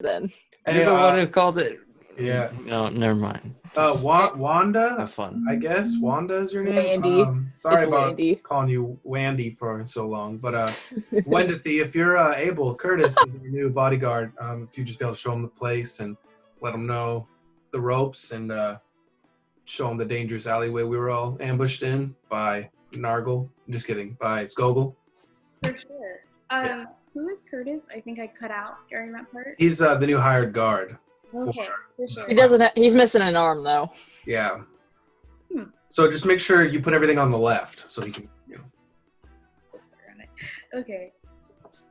then. You're the one who called it. Yeah. No, never mind. Wanda? Have fun. I guess Wanda is your name. Wandy. Sorry It's about Wandy. calling you Wandy for so long, but Wendathy, if you're able, Curtis is your new bodyguard. If you just be able to show him the place and let him know the ropes and show him the dangerous alleyway we were all ambushed in by Nargle. Just kidding, by Skogel. For sure. Yeah. Who is Curtis? I think I cut out during that part. He's the new hired guard. Okay, for sure. He doesn't. He's missing an arm though. Yeah. Hmm. So just make sure you put everything on the left so he can. Okay.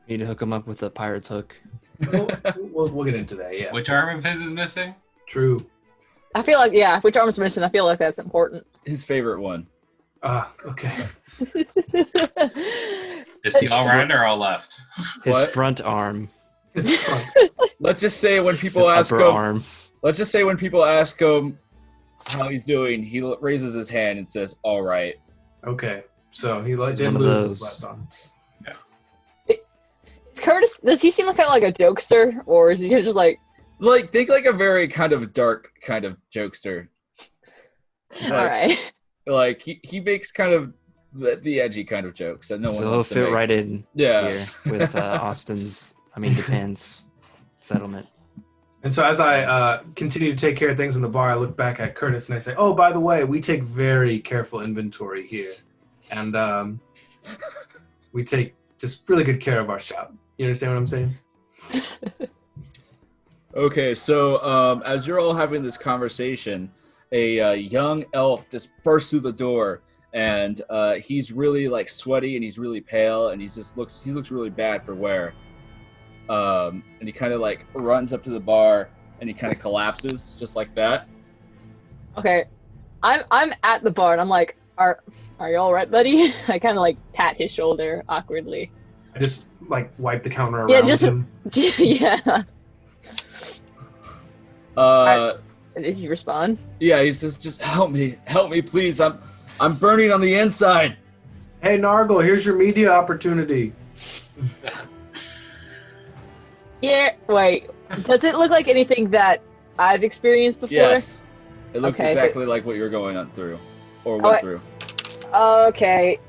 You need to hook him up with a pirate's hook. We'll get into that. Yeah. Which arm of his is missing? True. I feel like which arm's missing? I feel like that's important. His favorite one. Okay. Is he all right or all left? His What? front arm. His front. Let's just say when people His ask upper him. arm. Let's just say when people ask him how he's doing, he raises his hand and says, "All right." Okay. So he He's did one of lose those. his left arm. Curtis, does he seem kind of like a jokester, or is he just like? Like think like a very kind of dark kind of jokester. All right. Like he makes kind of the edgy kind of jokes that no one So he'll wants to fit make. right in Yeah. here with Austin's, Japan's settlement. And so as I continue to take care of things in the bar, I look back at Curtis and I say, "Oh, by the way, we take very careful inventory here, and we take just really good care of our shop." You understand what I'm saying? Okay, so as you're all having this conversation, a young elf just bursts through the door, and he's really like sweaty and he's really pale and he looks really bad for wear. And he kind of like runs up to the bar and he kind of collapses just like that. Okay, I'm at the bar and I'm like, are you all right, buddy? I kind of like pat his shoulder awkwardly. I just like wipe the counter around Yeah, just him. yeah. Does he respond? Yeah, he says, "Just help me, please. I'm burning on the inside." Hey, Nargle, here's your media opportunity. Yeah. Wait. Does it look like anything that I've experienced before? Yes, it looks Okay, so- exactly like what you're going on through, or Oh, went through. Okay.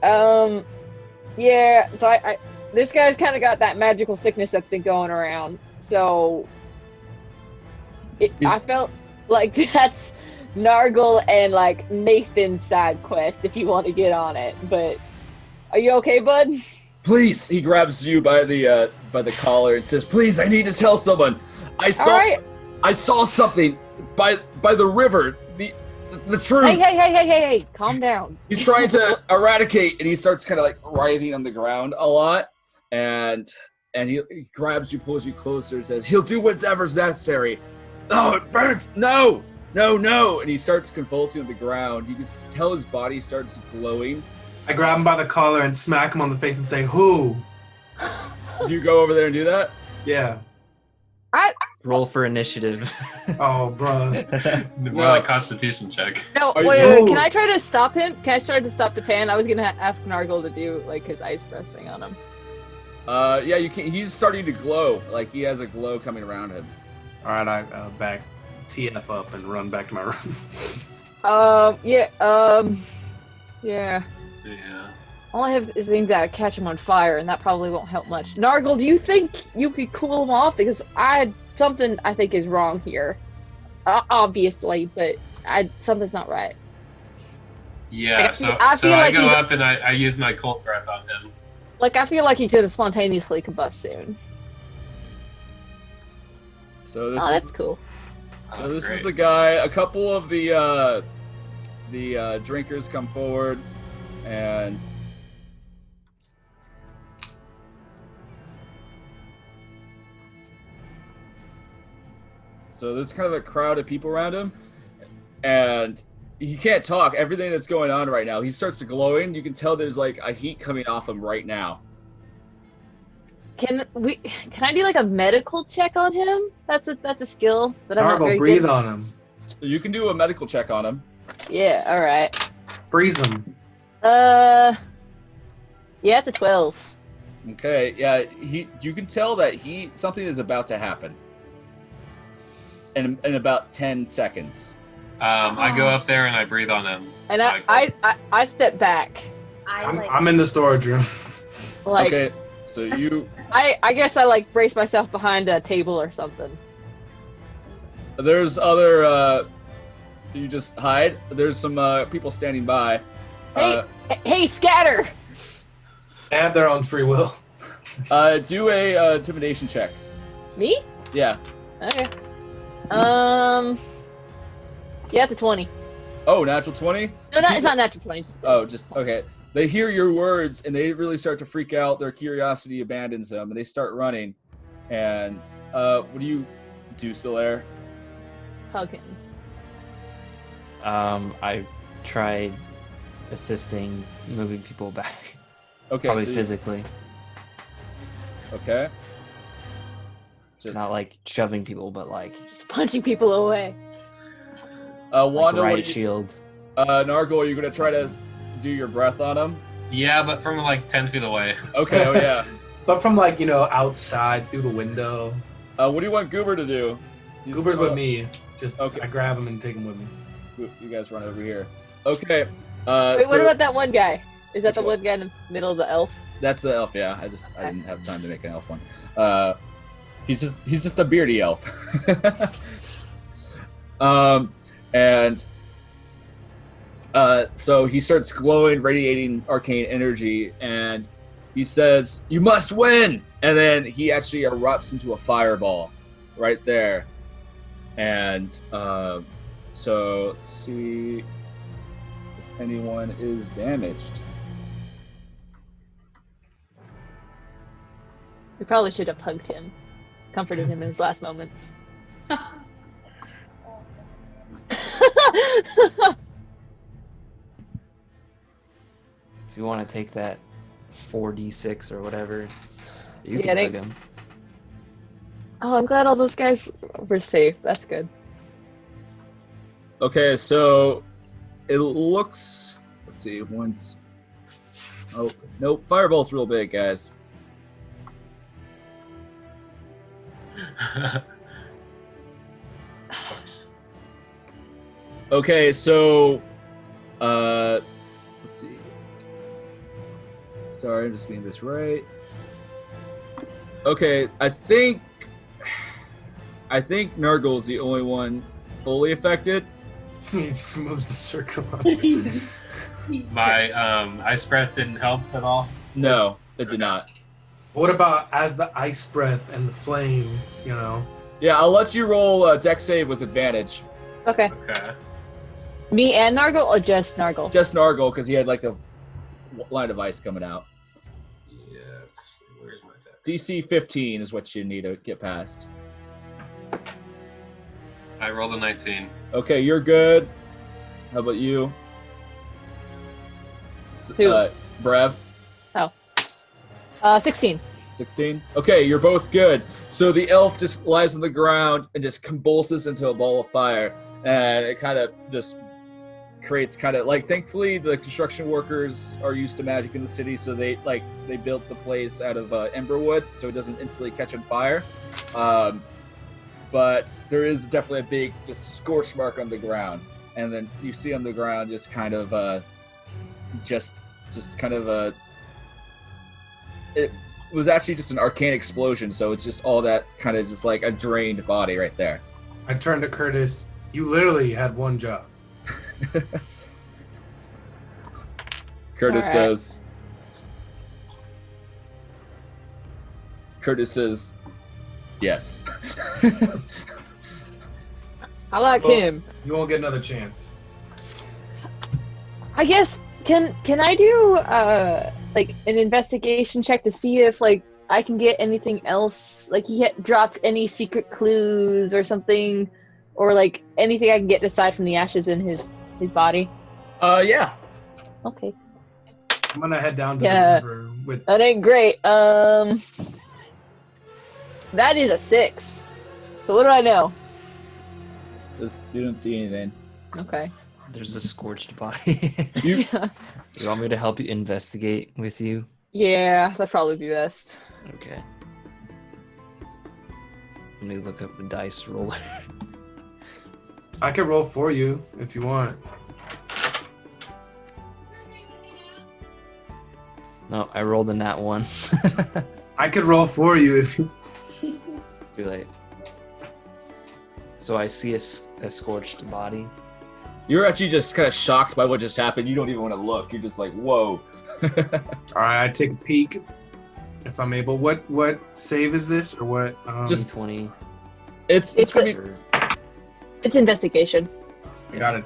Yeah. So I this guy's kind of got that magical sickness that's been going around. So I felt like that's Nargle and like Nathan's side quest if you want to get on it. But are you okay, bud? Please, he grabs you by the collar and says, "Please, I need to tell someone. I saw something by the river. The truth." Hey! Calm down. He's trying to eradicate, and he starts kind of like writhing on the ground a lot, and he grabs you, pulls you closer, and says, "He'll do whatever's necessary." "Oh, it burns! No! And he starts convulsing on the ground. You can tell his body starts glowing. I grab him by the collar and smack him on the face and say, "Who?" Do you go over there and do that? Yeah. Roll for initiative. Oh, bro. More like Constitution check. No, Are you- wait. Can I try to stop him? Can I try to stop the pan? I was gonna ask Nargle to do like his ice breath thing on him. Yeah, you can. He's starting to glow. Like he has a glow coming around him. All right, I back TF up and run back to my room. Yeah. Yeah. All I have is things that catch him on fire, and that probably won't help much. Nargle, do you think you could cool him off? Because something I think is wrong here. Obviously, but something's not right. Yeah, I feel like go he's- up and I use my cold breath on him. Like, I feel like he's gonna spontaneously combust soon. So this That's is cool. this is Great. the guy. A couple of the drinkers come forward, and so there's kind of a crowd of people around him, and he can't talk. Everything that's going on right now, he starts glowing. You can tell there's like a heat coming off him right now. Can I do like a medical check on him? That's a skill that I'm not Nargle, very breathe good. on him. You can do a medical check on him. Yeah, all right. Freeze him. Yeah, it's a 12. Okay, yeah, you can tell that something is about to happen. in about 10 seconds. I go up there and I breathe on him. And I step back. I'm in the storage room. Like, Okay, so you I guess I like brace myself behind a table or something. there's other you just hide. There's some people standing by. Hey, scatter! They have their own free will. Do a intimidation check. Me? Yeah. Okay. Yeah, it's a 20. Oh, natural 20? No, it's not natural 20. Just okay. They hear your words and they really start to freak out. Their curiosity abandons them and they start running. And what do you do, Solaire? Hug him. I tried assisting moving people back. Okay, Probably so physically. Okay. Just Not like shoving people, but like Just punching people away. Wanda, right what do you, shield. Nargle, are you gonna try to do your breath on him? Yeah, but from like 10 feet away. Okay, oh yeah. But from outside through the window. What do you want Goober to do? He's Goober's gonna- with me. Just Okay. I grab him and take him with me. You guys run over here. Okay. Wait, So what about that one guy? Is that Which the one? one guy in the middle of the elf? that's the elf. Yeah, I didn't have time to make an elf one. He's just a beardy elf. And so he starts glowing, radiating arcane energy, and he says, "You must win!" And then he actually erupts into a fireball right there. And so let's see if anyone is damaged. We probably should have hugged him, comforted him in his last moments. If you want to take that 4d6 or whatever, you Yeah, can hug him. Oh, I'm glad all those guys were safe. That's good. Okay, so it looks. Let's see. Once. Oh nope! Fireball's real big, guys. Of course. Okay, so let's see. Sorry, I'm just getting this right. Okay, I think Nurgle's the only one fully affected. He just moves the circle on me. My ice breath didn't help at all. No, it did not. What about as the ice breath and the flame, Yeah, I'll let you roll a deck save with advantage. Okay. Okay. Me and Nargle, or just Nargle? Just Nargle, because he had like a line of ice coming out. Yes. Where's my deck? DC 15 is what you need to get past. I rolled a 19. Okay, you're good. How about you? Who? Brev, 16. 16. Okay, you're both good. So the elf just lies on the ground and just convulses into a ball of fire, and it kind of just creates thankfully the construction workers are used to magic in the city, so they built the place out of emberwood, so it doesn't instantly catch on fire. But there is definitely a big just scorch mark on the ground, and then you see on the ground just kind of it was actually just an arcane explosion, so it's just all that kind of just like a drained body right there. I turn to Curtis. You literally had one job. Curtis All right. says, yes. I like Well- him. You won't get another chance. I guess can I do like an investigation check to see if like I can get anything else, like he had dropped any secret clues or something, or like anything I can get aside from the ashes in his body? Yeah. Okay. I'm gonna head down to Yeah. the river with. That ain't great. That is a 6. So what do I know? You don't see anything. Okay. There's a scorched body. You, You want me to help you investigate with you? Yeah, that'd probably be best. Okay. Let me look up the dice roller. I can roll for you if you want. No, I rolled a nat 1. I could roll for you if you... Too late. So I see a scorched body. You're actually just kind of shocked by what just happened. You don't even want to look. You're just like, whoa. All right, I take a peek if I'm able. What save is this or what? Just 20. It's gonna be... It's investigation. I got a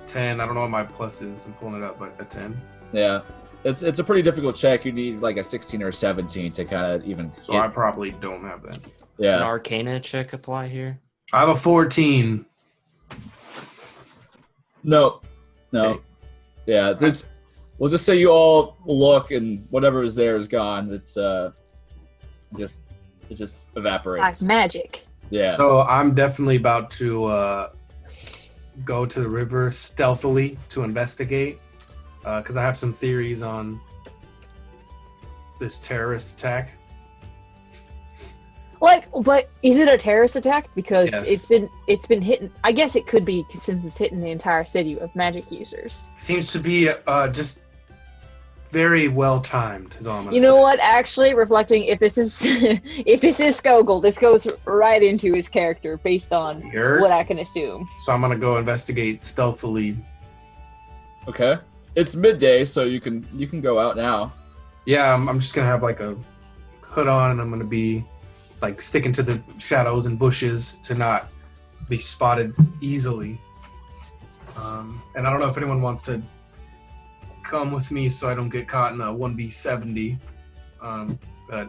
10. I don't know what my plus is. I'm pulling it up, but a 10. Yeah. It's a pretty difficult check. You need like a 16 or a 17 to kind of even. So I probably don't have that. An Yeah. Arcana check apply here? I have a 14. No. Okay. Yeah. We'll just say you all look and whatever is there is gone. It just Like evaporates. magic. Yeah. So I'm definitely about to go to the river stealthily to investigate, because I have some theories on this terrorist attack. Like, but is it a terrorist attack? Because Yes. it's been hitting. I guess it could be since it's hitting the entire city of magic users. Seems to be just very well timed. Is all I'm gonna You say. know what? Actually, reflecting, if this is if this is Skogul, this goes right into his character based on Here. what I can assume. So I'm gonna go investigate stealthily. Okay. It's midday, so you can go out now. Yeah, I'm just gonna have like a hood on, and I'm gonna be like sticking to the shadows and bushes to not be spotted easily. And I don't know if anyone wants to come with me so I don't get caught in a 1v70. But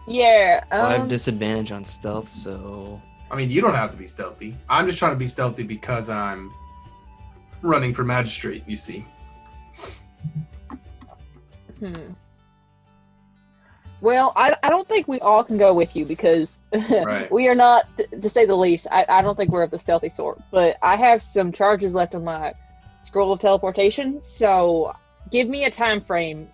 Yeah. Well, I have disadvantage on stealth, so... I mean, you don't have to be stealthy. I'm just trying to be stealthy because I'm running for magistrate, you see. Well, I don't think we all can go with you because Right. we are not, to say the least, I don't think we're of the stealthy sort. But I have some charges left on my scroll of teleportation, so give me a time frame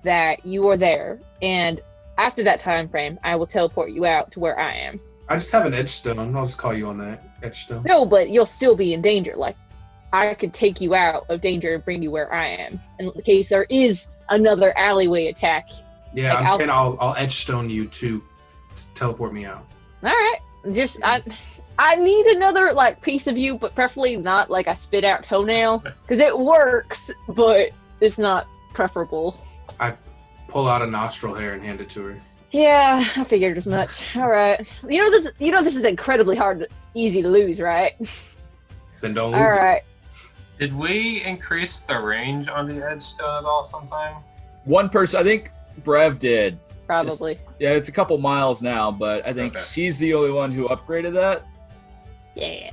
that you are there, and after that time frame, I will teleport you out to where I am. I just have an edgestone. I'll just call you on that edgestone. No, but you'll still be in danger. Like, I could take you out of danger and bring you where I am, in case there is another alleyway attack. Yeah, Like, I'm saying I'll edgestone you to teleport me out. All right, just I need another like piece of you, but preferably not like a spit out toenail, because it works, but it's not preferable. I pull out a nostril hair and hand it to her. Yeah, I figured as much. All right, you know this is incredibly easy to lose, right? Then don't lose All it. right. Did we increase the range on the Edgestone at all sometime? One person, I think Brev did. Probably. Yeah, it's a couple miles now, but I think Okay. she's the only one who upgraded that. Yeah.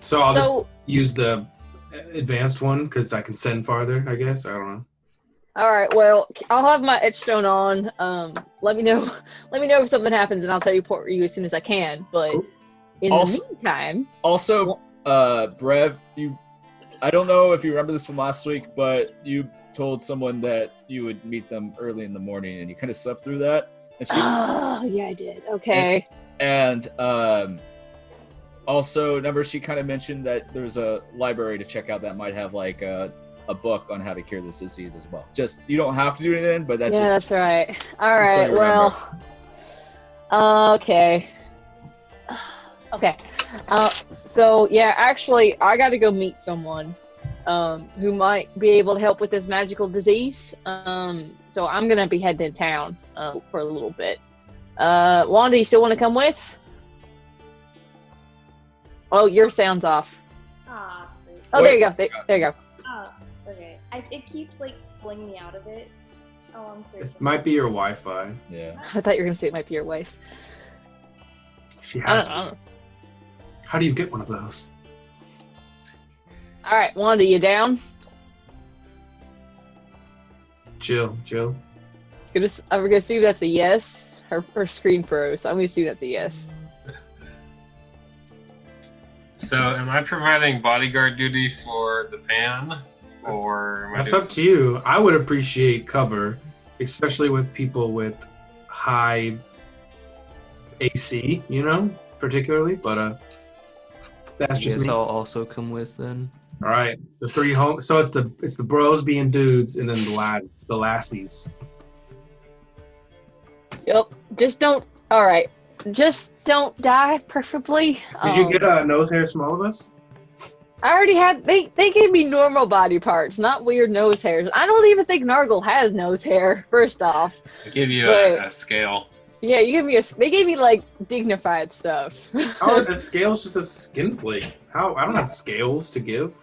So I'll just So, use the advanced one because I can send farther, I guess. I don't know. all right. Well, I'll have my edgestone on. Let me know. Let me know if something happens, and I'll teleport you as soon as I can. But Cool. in Also- the meantime, Also, Brev, I don't know if you remember this from last week, but you told someone that you would meet them early in the morning, and you kind of slept through that. And oh yeah, I did. Okay. Also, remember she kind of mentioned that there's a library to check out that might have like a book on how to cure this disease as well. Just you don't have to do anything, but that's Yeah, just that's right. All just right. let you Well. Okay. Okay. So yeah, actually, I got to go meet someone who might be able to help with this magical disease. So I'm gonna be heading to town for a little bit. Wanda, you still want to come with? Oh, your sound's off. Ah, great. Oh, Wait. there you go. There you go. Oh, okay. It keeps like pulling me out of it. Oh, I'm curious. This might be your Wi-Fi. yeah. I thought you were gonna say it might be your wife. She I has don't one. know. How do you get one of those? All right, Wanda, you down? Jill. I'm gonna assume that's a yes. Her screen froze, so I'm gonna assume that's a yes. So, am I providing bodyguard duty for the pan, or am I That's doing up to you. I would appreciate cover, especially with people with high AC, you know? particularly, but that's I just guess me. I'll also come with then. All right, the 3 home. So it's the bros being dudes, and then the lads, the lassies. Yep. Just don't. All right. Just don't die, preferably. Did you get nose hairs from all of us? I already had. They gave me normal body parts, not weird nose hairs. I don't even think Nargle has nose hair. First off. I give you But- a scale. Yeah, you gave me they gave me like dignified stuff. Oh, the scale's just a skin flake. How? I don't have scales to give.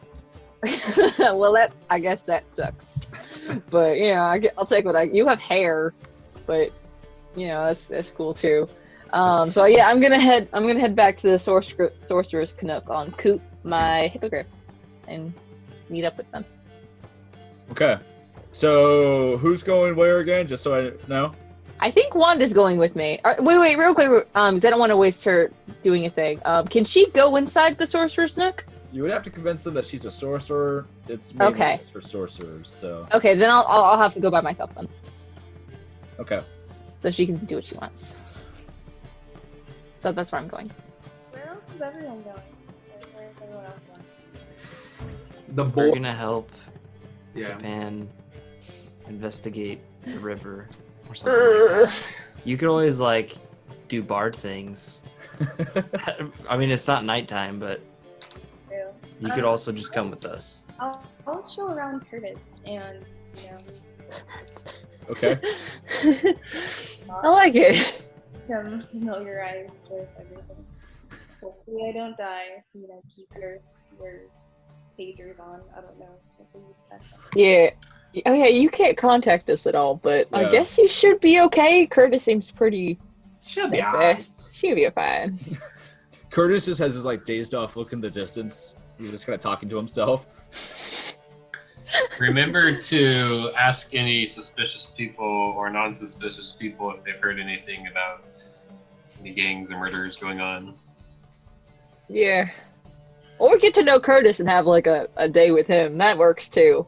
Well, I guess that sucks. But you know, I'll take what you have hair, but you know that's cool too. So yeah, I'm gonna head back to the sorcerer's Canuck on Coop, my hippogriff, and meet up with them. Okay. So who's going where again? Just so I know. I think Wanda's going with me. Wait, real quick, because I don't want to waste her doing a thing. Can she go inside the sorcerer's nook? You would have to convince them that she's a sorcerer. It's mainly Okay. just for sorcerers, so. Okay, then I'll have to go by myself then, Okay. so she can do what she wants. So that's where I'm going. Where else is everyone going? Where is everyone else going? The We're boy. gonna help Yeah. Japan investigate the river or something like that. You could always like do bard things. I mean, it's not nighttime, but True. you could also just come with us. I'll show around Curtis and, you know, Okay. I like it. become familiarized with everything. Hopefully I don't die, so, you know, keep your pagers on. I don't know. Yeah. Oh yeah, you can't contact us at all, but I Yeah. guess you should be okay. Curtis seems pretty She'll be alright. best. She'll be fine. Curtis just has this like dazed off look in the distance. He's just kind of talking to himself. Remember to ask any suspicious people or non-suspicious people if they've heard anything about any gangs or murders going on. Yeah. Or get to know Curtis and have like a day with him. That works too.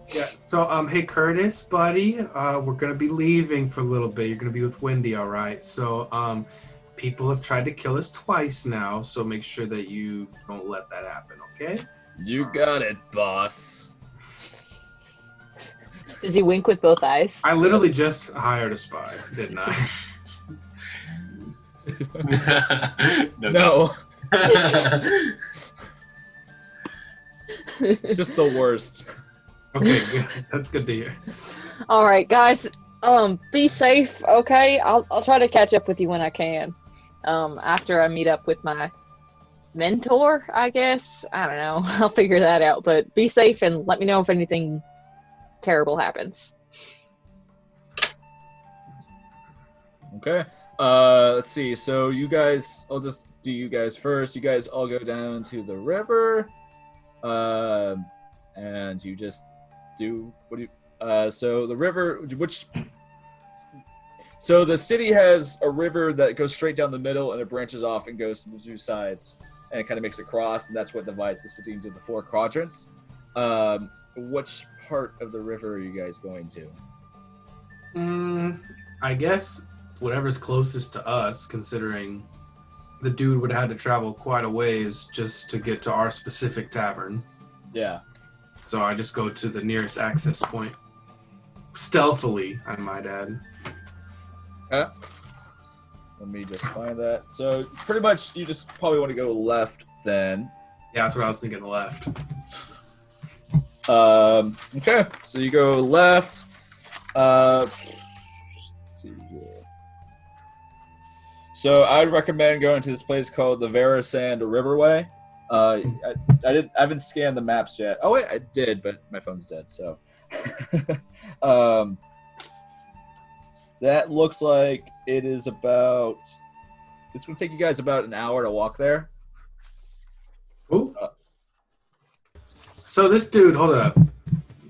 Yeah. So hey Curtis, buddy, we're gonna be leaving for a little bit. You're gonna be with Wendy, all right? So people have tried to kill us twice now, so make sure that you don't let that happen, okay? You got it, boss. Does he wink with both eyes? I literally just hired a spy, didn't I? No, it's just the worst. Okay, good. That's good to hear. All right, guys. Be safe, okay? I'll try to catch up with you when I can. After I meet up with my mentor, I guess. I don't know. I'll figure that out. But be safe and let me know if anything terrible happens. Okay. Let's see. So you guys, I'll just do you guys first. You guys all go down to the river, and you just do what do you? So the river, so the city has a river that goes straight down the middle and it branches off and goes to the two sides, and it kind of makes a cross, and that's what divides the city into the 4 quadrants. Which part of the river are you guys going to? I guess whatever's closest to us, considering the dude would have had to travel quite a ways just to get to our specific tavern. Yeah. So I just go to the nearest access point. Stealthily, I might add. Let me just find that. So pretty much you just probably want to go left then. Yeah, that's what I was thinking, left. Okay, so you go left. Let's see here. So I'd recommend going to this place called the Verisand Riverway. I haven't scanned the maps yet. Oh wait, I did, but my phone's dead. So that looks like it is about. It's going to take you guys about an hour to walk there. Ooh. So this dude, hold up.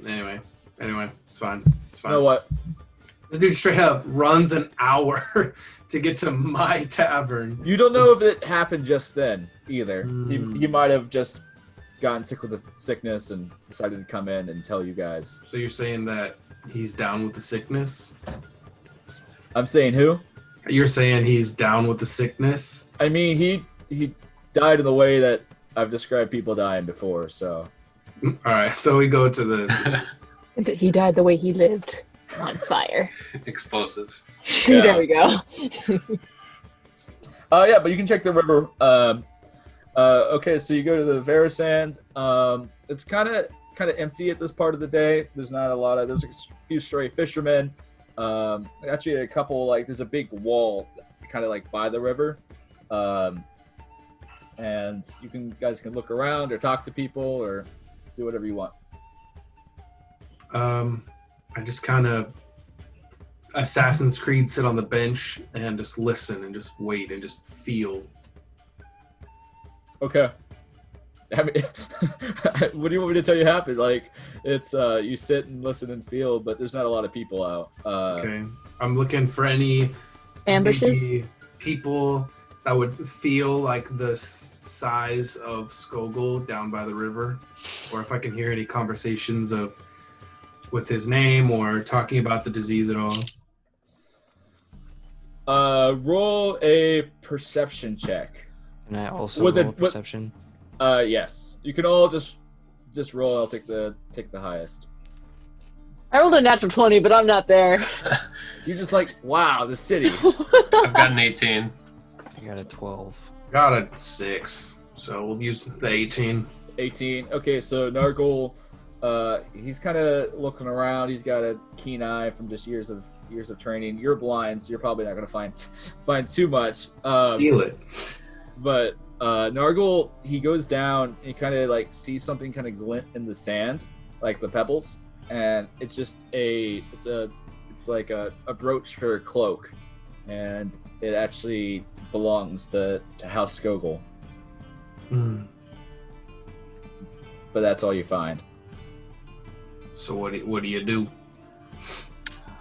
Anyway, it's fine. It's fine. You know what? This dude straight up runs an hour to get to my tavern. You don't know if it happened just then either. Hmm. He might have just gotten sick with the sickness and decided to come in and tell you guys. So you're saying that he's down with the sickness? I'm saying who? You're saying he's down with the sickness? I mean, he died in the way that I've described people dying before. So. All right, so we go to the. He died the way he lived, on fire. Explosive. Yeah. There we go. Yeah, but you can check the river. Okay, so you go to the Verisand. It's kind of empty at this part of the day. There's not a lot of. There's a few stray fishermen. Actually, a couple there's a big wall, kind of by the river, and you guys can look around or talk to people or do whatever you want. I just kind of Assassin's Creed sit on the bench and just listen and just wait and just feel. Okay. I mean, what do you want me to tell you happened? It's you sit and listen and feel, but there's not a lot of people out. Okay. I'm looking for any Ambushes? maybe people that would feel like the size of Skogul down by the river, or if I can hear any conversations with his name or talking about the disease at all. Roll a perception check. Can I also roll a perception? Yes. You can all just roll. I'll take the highest. I rolled a natural 20, but I'm not there. You're just wow, the city. I've got an 18. I got a 12. Got a 6, so we'll use the 18. 18. Okay, so Nargol, he's kind of looking around. He's got a keen eye from just years of training. You're blind, so you're probably not going to find too much. Feel it. But Nargol, he goes down and he kind of sees something kind of glint in the sand, like the pebbles, and it's just it's like a brooch for a cloak, and it actually belongs to House Skogul. But that's all you find. So what do you do?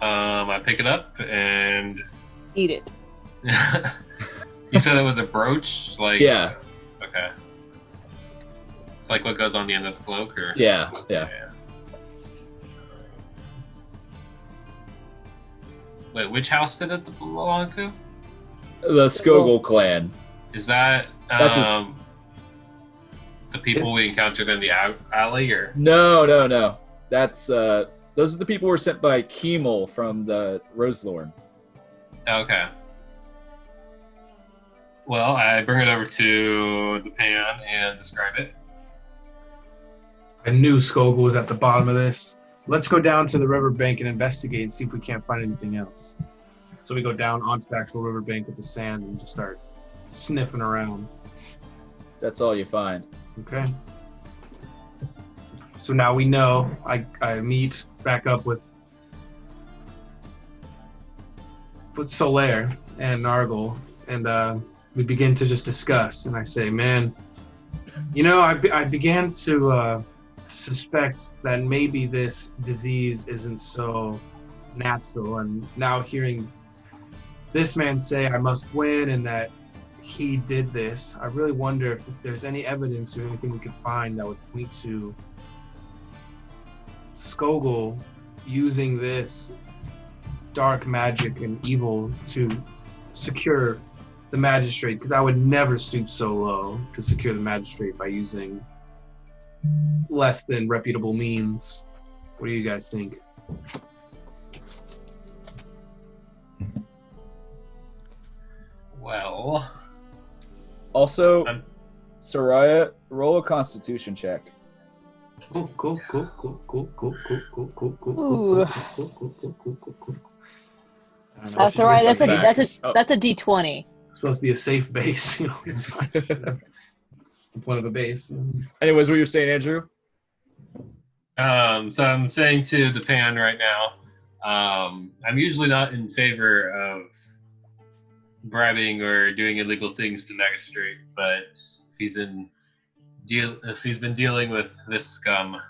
I pick it up and Eat it. you said it was a brooch, Yeah. Okay. It's like what goes on the end of the cloak, or Yeah. Wait, which house did it belong to? The Skogul clan. Is that That's the people we encountered in the alley, or? No. That's those are the people who were sent by Kemel from the Roselorn. Okay. Well, I bring it over to the pan and describe it. I knew Skogul was at the bottom of this. Let's go down to the riverbank and investigate and see if we can't find anything else. So we go down onto the actual riverbank with the sand and just start sniffing around. That's all you find. Okay. So now we know. I meet back up with Solaire and Nargol, and we begin to just discuss. And I say, man, I began to suspect that maybe this disease isn't so natural. And now hearing this man say I must win and that he did this, I really wonder if there's any evidence or anything we could find that would point to Skogul using this dark magic and evil to secure the magistrate, because I would never stoop so low to secure the magistrate by using less than reputable means. What do you guys think? Well, Also, Soraya, roll a Constitution check. Cool. Ooh. That's all right. That's a D20. It's supposed to be a safe base, it's fine. It's the point of a base. Anyways, what you were saying, Andrew? so I'm saying to the pan right now, I'm usually not in favor of bribing or doing illegal things to magistrate, but if he's been dealing with this scum,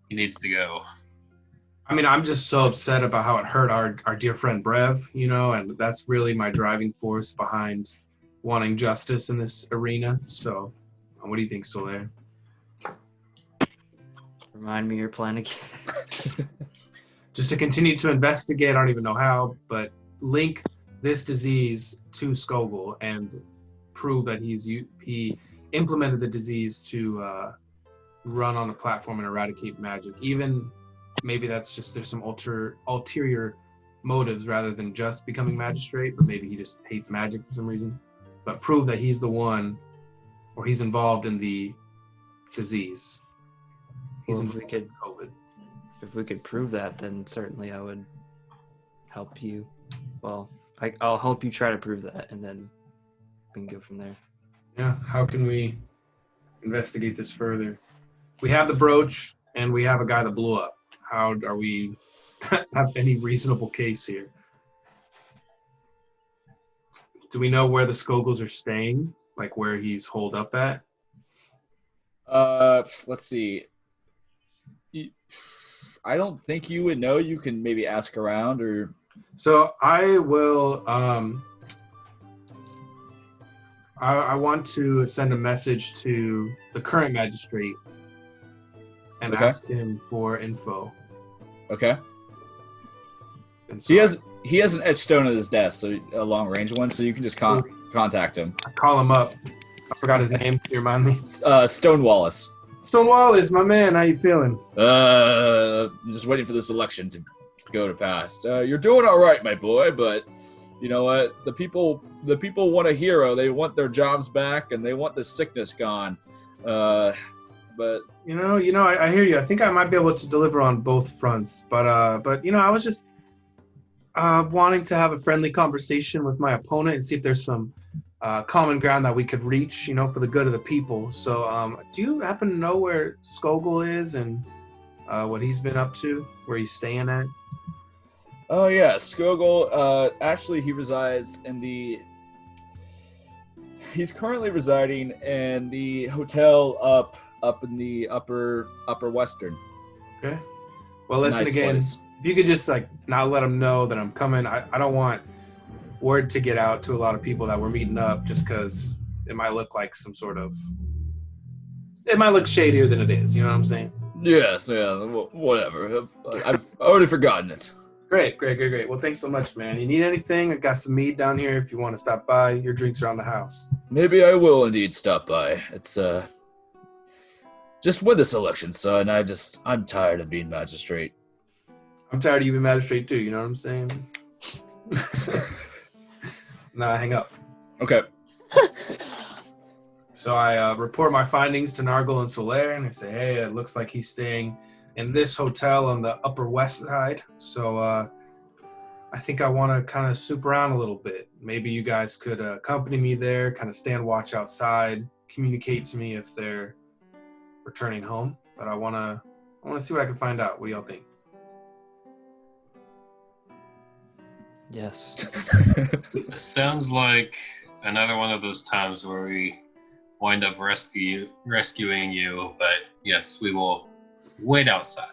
he needs to go. I mean, I'm just so upset about how it hurt our dear friend Brev, and that's really my driving force behind wanting justice in this arena. So, what do you think, Solaire? Remind me your plan again. Just to continue to investigate, I don't even know how, but link this disease to Skogul and prove that he implemented the disease to run on a platform and eradicate magic. Even maybe that's just there's some ulterior motives rather than just becoming magistrate, but maybe he just hates magic for some reason. But prove that he's the one, or he's involved in the disease. He's Well, involved in COVID. if we could prove that, then certainly I would help you. Well, I'll help you try to prove that, and then we can go from there. Yeah, how can we investigate this further? We have the brooch, and we have a guy that blew up. How are we have any reasonable case here? Do we know where the Skoguls are staying? Like where he's holed up at? Let's see. I don't think you would know. You can maybe ask around or. So I will. I want to send a message to the current magistrate and Okay. ask him for info. Okay. And so He has an etched stone at his desk, so a long range one. So you can just contact him. I call him up. I forgot his name. Can you remind me? Stone Wallace. Stonewall is my man. How you feeling? I'm just waiting for this election to go to pass. You're doing all right, my boy, but you know what? The people want a hero. They want their jobs back, and they want the sickness gone. But You know, I hear you. I think I might be able to deliver on both fronts. But I was just wanting to have a friendly conversation with my opponent and see if there's some common ground that we could reach, for the good of the people. So, do you happen to know where Skogul is and what he's been up to, where he's staying at? oh yeah, Skogul. Actually, he's currently residing in the hotel up in the upper western. Okay. Well, listen Nice again. place. If you could just not let him know that I'm coming. I don't want word to get out to a lot of people that we're meeting up, just because it might look like it might look shadier than it is. You know what I'm saying? Yes, yeah, whatever. I've already forgotten it. Great. Well, thanks so much, man. You need anything? I got some mead down here if you want to stop by. Your drinks are on the house. Maybe I will indeed stop by. It's just win this election, son. I'm tired of being magistrate. I'm tired of you being magistrate too. You know what I'm saying? Nah, hang up. Okay. So I report my findings to Nargle and Solaire, and I say, hey, it looks like he's staying in this hotel on the Upper West Side. So I think I want to kind of soup around a little bit. Maybe you guys could accompany me there, kind of stand watch outside, communicate to me if they're returning home. But I want to see what I can find out. What do y'all think? Yes. This sounds like another one of those times where we wind up rescuing you, but yes, we will wait outside.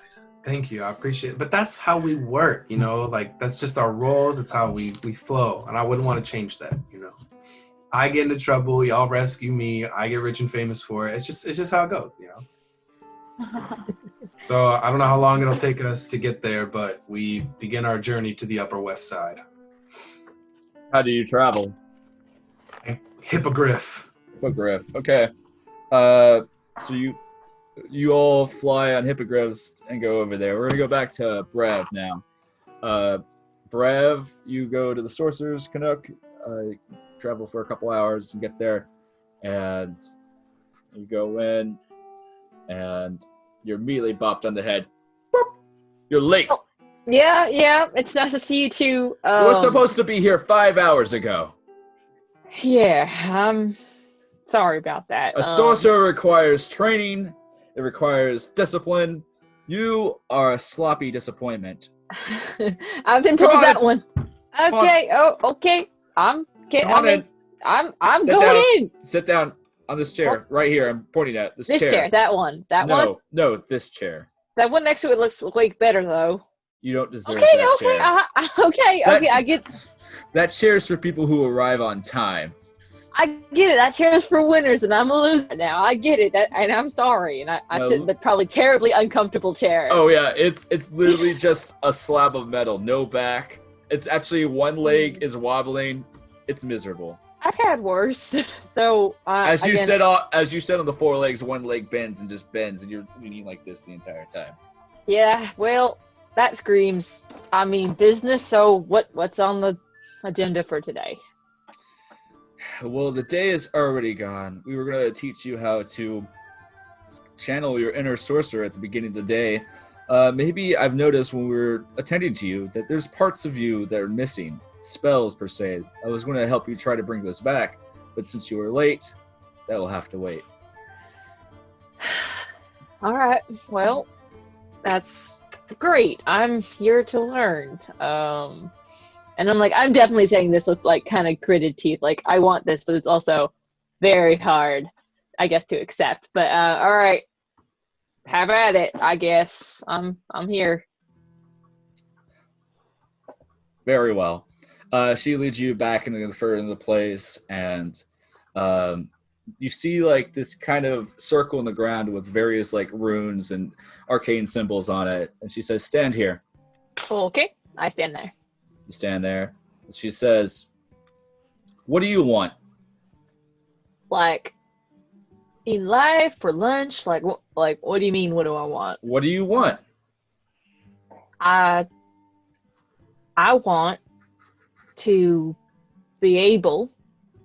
Thank you. I appreciate it. But that's how we work, that's just our roles. It's how we flow. And I wouldn't want to change that, I get into trouble. Y'all rescue me. I get rich and famous for it. It's just how it goes, So I don't know how long it'll take us to get there, but we begin our journey to the Upper West Side. How do you travel? Hippogriff. Hippogriff. Okay. So you all fly on hippogriffs and go over there. We're gonna go back to Brev now. Brev, you go to the Sorcerer's Canuck, travel for a couple hours and get there, and you go in, and you're immediately bopped on the head. Boop! You're late. Oh. Yeah, it's nice to see you too. You were supposed to be here 5 hours ago. Yeah, sorry about that. A sorcerer requires training. It requires discipline. You are a sloppy disappointment. I've been Come told on. that one. Okay. Oh, okay. Come on in. I'm Sit going down. in. Sit down on this chair right here. I'm pointing at this This chair. That one. That one. No, this chair. That one next to it looks way better though. You don't deserve Okay. that Okay. chair. Okay. That- Okay. I get. That chair's for people who arrive on time. I get it. That chair is for winners, and I'm a loser now. I get it. And I'm sorry. And I No. sit in the probably terribly uncomfortable chair. Oh yeah, it's literally just a slab of metal, no back. It's actually one leg is wobbling. It's miserable. I've had worse. So As you again, said on the 4 legs, one leg bends, and you're leaning like this the entire time. yeah. Well, that screams. I mean, business. So what's on the agenda for today? Well, the day is already gone. We were going to teach you how to channel your inner sorcerer at the beginning of the day. Maybe I've noticed when we were attending to you that there's parts of you that are missing. Spells, per se. I was going to help you try to bring those back, but since you were late, that will have to wait. All right. Well, that's great. I'm here to learn. And I'm like, I'm definitely saying this with like kind of gritted teeth. Like, I want this, but it's also very hard, I guess, to accept. But all right, have at it. I guess I'm here. Very well. She leads you back into the place, and you see like this kind of circle in the ground with various like runes and arcane symbols on it. And she says, "Stand here." Okay, I stand there. You stand there. And she says, "What do you want?" Like, in life, for lunch, like what do you mean? What do I want? What do you want? I want to be able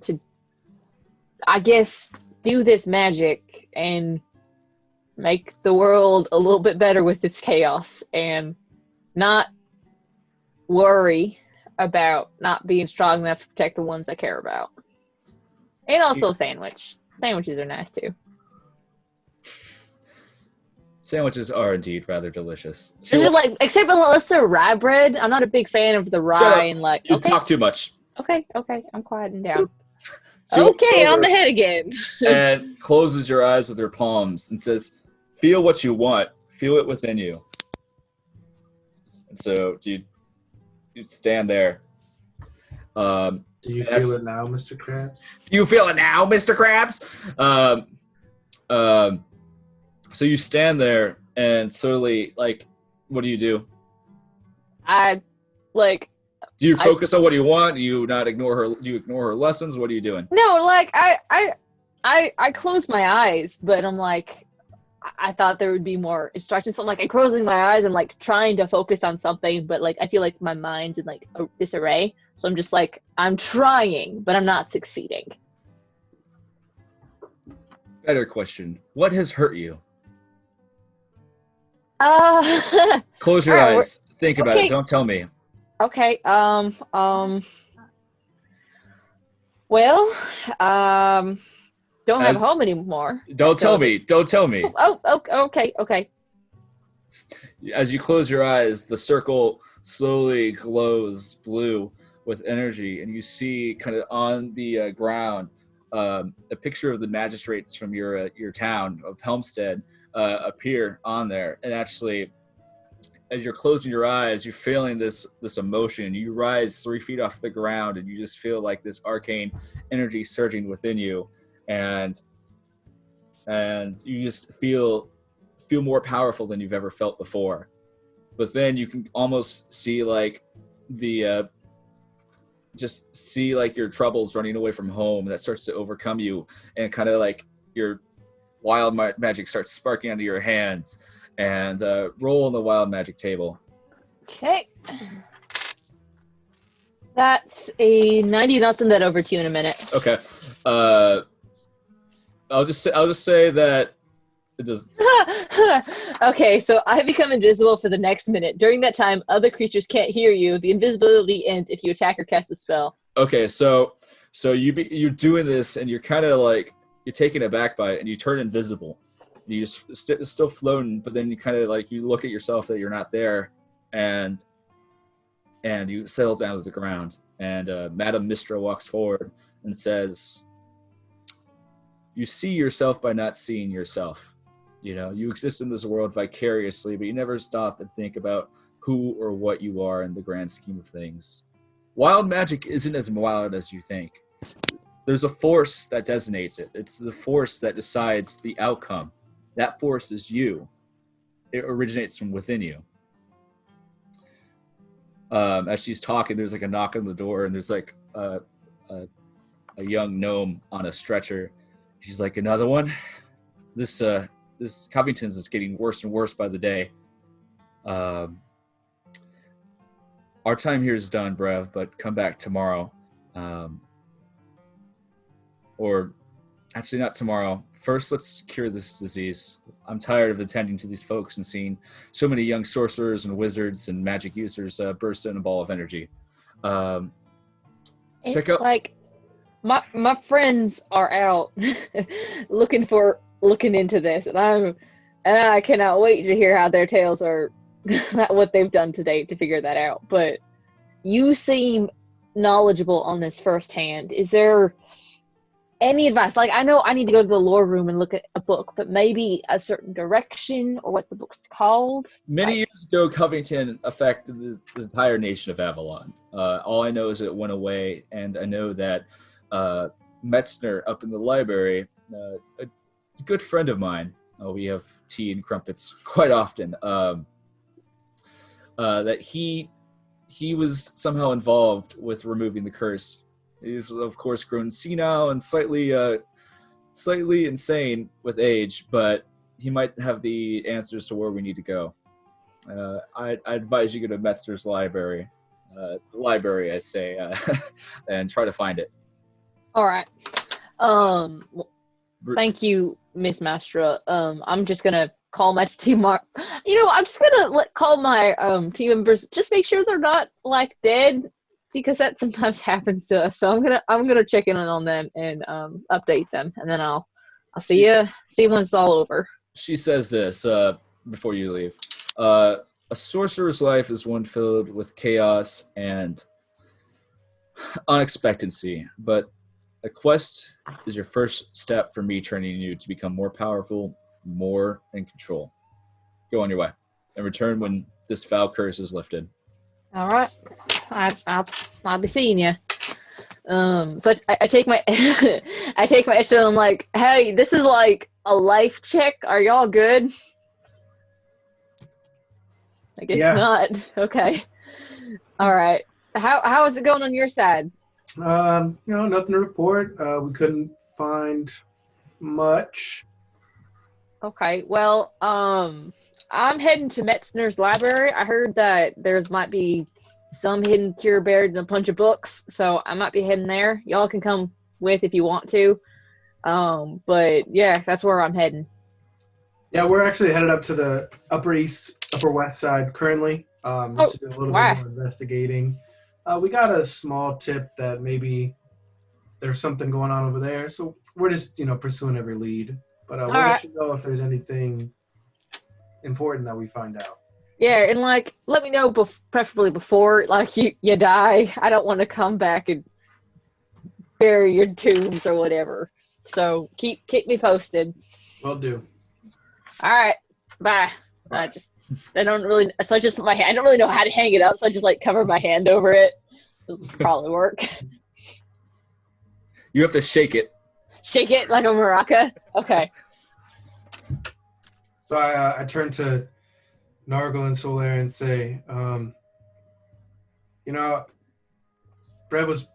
to, I guess, do this magic and make the world a little bit better with its chaos and not worry about not being strong enough to protect the ones I care about. And also sandwich. Sandwiches are nice too. Sandwiches are indeed rather delicious. Except unless they're rye bread. I'm not a big fan of the rye and like. You okay, talk too much. okay, I'm quieting down. She Okay, on the head again. And closes your eyes with her palms and says, "Feel what you want. Feel it within you." And so you stand there. Do you feel it now, Mr. Krabs? Do you feel it now, Mr. Krabs? So you stand there and slowly, like, what do you do? Do you focus on what you want? Do you not ignore her? Do you ignore her lessons? What are you doing? No, like I close my eyes, but I'm like, I thought there would be more instructions. So I'm like, I'm closing my eyes and like trying to focus on something, but like I feel like my mind's in like a disarray. So I'm just like, I'm trying, but I'm not succeeding. Better question. What has hurt you? Close your eyes. Think about it. Don't tell me. Okay. Well, don't have a home anymore. Don't tell me. Don't tell me. Oh, okay. As you close your eyes, the circle slowly glows blue with energy, and you see kind of on the ground a picture of the magistrates from your town of Helmstead appear on there. And actually, as you're closing your eyes, you're feeling this emotion. You rise 3 feet off the ground, and you just feel like this arcane energy surging within you, and you just feel more powerful than you've ever felt before. But then you can almost see like just see like your troubles running away from home that starts to overcome you, and kind of like your wild magic starts sparking under your hands. And roll on the wild magic table. Okay. That's a 90, and I'll send that over to you in a minute. Okay. I'll just say that it does. Okay, so I become invisible for the next minute. During that time, other creatures can't hear you. The invisibility ends if you attack or cast a spell. Okay, so you're doing this, and you're kind of like you're taken aback by it, and you turn invisible. You just still floating, but then you kind of like you look at yourself that you're not there, and you settle down to the ground. And Madame Mistra walks forward and says, "You see yourself by not seeing yourself. You know, you exist in this world vicariously, but you never stop and think about who or what you are in the grand scheme of things. Wild magic isn't as wild as you think. There's a force that designates it. It's the force that decides the outcome. That force is you. It originates from within you. As she's talking, there's like a knock on the door, and there's like a young gnome on a stretcher. She's like, another one? This Covington's is getting worse and worse by the day. Our time here is done, Brev, but come back tomorrow. Or actually not tomorrow. First, let's cure this disease. I'm tired of attending to these folks and seeing so many young sorcerers and wizards and magic users burst in a ball of energy. Check out... Like, my friends are out looking into this, and I cannot wait to hear how their tales are, what they've done to date to figure that out. But you seem knowledgeable on this firsthand. Is there any advice? Like, I know I need to go to the lore room and look at a book, but maybe a certain direction or what the book's called? Many years ago, Covington affected the entire nation of Avalon. All I know is it went away, and I know that Metzner up in the library, a good friend of mine, we have tea and crumpets quite often, that he was somehow involved with removing the curse. He was, of course, grown senile and slightly insane with age, but he might have the answers to where we need to go. I advise you go to Metzner's library, I say, and try to find it. All right. Thank you, Miss Mastra. I'm just gonna call my team. I'm just gonna call my team members. Just make sure they're not like dead, because that sometimes happens to us. So I'm gonna check in on them and update them, and then I'll see you when it's all over. She says this before you leave. A sorcerer's life is one filled with chaos and unexpectancy, but a quest is your first step for me training you to become more powerful, more in control. Go on your way and return when this foul curse is lifted. All right. I'll be seeing you. So I take my I take my extra and I'm like, hey, this is like a life check. Are y'all good? I guess not. Okay. All right. How is it going on your side? Nothing to report. We couldn't find much. Okay. Well, I'm heading to Metzner's library. I heard that there's might be some hidden cure buried in a bunch of books, so I might be heading there. Y'all can come with if you want to. But yeah, that's where I'm heading. Yeah, we're actually headed up to the upper west side currently. Just to do a little bit more investigating. We got a small tip that maybe there's something going on over there, so we're just pursuing every lead. But we'll let you know if there's anything important that we find out. Yeah, and let me know preferably before you die. I don't want to come back and bury your tombs or whatever. So keep me posted. Will do. All right, bye. I don't really put my hand. I don't really know how to hang it up, so I just cover my hand over it. This will probably work. You have to shake it. Shake it like a maraca? Okay. So I turn to Nargle and Solaire and say, Brev was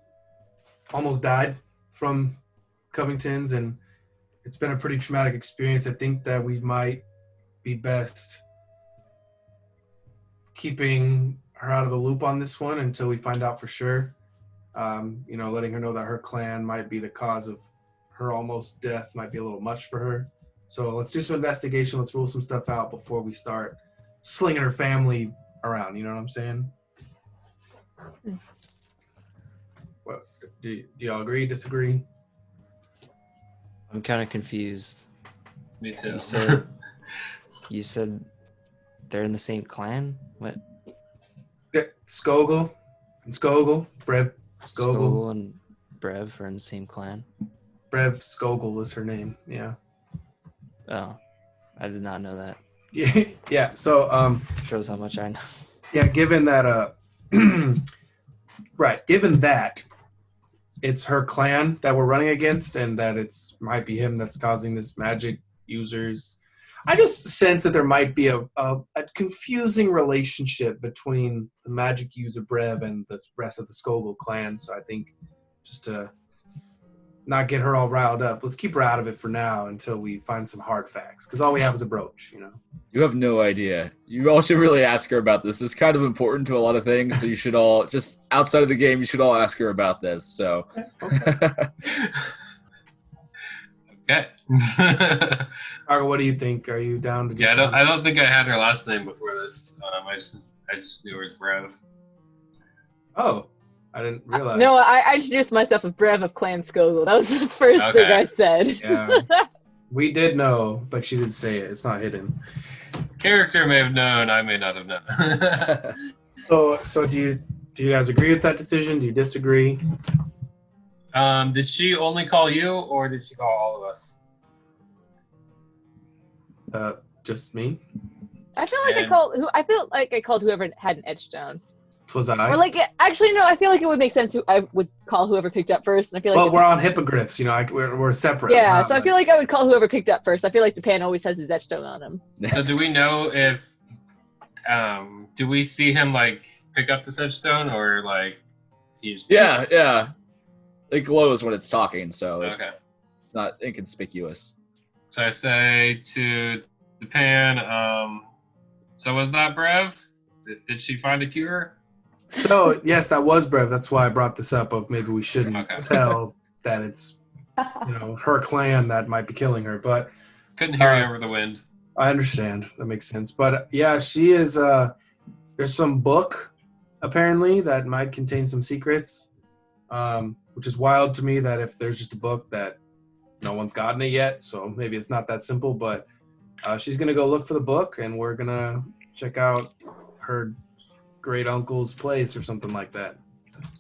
almost died from Covington's, and it's been a pretty traumatic experience. I think that we might be best keeping her out of the loop on this one until we find out for sure. Letting her know that her clan might be the cause of her almost death might be a little much for her. So let's do some investigation. Let's rule some stuff out before we start slinging her family around. You know what I'm saying? What do y'all agree? Disagree? I'm kind of confused. Me too. You said they're in the same clan? What? Yeah, Skogul and Skogul. Brev Skogul. Skogul and Brev are in the same clan? Brev Skogul is her name, yeah. Oh, I did not know that. Yeah. So shows how much I know. Yeah, given that given that it's her clan that we're running against, and that might be him that's causing this magic users. I just sense that there might be a confusing relationship between the magic user Brev and the rest of the Skogul clan. So I think just to not get her all riled up, let's keep her out of it for now until we find some hard facts. Because all we have is a brooch, you know. You have no idea. You all should really ask her about this. It's kind of important to a lot of things, so you should all, just outside of the game, you should all ask her about this. So. Okay. Argo, what do you think? Are you down to? Yeah, I don't think I had her last name before this. I just knew her as Brev. Oh, I didn't realize. No, I introduced myself as Brev of Clan Skogul. That was the first thing I said. Yeah, we did know, but she did say it. It's not hidden. Character may have known, I may not have known. So do you guys agree with that decision? Do you disagree? Did she only call you, or did she call all of us? Just me. I feel like I called whoever had an edgestone. Was I? Or like, actually, no. I feel like it would make sense. I would call whoever picked up first, and I feel like. Well, we're on hippogriffs, you know. We're separate. Yeah, so I feel like I would call whoever picked up first. I feel like the pan always has his edgestone on him. So do we know if? Do we see him like pick up the edgestone, or like? Yeah. It glows when it's talking, so it's Okay. not inconspicuous. So I say to the pan, so was that Brev? Did she find a cure? So yes, that was Brev. That's why I brought this up. Of maybe we shouldn't Okay. tell that it's her clan that might be killing her. But Couldn't hear you over the wind. I understand. That makes sense. But yeah, she is. There's some book apparently that might contain some secrets. Which is wild to me that if there's just a book that no one's gotten it yet, so maybe it's not that simple, but she's going to go look for the book, and we're going to check out her great uncle's place or something like that,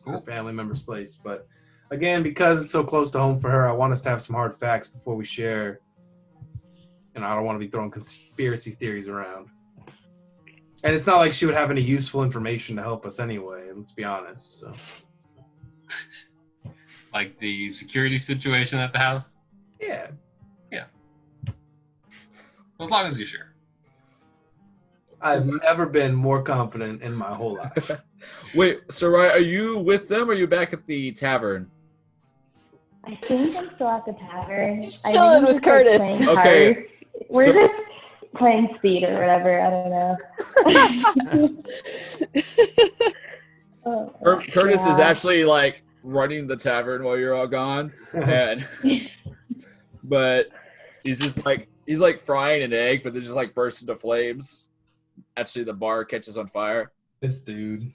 her family member's place. But again, because it's so close to home for her, I want us to have some hard facts before we share, and I don't want to be throwing conspiracy theories around. And it's not like she would have any useful information to help us anyway, let's be honest, so... Like the security situation at the house? Yeah. As long as you're sure. I've never been more confident in my whole life. Wait, Sarai, are you with them or are you back at the tavern? I think I'm still at the tavern. Just chilling with Curtis. Okay, Cards. We're just playing speed or whatever. I don't know. Curtis is actually like running the tavern while you're all gone, and but he's like frying an egg, but it just like bursts into flames. Actually, the bar catches on fire. This dude.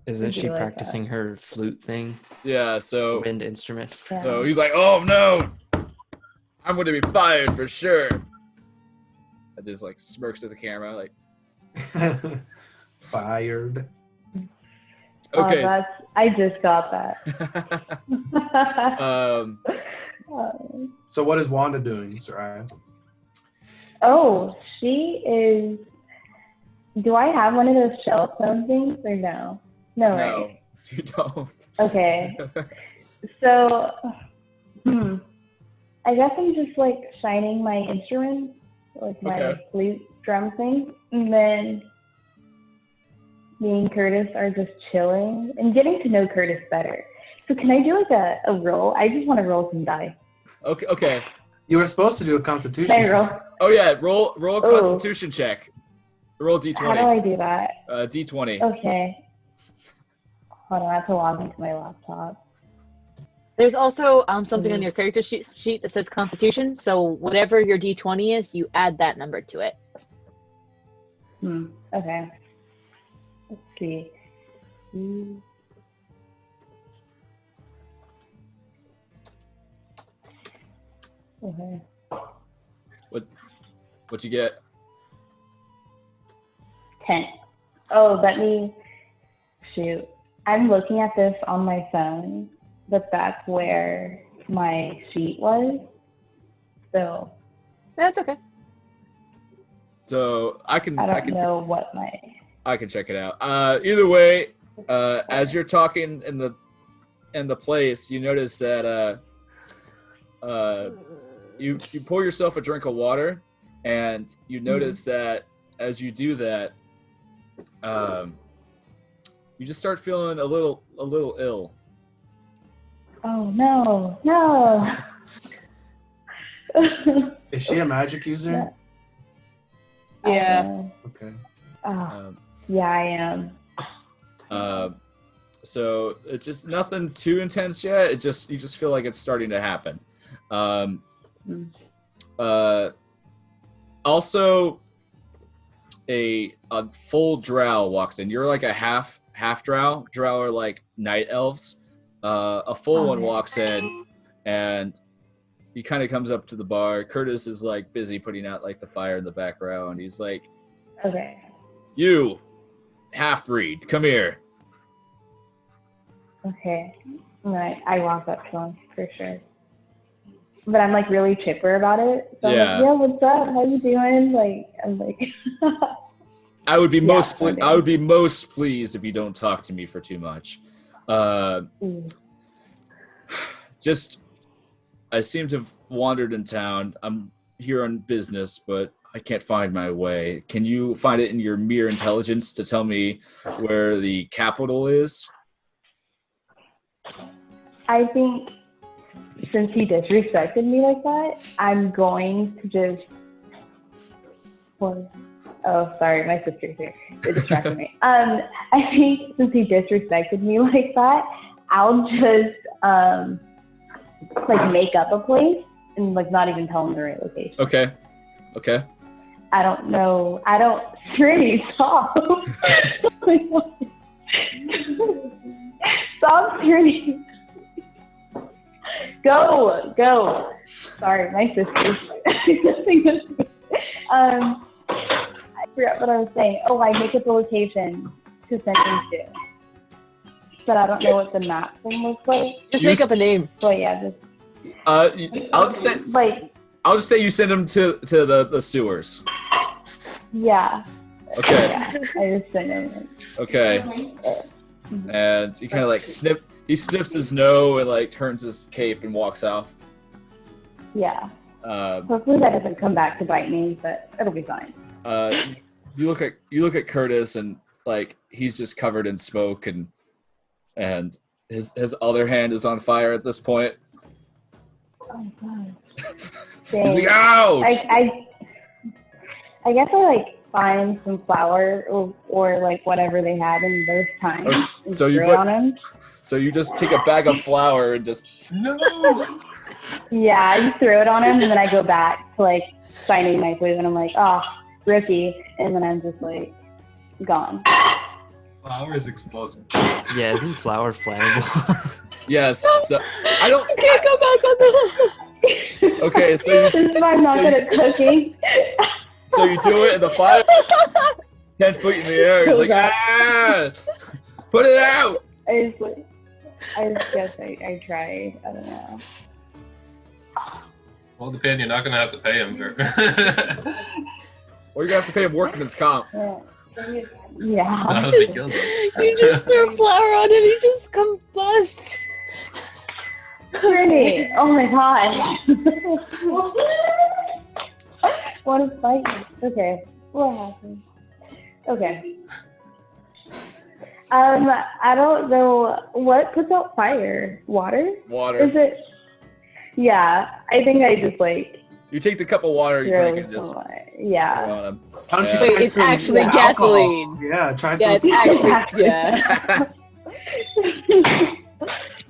Isn't she like practicing her flute thing? Yeah, so Wind instrument. Yeah. so he's like, "Oh no, I'm going to be fired for sure." I just like smirks at the camera, like, Fired. okay. I just got that. So what is Wanda doing, Soraya? Oh, she is. Do I have one of those shell stone things or no? No, No, right? you don't. Okay. So, I guess I'm just like shining my instrument, like my Okay. flute drum thing, and then me and Curtis are just chilling and getting to know Curtis better. So can I do like a roll? I just want to roll some dice. Okay. You were supposed to do a constitution. Can I roll? Oh yeah, roll a Constitution check. Roll How do D20. I do that? D20. Okay. Hold on, I have to log into my laptop. There's also something on your character sheet that says Constitution. So whatever your D20 is, you add that number to it. Okay. Let's see. Okay. What you get? 10. Oh, let me shoot. I'm looking at this on my phone, but that's where my sheet was. So That's okay. So I can know what my. I can check it out. Either way, as you're talking in the place, you notice that you pour yourself a drink of water, and you notice that as you do that, you just start feeling a little ill. Oh no. Is she a magic user? Yeah. Okay. Yeah, I am. So it's just nothing too intense yet. You just feel like it's starting to happen. Also, a full drow walks in. You're like a half drow. Drow are like night elves. A full one walks in, and he kind of comes up to the bar. Curtis is like busy putting out like the fire in the background. He's like, Okay. "You, half-breed, come here." Okay. Right. I walk up to him for sure. But I'm like really chipper about it. So Yeah. I'm like, yeah, what's up? How you doing? Like, I'm like. I would be Yeah, I would be most pleased if you don't talk to me for too much. Just, I seem to have wandered in town. I'm here on business, but I can't find my way. Can you find it in your mere intelligence to tell me where the capital is? I think since he disrespected me like that, I'm going to just. Well, oh, sorry, my sister's here. It distracted me. I think since he disrespected me like that, I'll just like make up a place and like not even tell him the right location. Okay. I don't know. I don't. Siri, stop. Stop, Siri. Go. Sorry, my sister. I forgot what I was saying. Oh, I make up a location to send him to. But I don't know what the map thing looks like. Just make up a name. So yeah, just I'll just say you send him to the sewers. Yeah. Okay. Yeah, I just sent him. Okay. And he kind of like sniffs his nose and like turns his cape and walks off. Yeah. Hopefully that doesn't come back to bite me, but it'll be fine. You look at Curtis, and like he's just covered in smoke, and his other hand is on fire at this point. Oh god. He's like, ouch! I guess I like find some flour or like whatever they had in those times. Okay, And so you spray put- on him. So you just take a bag of flour and just Yeah, I just throw it on him, and then I go back to like finding my food, and I'm like, oh, rookie, and then I'm just like gone. Flour is explosive. Yeah, isn't flour flammable? yes. So I don't. I can't go back on the. Okay, so This is why I'm not good at cooking. so you do it, and the fire 10 feet in the air. He's like, ah, put it out. I just guess I tried. I don't know. Well, depend. You're not gonna have to pay him for. Or you're gonna have to pay him workman's comp. Yeah. I don't think he'll do it. You just throw flour on him, he just combusts. Pretty. Oh my god. What a fight. Okay. What happened? Okay. I don't know what puts out fire. Water? Water. Is it? Yeah. I think I just like. You take the cup of water, you throw drink it, just some water. Yeah. throw on him. Why don't you Yeah. try Wait, it's some actually alcohol? gasoline. Yeah, try Yeah, it's some. actually, yeah.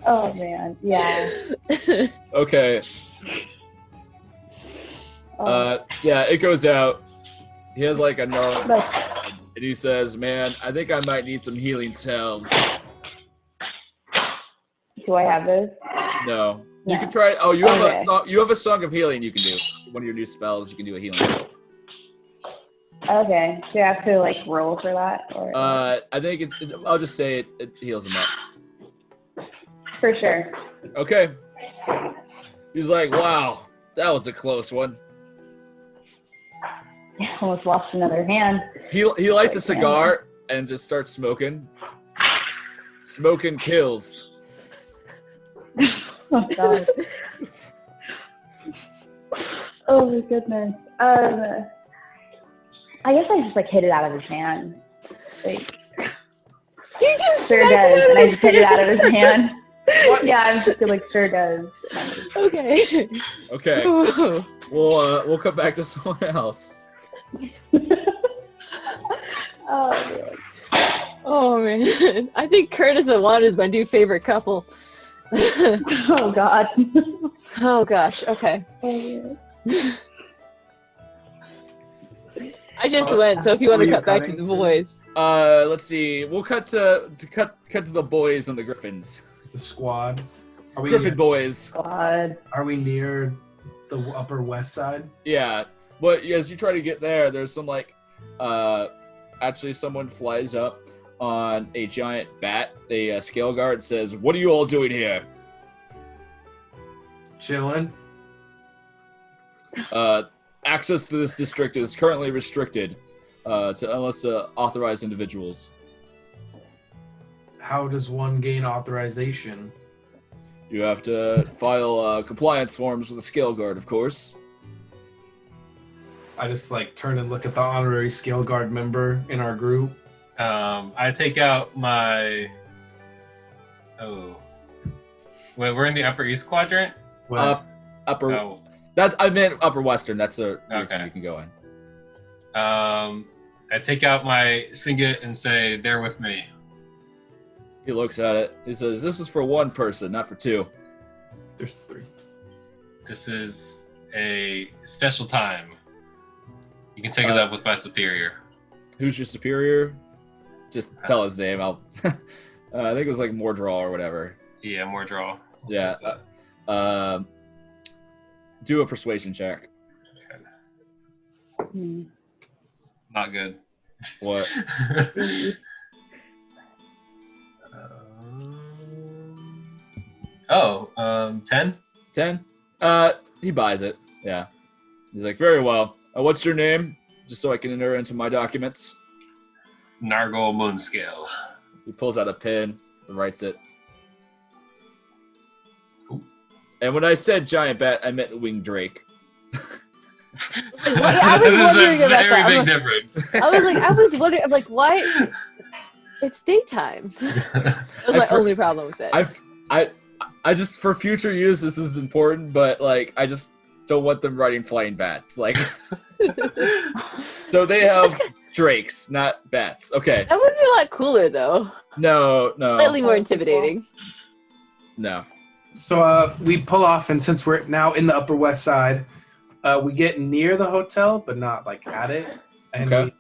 Oh man. Yeah. Okay. Yeah, it goes out. He has like a note, But, and he says, "Man, I think I might need some healing salves." do I have this? No, you No. can try. Oh, you have Okay. a song. You have a song of healing. You can do one of your new spells. You can do a healing spell. Okay. Do I have to like roll for that? Or I think it's. I'll just say it heals him up. for sure. Okay. He's like, "Wow, that was a close one." Almost lost another hand. He lights a cigar and just starts smoking. Smoking kills. Oh god. Oh my goodness. I guess I just like hit it out of his hand. Like, You just sure smacked does, it and out I of just hit it out of his hand. What? Yeah, I'm just like sure does. Okay. Okay, Ooh. we'll come back to someone else. Oh man. Oh man, I think Curtis and Juan is my new favorite couple. Oh god. Oh gosh. Okay. Oh, man. I just went. So if you want Were to you cut back to cutting the to? boys, Let's see. We'll cut to the boys and the Griffins. The squad. Are we Griffin boys. God. Are we near the Upper West Side? Yeah. But as you try to get there, there's some like, actually someone flies up on a giant bat. A scale guard says, "What are you all doing here?" Chilling. Access to this district is currently restricted unless authorized individuals. How does one gain authorization? You have to file compliance forms with the scale guard, of course. I just like turn and look at the honorary scale guard member in our group. I take out my. Oh. Wait, we're in the Upper East Quadrant? West. Upper. Oh. I meant Upper Western. That's the region Okay. you can go in. I take out my singlet and say, "They're with me." He looks at it. He says, "This is for one person, not for two." There's 3. This is a special time. You can take it up with my superior. Who's your superior? Just tell his name. I'll. I think it was like Mordraw or whatever. Yeah, more draw. Yeah. Do a persuasion check. Hmm. Not good. What? 10? 10? He buys it. Yeah. He's like, very well. What's your name? Just so I can enter into my documents. Nargle Moonscale. He pulls out a pen and writes it. Ooh. And when I said giant bat, I meant winged drake. like, what? I was This is wondering a about very that. big difference. I was wondering. I'm like, why? It's daytime. That was my only problem with it. I just, for future use, this is important, but like, I just don't want them riding flying bats. Like, so they have drakes, not bats. Okay. That would be a lot cooler though. No. Slightly more intimidating. No. So we pull off, and since we're now in the Upper West Side, we get near the hotel, but not like at it. And Okay.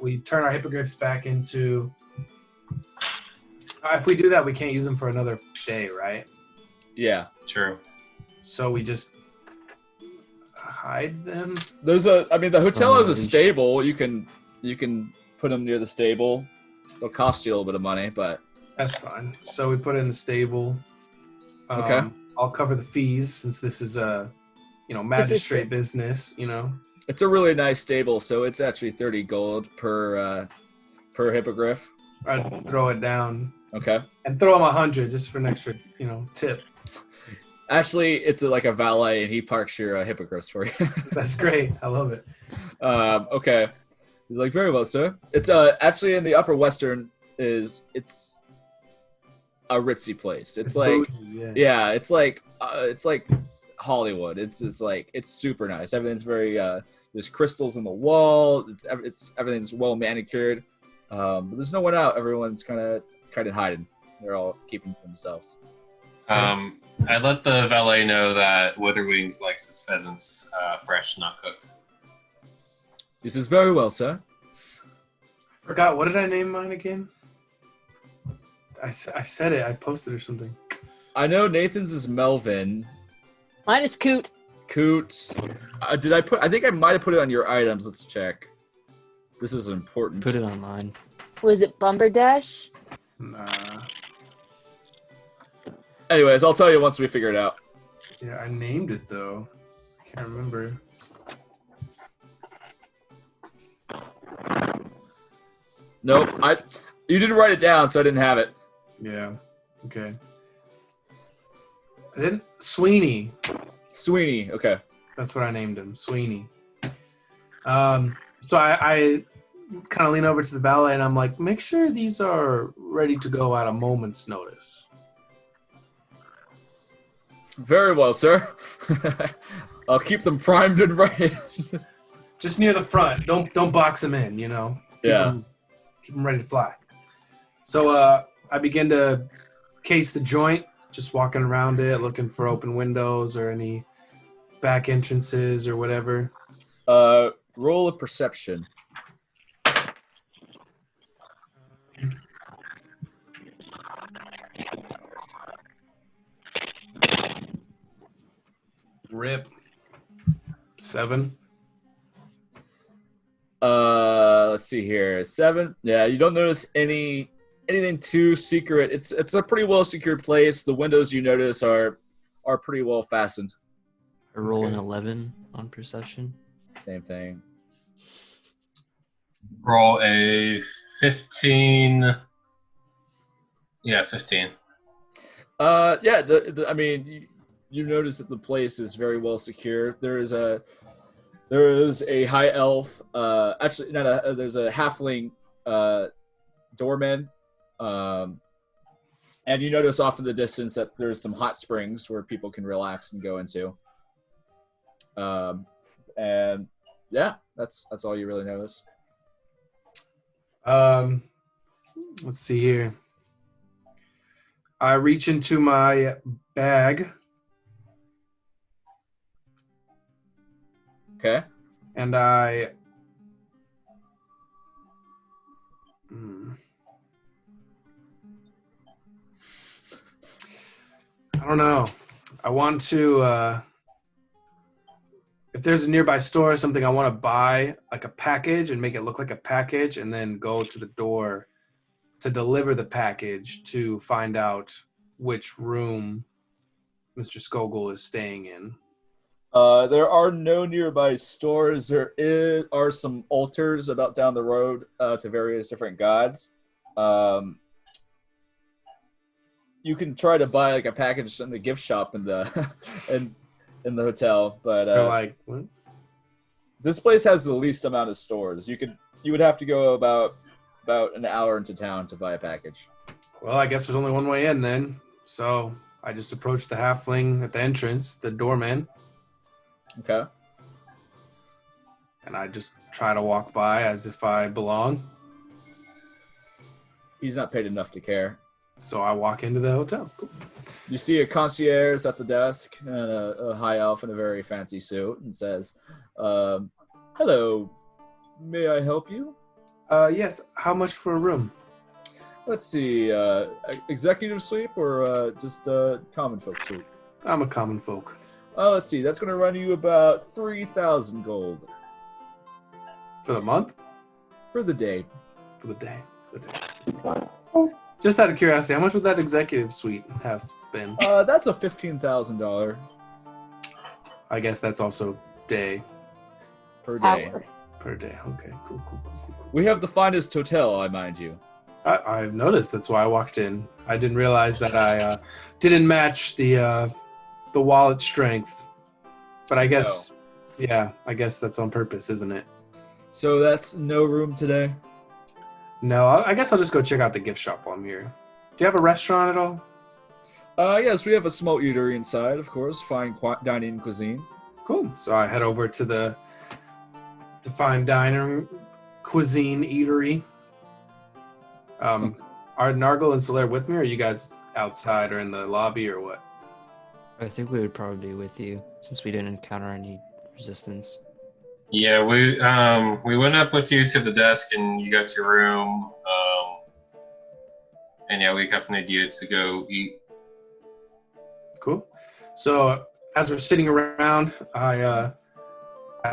we turn our hippogriffs back into. If we do that, we can't use them for another day, right? Yeah. True. So we just hide them. There's the hotel has a Leash. stable. You can put them near the stable. It'll cost you a little bit of money, but That's fine. So we put it in the stable. Okay. I'll cover the fees since this is a, magistrate business. it's a really nice stable. So it's actually 30 gold per hippogriff. I'd throw it down Okay. and throw him 100 just for an extra, tip. Actually, it's like a valet, and he parks your hippogriffs for you. That's great. I love it. Okay. He's like, very well, sir. It's actually in the Upper Western. It's a ritzy place. It's like, bougie, yeah, it's like Hollywood. It's super nice. Everything's very there's crystals in the wall. Everything's well manicured. But there's no one out. Everyone's kind of hiding. They're all keeping to themselves. I let the valet know that Witherwings likes his pheasants fresh, not cooked. He says, very well, sir. Forgot, what did I name mine again? I said it. I posted or something. I know Nathan's is Melvin. Mine is Coot. Coot. I think I might have put it on your items. Let's check. This is important. Put it on mine. Was it Bumberdash? Nah. Anyways, I'll tell you once we figure it out. Yeah, I named it though. I can't remember. Nope. You didn't write it down, so I didn't have it. Yeah. Okay. I didn't. Sweeney. Sweeney. Okay. That's what I named him, Sweeney. So I kind of lean over to the valet and I'm like, make sure these are ready to go at a moment's notice. Very well, sir. I'll keep them primed and ready. Just near the front. Don't box them in, you know. Keep them ready to fly. So I begin to case the joint, just walking around it, looking for open windows or any back entrances or whatever. Roll a perception. Rip. 7. Let's see here. 7. Yeah, you don't notice anything too secret. It's a pretty well secured place. The windows you notice are pretty well fastened. I roll an 11 on perception. Same thing. Roll a 15. Yeah, 15. Yeah. I mean, you notice that the place is very well secured. There is a high elf. Actually, not there's a halfling doorman. And you notice off in the distance that there's some hot springs where people can relax and go into. And yeah, that's all you really notice. Let's see here. I reach into my bag. Okay. And I don't know. I want to if there's a nearby store or something, I want to buy like a package and make it look like a package and then go to the door to deliver the package to find out which room Mr. Skogel is staying in. There are no nearby stores. There are some altars about down the road to various different gods. You can try to buy like a package in the gift shop in the in the hotel, but They're like, what? This place has the least amount of stores. You would have to go about an hour into town to buy a package. Well, I guess there's only one way in then. So I just approached the halfling at the entrance, the doorman. Okay. And I just try to walk by as if I belong. He's not paid enough to care. So I walk into the hotel. Cool. You see a concierge at the desk and a high elf in a very fancy suit and says, hello, may I help you? Yes, how much for a room? Let's see, executive suite or just common folk suite? I'm a common folk. Let's see, that's going to run you about 3,000 gold. For the month? For the day. For the day. Just out of curiosity, how much would that executive suite have been? That's a $15,000. I guess that's also day. Per day. Per day. Okay, cool. We have the finest hotel, I mind you. I've noticed. That's why I walked in. I didn't realize that I didn't match the wallet strength. But I guess, yeah, I guess that's on purpose, isn't it? So that's no room today? No, I guess I'll just go check out the gift shop while I'm here. Do you have a restaurant at all? Yes, we have a small eatery inside, of course. Fine dining cuisine. Cool. So I head over to the fine diner cuisine eatery. Are Nargle and Solaire with me, or are you guys outside or in the lobby, or what? I think we would probably be with you since we didn't encounter any resistance. Yeah, we went up with you to the desk and you got your room. And yeah, we accompanied you to go eat. Cool. So as we're sitting around, I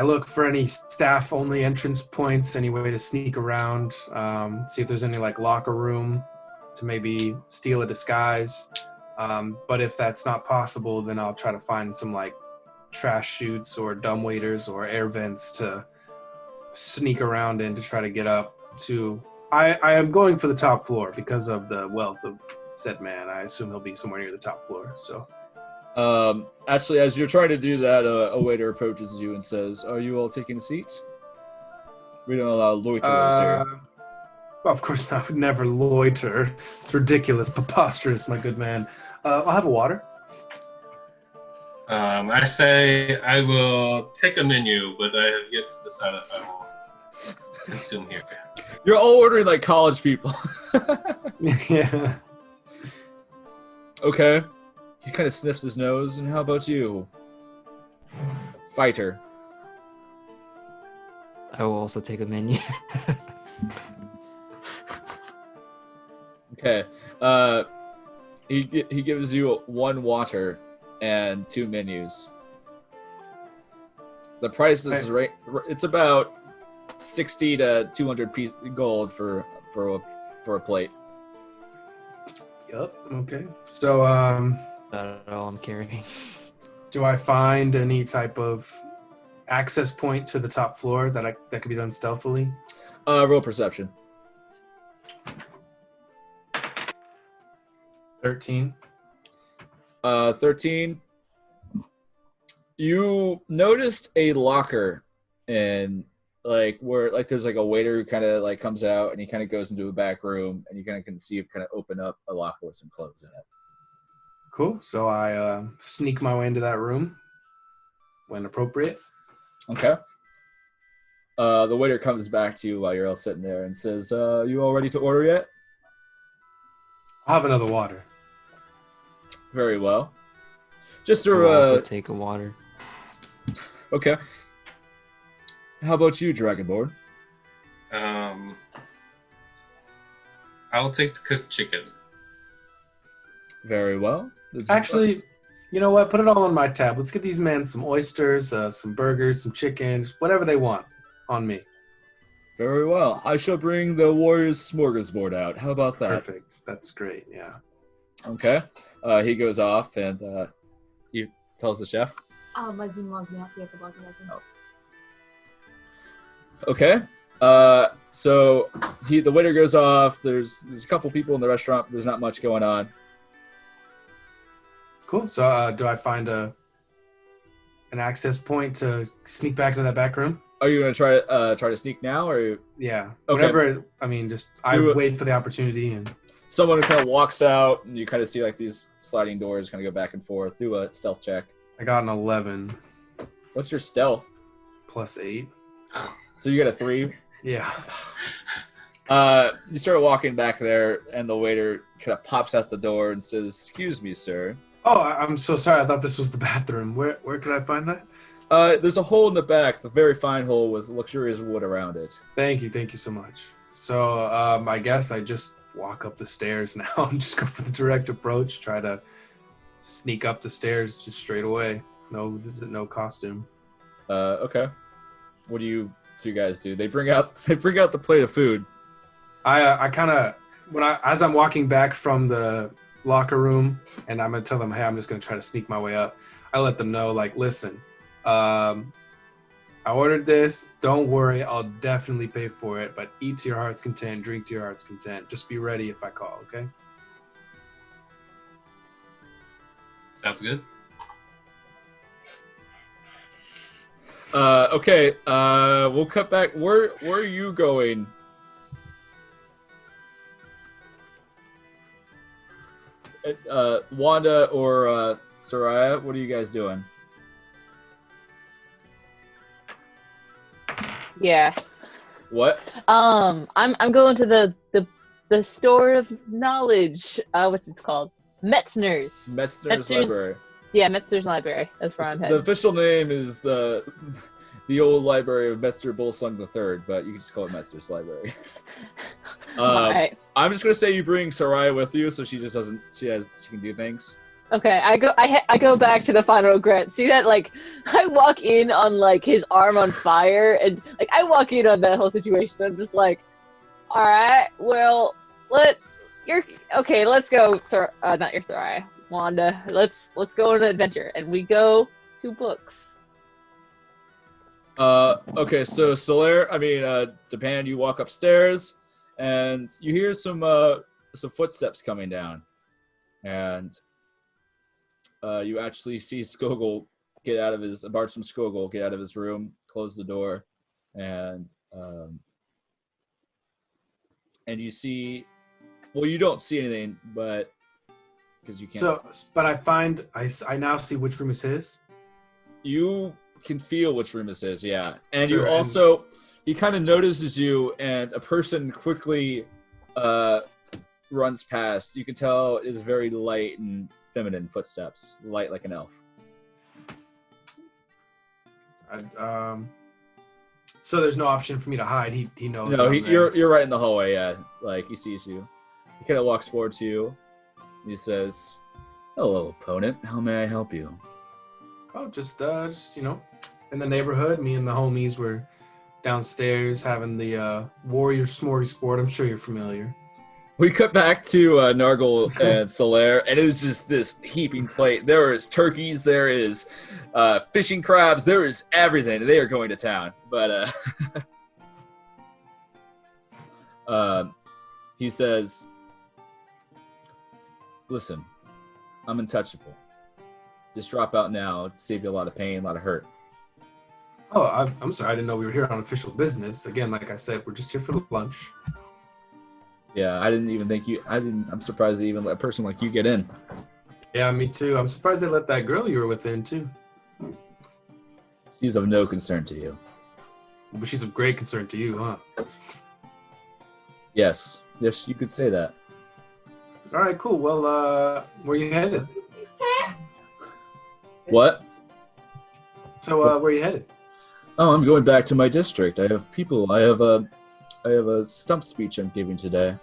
look for any staff-only entrance points, any way to sneak around, see if there's any like locker room to maybe steal a disguise. But if that's not possible, then I'll try to find some like trash chutes or dumbwaiters or air vents to sneak around in to try to get up to. I am going for the top floor because of the wealth of said man. I assume he'll be somewhere near the top floor. So Actually, as you're trying to do that, a waiter approaches you and says, "Are you all taking a seat? We don't allow loiterers here." Well, of course, I would never loiter. It's ridiculous, preposterous, my good man. I'll have a water. I say I will take a menu, but I have yet to decide if I will consume here. You're all ordering like college people. Yeah. Okay. He kind of sniffs his nose. And how about you? Fighter. I will also take a menu. Okay. He gives you 1 water and 2 menus. The price is right. It's about 60 to 200 piece gold for a plate. Yep. Okay. So, That's all I'm carrying. do I find any type of access point to the top floor that could be done stealthily? Roll perception. 13. 13. You noticed a locker in where there's like a waiter who kind of like comes out and he kind of goes into a back room and you kind of can see him kind of open up a locker with some clothes in it. Cool. So I sneak my way into that room when appropriate. Okay. The waiter comes back to you while you're all sitting there and says, "You all ready to order yet?" I'll have another water. Very well. Just I'll also to take a water. okay. How about you, Dragonborn? I'll take the cooked chicken. Very well. Actually, you know what? Put it all on my tab. Let's get these men some oysters, some burgers, some chicken, whatever they want on me. Very well. I shall bring the Warriors smorgasbord out. How about that? Perfect. That's great. Yeah. Okay. He goes off and he tells the chef. My Zoom logged me out, so you have to log me back in. Okay. So the waiter goes off. There's a couple people in the restaurant. There's not much going on. Cool. So do I find an access point to sneak back into that back room? Are you gonna try to sneak now, or Yeah. Okay. Whatever. I mean, just I wait for the opportunity and. someone kind of walks out and you kind of see like these sliding doors kind of go back and forth? Do a stealth check. I got an 11 What's your stealth? plus 8. So you get a 3. Yeah. You start walking back there, and the waiter kind of pops out the door and says, "Excuse me, sir." Oh, I'm so sorry. I thought this was the bathroom. Where could I find that? There's a hole in the back, a very fine hole with luxurious wood around it. Thank you so much. So I guess I just walk up the stairs now and just go for the direct approach. Try to sneak up the stairs just straight away. No, this is no costume. Okay. What do you two guys do? They bring out the plate of food. I kind of as I'm walking back from the locker room, and I'm gonna tell them, hey, I'm just gonna try to sneak my way up. I let them know, like, listen, I ordered this. Don't worry, I'll definitely pay for it. But eat to your heart's content, drink to your heart's content. Just be ready if I call, okay? Sounds good. Okay. We'll cut back. Where are you going? Wanda or Soraya, what are you guys doing? Yeah. What? I'm going to the store of knowledge. What's it called? Metzner's Library. Yeah, Metzner's Library. That's where I'm The headed. official name is the old library of Metzner Bolsung III, but you can just call it Metzner's Library. Alright. I'm just gonna say you bring Soraya with you, so she just doesn't. She can do things. Okay, I go back to the final regret. See that, like, I walk in on, like, his arm on fire, and, like, I walk in on that whole situation. I'm just like, all right, well, let's go, not your Soraya, Wanda. Let's go on an adventure, and we go to books. Okay, so Japan, you walk upstairs, and you hear some footsteps coming down, and you actually see Skogul get out of his Bartram Skogul get out of his room, close the door, and you see. Well, you don't see anything, but because you can't. So, but I now see which room is his. You can feel which room this is, yeah. And Sure, you also, he kind of notices you, and a person quickly runs past. You can tell it is very light and feminine footsteps, light like an elf. So there's no option for me to hide. He knows. No, you're right in the hallway. Yeah, like he sees you. He kind of walks forward to you. He says, "Hello, opponent. How may I help you?" Oh, just in the neighborhood. Me and the homies were downstairs having the warrior smorgasbord. I'm sure you're familiar. We cut back to Nargle and Solaire, and it was just this heaping plate. There is turkeys, there is fishing crabs, there is everything. They are going to town. But he says, "Listen, I'm untouchable. Just drop out now to save you a lot of pain, a lot of hurt." Oh, I'm sorry. I didn't know we were here on official business. Again, like I said, we're just here for lunch. Yeah, I didn't even think you. I'm surprised they even let a person like you get in. Yeah, me too. I'm surprised they let that girl you were with in too. She's of no concern to you. But she's of great concern to you, huh? Yes, you could say that. All right, cool. Well, where you headed? What? So, where are you headed? Oh, I'm going back to my district. I have people. I have a stump speech I'm giving today.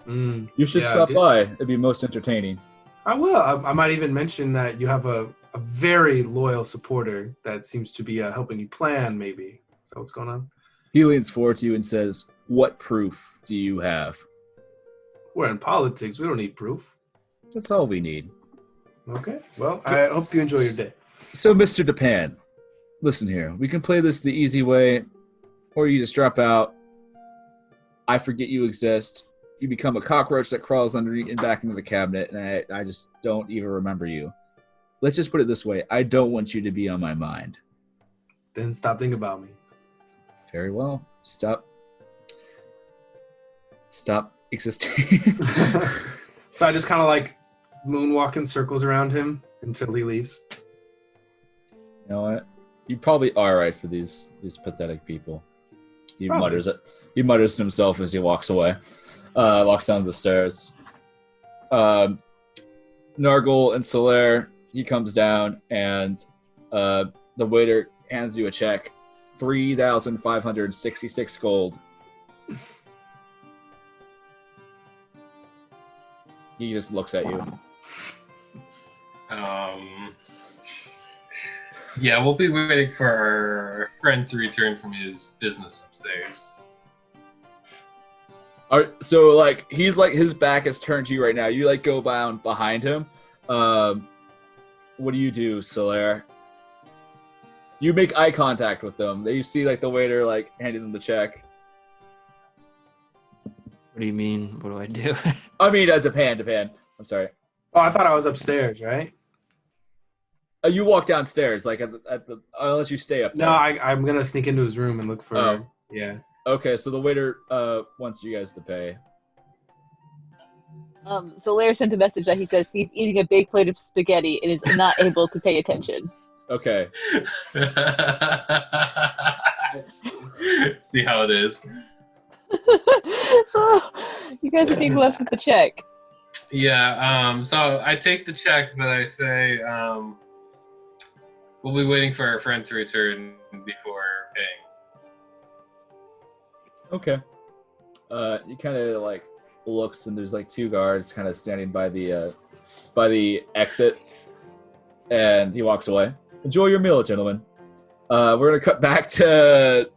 You should stop by. It'd be most entertaining. I will. I might even mention that you have a very loyal supporter that seems to be helping you plan, maybe. Is that what's going on? He leans forward to you and says, "What proof do you have?" We're in politics. We don't need proof. That's all we need. Okay. Well, I hope you enjoy your day. So, Mr. Depan, listen here. We can play this the easy way, or you just drop out. I forget you exist. You become a cockroach that crawls underneath and back into the cabinet, and I just don't even remember you. Let's just put it this way. I don't want you to be on my mind. Then stop thinking about me. Very well. Stop existing. So I just kind of like moonwalk in circles around him until he leaves. You know what? You probably are right for these pathetic people. He mutters it. He mutters to himself as he walks away. Walks down the stairs. Nargle and Solaire, he comes down and the waiter hands you a check. 3,566 gold. He just looks at you. Yeah, we'll be waiting for our friend to return from his business upstairs. So, like, he's like, his back is turned to you right now. You, like, go down behind him. What do you do, Solaire? You make eye contact with them. You see, like, the waiter, like, handing them the check. What do you mean? What do I do? I mean, Japan. I'm sorry. Oh, I thought I was upstairs, right? You walk downstairs, like, at the unless you stay up there. No, I'm going to sneak into his room and look for... Oh. Yeah. Okay, so the waiter wants you guys to pay. Solaire sent a message that he says he's eating a big plate of spaghetti and is not able to pay attention. Okay. See how it is. So, you guys are being left with the check. Yeah, so I take the check, but I say, we'll be waiting for our friend to return before paying. Okay. He kind of like looks, and there's like two guards kind of standing by the exit, and he walks away. Enjoy your meal, gentlemen. We're gonna cut back to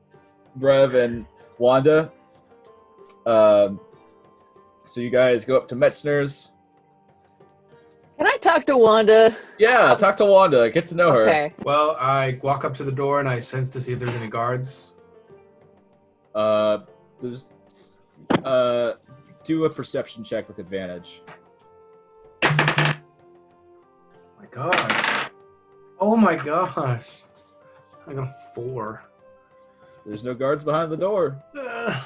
Brev and Wanda. So you guys go up to Metzner's. Can I talk to Wanda? Yeah, talk to Wanda. Get to know her. Okay. Well, I walk up to the door and I sense to see if there's any guards. There's do a perception check with advantage. my gosh. Oh my gosh. I got a 4. There's no guards behind the door. Oh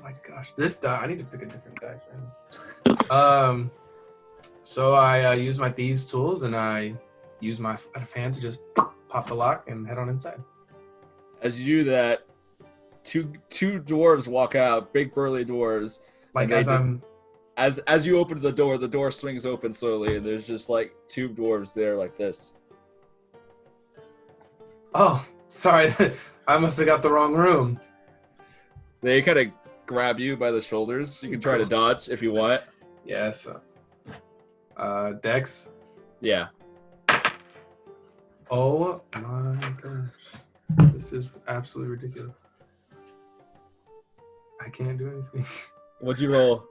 my gosh. This die. I need to pick a different dice right now. So I use my thieves' tools and I use my sleight of hand to just pop the lock and head on inside. As you do that, two dwarves walk out, big burly dwarves. Like as you open the door swings open slowly, and there's just like 2 dwarves there like this. Oh, sorry. I must have got the wrong room. They kind of grab you by the shoulders. You can try to dodge if you want. Yes. Dex. Yeah. Oh my gosh. This is absolutely ridiculous. I can't do anything. What'd you roll?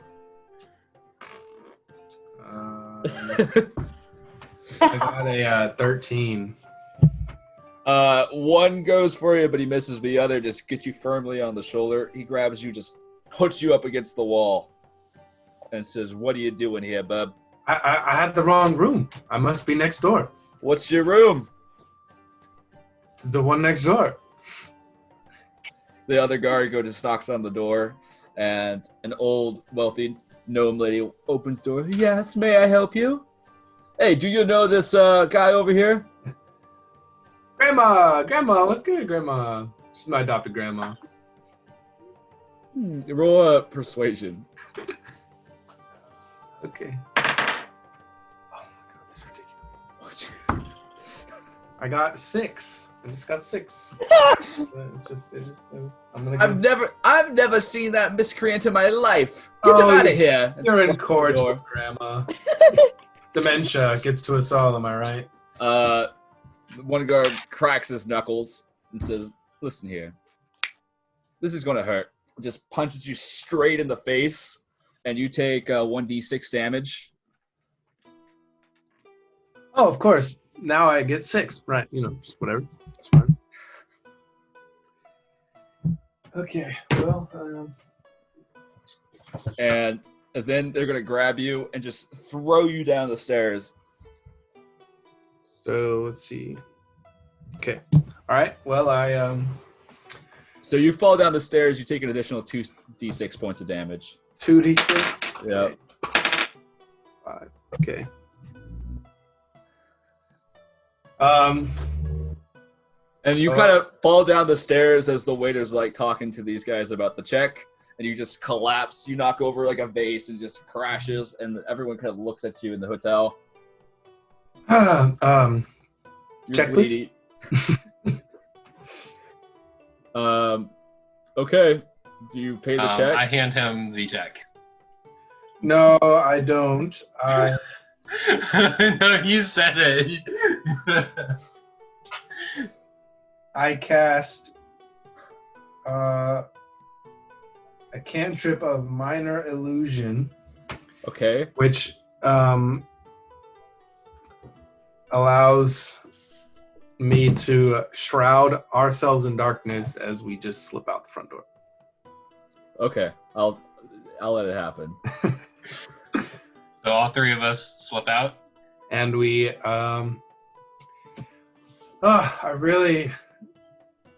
I got a 13. One goes for you, but he misses. The other just gets you firmly on the shoulder. He grabs you, just puts you up against the wall, and says, "What are you doing here, bub?" I had the wrong room. I must be next door. What's your room? It's the one next door. The other guard goes to knock on the door, and an old, wealthy gnome lady opens the door. Yes, may I help you? Hey, do you know this guy over here? Grandma, what's good, Grandma? She's my adopted grandma. Roll a persuasion. Okay. Oh my god, this is ridiculous. I got 6. I just got 6. I've never seen that miscreant in my life. Get him out of here. You're incorrigible, Grandma. Dementia gets to us all, am I right? One guard cracks his knuckles and says, "Listen here. This is going to hurt." Just punches you straight in the face, and you take 1d6 damage. Oh, of course. Now I get 6. Right, just whatever. It's fine. Okay, well, And then they're going to grab you and just throw you down the stairs. So, let's see. Okay. All right, well, So you fall down the stairs, you take an additional 2d6 points of damage. 2d6? Yep. 5. Okay. And you kind of fall down the stairs as the waiter's like talking to these guys about the check, and you just collapse. You knock over like a vase and just crashes, and everyone kind of looks at you in the hotel. Check, please. Okay. Do you pay the check? I hand him the check. No, I don't. No, you said it. I cast a cantrip of minor illusion. Okay. Which allows me to shroud ourselves in darkness as we just slip out the front door. Okay. I'll let it happen. So all 3 of us slip out? And we I really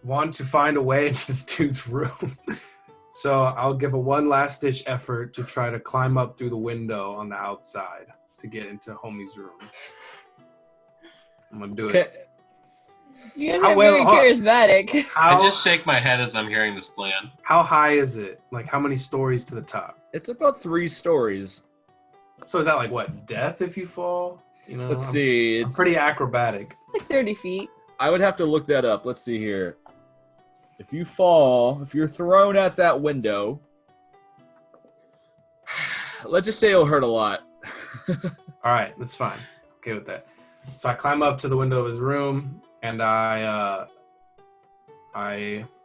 want to find a way into this dude's room. So I'll give a one last ditch effort to try to climb up through the window on the outside to get into homie's room. I'm gonna do it. You guys are very charismatic. I just shake my head as I'm hearing this plan. How high is it? Like, how many stories to the top? It's about 3 stories. So is that like what, death if you fall? Let's see. I'm pretty acrobatic. Like 30 feet. I would have to look that up. Let's see here. If you fall, if you're thrown at that window, let's just say it'll hurt a lot. All right, that's fine. Okay with that. So I climb up to the window of his room, and I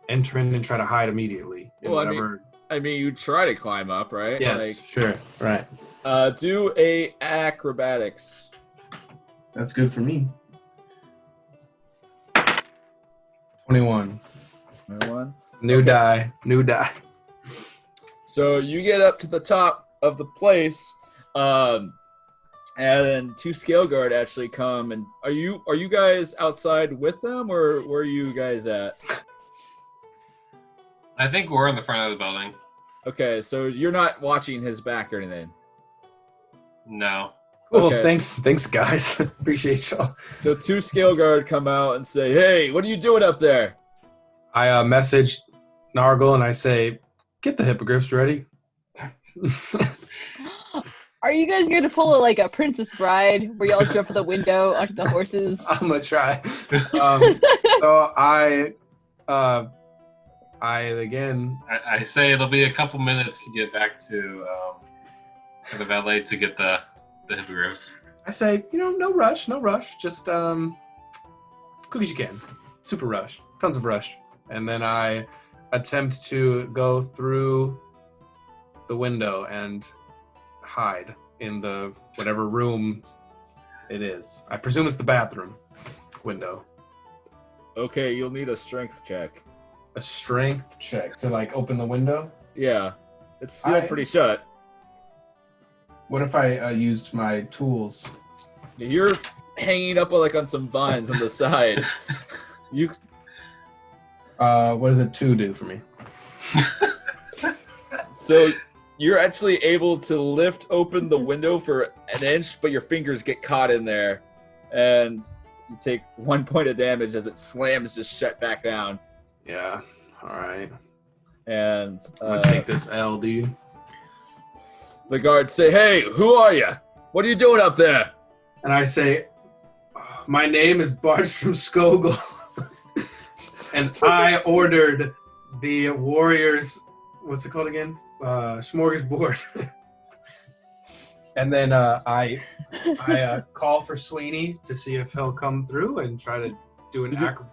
enter in and try to hide immediately. Well, I mean, you try to climb up, right? Yes, sure, right. Do a acrobatics. That's good for me. 21. New die. So you get up to the top of the place. And then 2 scale guard actually come. And are you guys outside with them, or where are you guys at? I think we're in the front of the building. Okay, so you're not watching his back or anything. No. Cool. Okay. Thanks, guys. Appreciate y'all. So 2 scale guard come out and say, "Hey, what are you doing up there?" I message Nargle and I say, "Get the hippogriffs ready." Are you guys going to pull a Princess Bride where y'all jump from the window onto the horses? I'm gonna try. So I again. I say it'll be a couple minutes to get back to the valet to get the hippogriffs. I say, no rush. Just as quick as you can. Super rush. Tons of rush. And then I attempt to go through the window and hide in the whatever room it is. I presume it's the bathroom window. Okay, you'll need a strength check. A strength check to open the window? Yeah, it's sealed pretty shut. What if I used my tools? You're hanging up on some vines on the side. You. What does a 2 do for me? So you're actually able to lift open the window for an inch, but your fingers get caught in there, and you take 1 point of damage as it slams just shut back down. Yeah. All right. And I'm gonna take this L, dude. The guards say, "Hey, who are you? What are you doing up there?" And I say, "My name is Bartram Skogel, and I ordered the Warriors. What's it called again? Smorgasbord." And then I call for Sweeney to see if he'll come through and try to do an acrobat.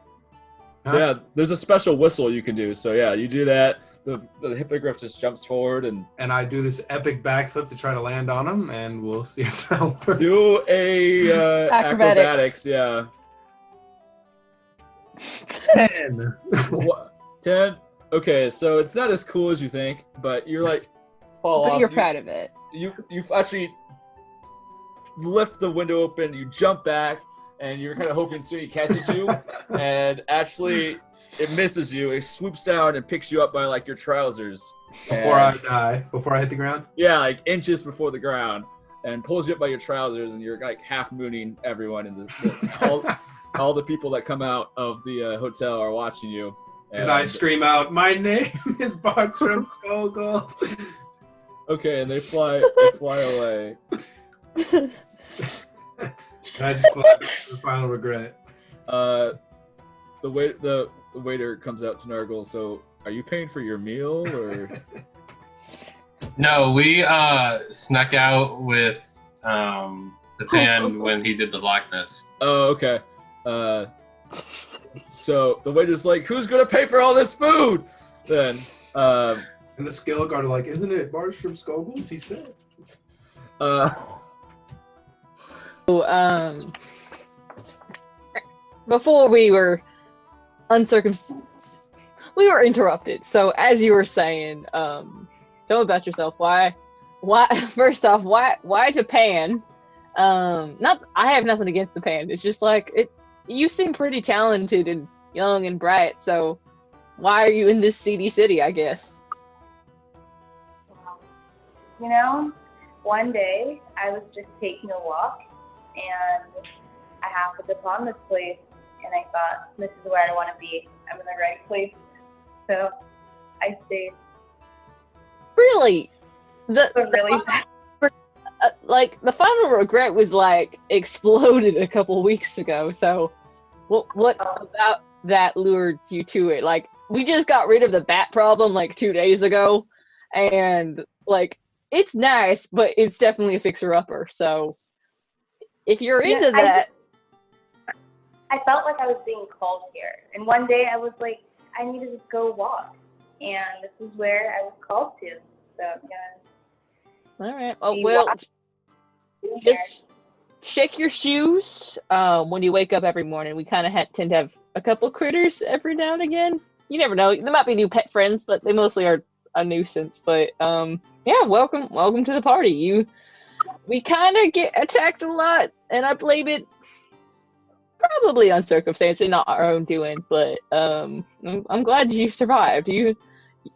Huh? Yeah, there's a special whistle you can do. So yeah, you do that. The hippogriff just jumps forward and I do this epic backflip to try to land on him, and we'll see if that works. do a acrobatics. Yeah. 10. 10. Okay, so it's not as cool as you think, but you're fall But off. you're proud of it. You actually lift the window open. You jump back, and you're kind of hoping Sui catches you, and actually it misses you. It swoops down and picks you up by your trousers Before I die, before I hit the ground. Yeah, inches before the ground, and pulls you up by your trousers, and you're half mooning everyone in all the people that come out of the hotel are watching you. And I scream out, "My name is Bartram Skogel." Okay, and they fly away. And I just fly back to the final regret. The waiter comes out to Nargle. So, are you paying for your meal or? No, we snuck out with the pan when he did the Loch Ness. Oh, okay. So the waiter's like, "Who's gonna pay for all this food?" Then, and the skill guard are like, "Isn't it Bartram Skogel's?" He said. Before we were uncircumcised, we were interrupted. So as you were saying, tell me about yourself. Why? First off, why Japan? I have nothing against Japan. It's just you seem pretty talented and young and bright. So why are you in this seedy city? I guess. One day I was just taking a walk, and I happened upon this place, and I thought, this is where I want to be. I'm in the right place. So I stayed. Really? The final regret was exploded a couple weeks ago. So what about that lured you to it? We just got rid of the bat problem 2 days ago, and it's nice, but it's definitely a fixer-upper. So if you're into that. I felt like I was being called here. And one day I was like, I need to just go walk. And this is where I was called to. So, yeah. All right. Well, just shake your shoes when you wake up every morning. We kind of tend to have a couple critters every now and again. You never know. There might be new pet friends, but they mostly are a nuisance. But yeah, welcome to the party. we kind of get attacked a lot, and I blame it probably on circumstance and not our own doing. But I'm glad you survived. You're.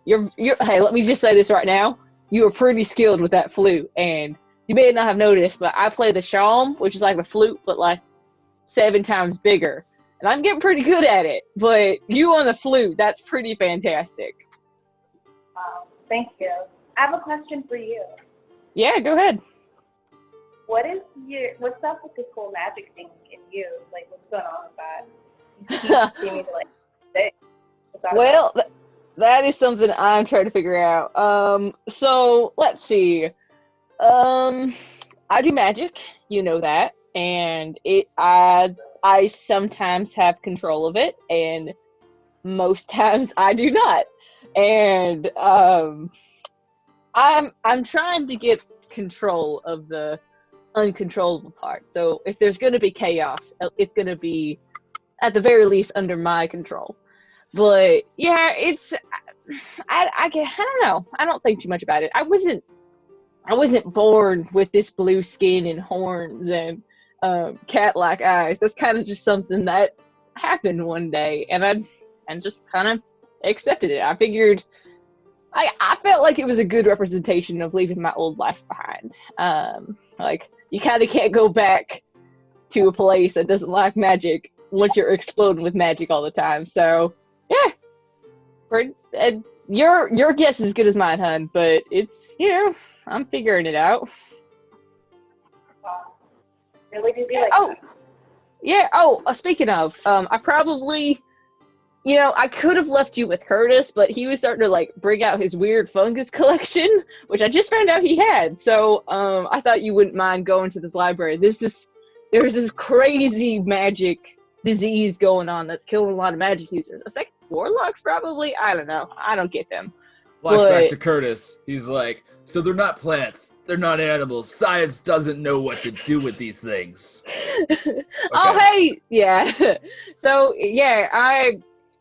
Hey, let me just say this right now. You were pretty skilled with that flute, and you may not have noticed, but I play the shawm, which is like the flute, but like 7 times bigger. And I'm getting pretty good at it. But you on the flute, that's pretty fantastic. Thank you. I have a question for you. Yeah, go ahead. What's up with this whole magic thing in you? Like, what's going on with that? You seem to like say. Well, that is something I'm trying to figure out. So let's see. I do magic, you know that, and I sometimes have control of it, and most times I do not. And I'm trying to get control of the uncontrollable part. So if there's going to be chaos, it's going to be at the very least under my control. But yeah, I don't know. I don't think too much about it. I wasn't born with this blue skin and horns and cat-like eyes. That's kind of just something that happened one day, and I just kind of accepted it. I figured I felt like it was a good representation of leaving my old life behind. Like, you kind of can't go back to a place that doesn't like magic once you're exploding with magic all the time. So, yeah. Your guess is as good as mine, hun, but it's, I'm figuring it out. Really do be like that. Yeah, speaking of, I probably... I could have left you with Curtis, but he was starting to, like, bring out his weird fungus collection, which I just found out he had. So, I thought you wouldn't mind going to this library. There's this crazy magic disease going on that's killing a lot of magic users. I think warlocks, probably? I don't know. I don't get them. Flashback to Curtis. He's like, so they're not plants. They're not animals. Science doesn't know what to do with these things. Okay. Oh, hey! Yeah. So, yeah,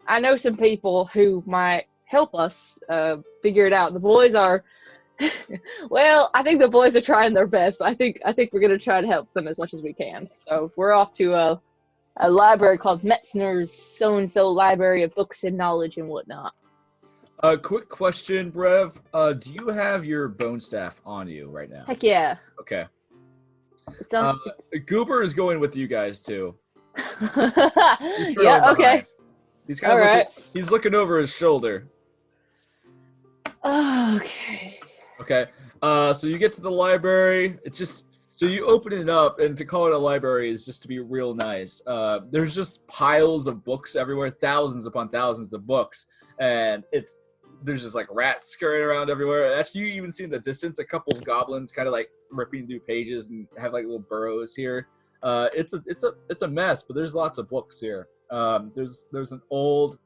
I know some people who might help us figure it out. The boys are, well, I think the boys are trying their best, but I think we're going to try to help them as much as we can. So we're off to a library called Metzner's So-and-so Library of Books and Knowledge and whatnot. Quick question, Brev. Do you have your bone staff on you right now? Heck yeah. Okay. It's Goober is going with you guys, too. Yeah, okay. He's kind of looking, he's looking over his shoulder. Okay. Okay. So you get to the library. It's just so you open it up, and to call it a library is just to be real nice. There's just piles of books everywhere, thousands upon thousands of books, and there's just like rats scurrying around everywhere. And actually, you even see in the distance a couple of goblins kind of like ripping through pages and have like little burrows here. It's a mess, but there's lots of books here. There's an old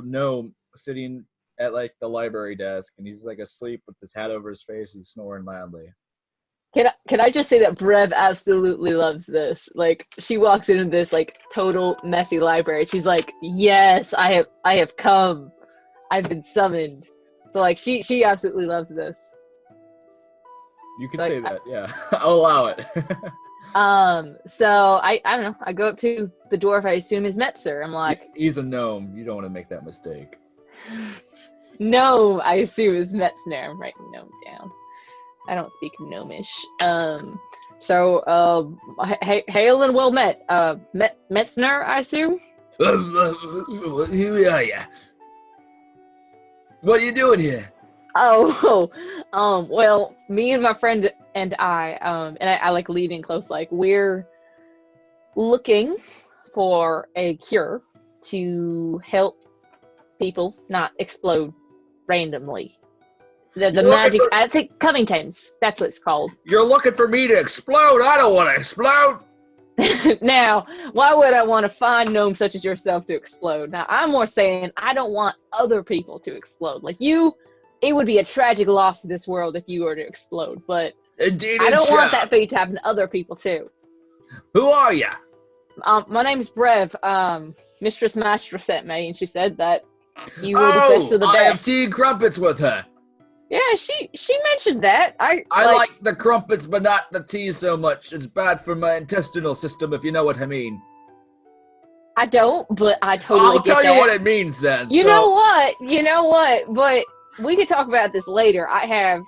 gnome sitting at like the library desk, and he's like asleep with his hat over his face. He's snoring loudly. Can I just say that Brev absolutely loves this? Like, she walks into this like total messy library. She's like, "Yes, I have come. I've been summoned." So like, she absolutely loves this. You can say that, yeah. I'll allow it. So I don't know. I go up to the dwarf. I assume is Metzer. I'm like, he's a gnome. You don't want to make that mistake. No, I assume is Metzner. I'm writing gnome down. I don't speak gnomish. Hail and well met. Metzner, I assume? Who are ya? What are you doing here? Well, me and my friend and I like lean in close, like, we're looking for a cure to help people not explode randomly. The magic, I think Covington's, that's what it's called. You're looking for me to explode? I don't want to explode! Now, why would I want a fine gnome such as yourself to explode? Now, I'm more saying I don't want other people to explode. Like you, it would be a tragic loss to this world if you were to explode, but indeed, I don't want that fate to happen to other people too. Who are ya? My name's Brev. Mistress Maestra sent me, and she said that you were the best of the best. I have tea and crumpets with her. Yeah, she mentioned that. I like the crumpets, but not the tea so much. It's bad for my intestinal system, if you know what I mean. I don't, but I totally I'll get tell that. you what it means then. You know what? But we could talk about this later. I have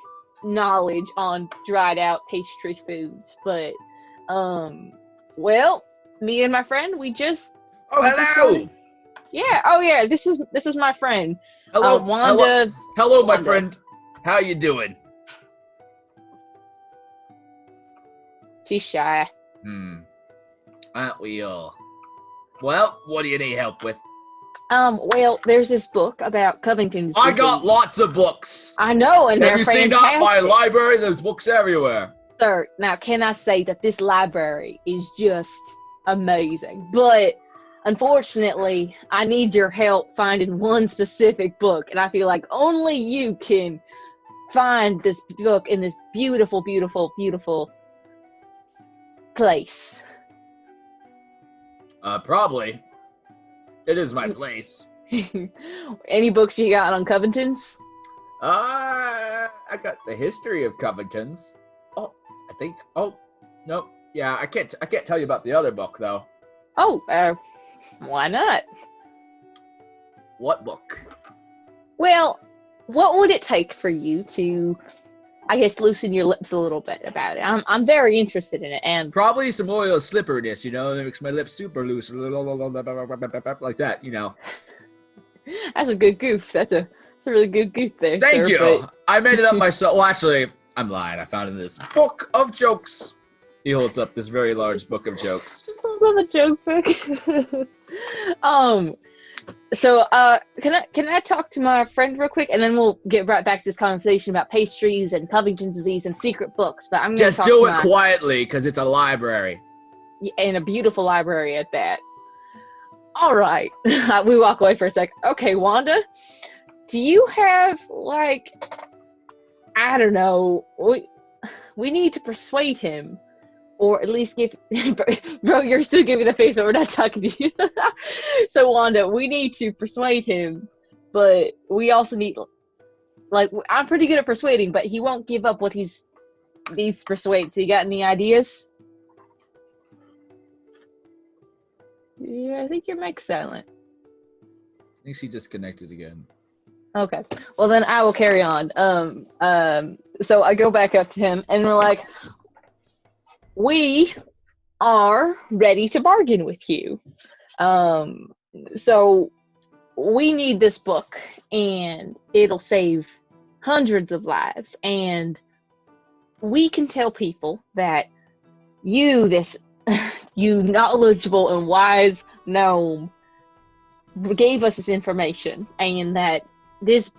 knowledge on dried out pastry foods, but well, me and my friend, we just Oh, hello. Yeah. Oh, yeah. This is my friend. Hello, Wanda. Hello, my Wanda. friend. How you doing? She's shy. Aren't we all? Well, what do you need help with? Well, there's this book about Covington's I got disease. lots of books. I know, and Have they're you fantastic. seen out my library? There's books everywhere. Sir, now can I say that this library is just amazing, but unfortunately, I need your help finding one specific book, and I feel like only you can find this book in this beautiful, beautiful, beautiful place. Probably. It is my place. Any books you got on Covington's? I got the history of Covington's. Oh, I think. Oh, no. Yeah, I can't tell you about the other book though. Oh, why not? What book? Well, what would it take for you to, I guess, loosen your lips a little bit about it? I'm very interested in it, and Probably some oil slipperiness, you know, it makes my lips super loose, like that, you know. that's a good goof. That's a really good goof there. Thank sir, you. but- I made it up myself. Well, actually, I'm lying. I found it in this book of jokes. He holds up this very large book of jokes. This one's a joke book. So, can I talk to my friend real quick, and then we'll get right back to this conversation about pastries and Covington's disease and secret books. But I'm gonna Just talk do to it quietly, because it's a library. in a beautiful library at that. All right, we walk away for a sec. Okay, Wanda, do you have I don't know, we need to persuade him, or at least give. Bro, you're still giving the face, but we're not talking to you. So Wanda, we need to persuade him, but we also need. I'm pretty good at persuading, but he won't give up what he needs to persuade. So you got any ideas? Yeah, I think your mic's silent. I think she disconnected again. Okay. Well, then I will carry on. So I go back up to him, and we're like, we are ready to bargain with you. So we need this book, and it'll save hundreds of lives. And we can tell people that you, this you knowledgeable and wise gnome, gave us this information, and that this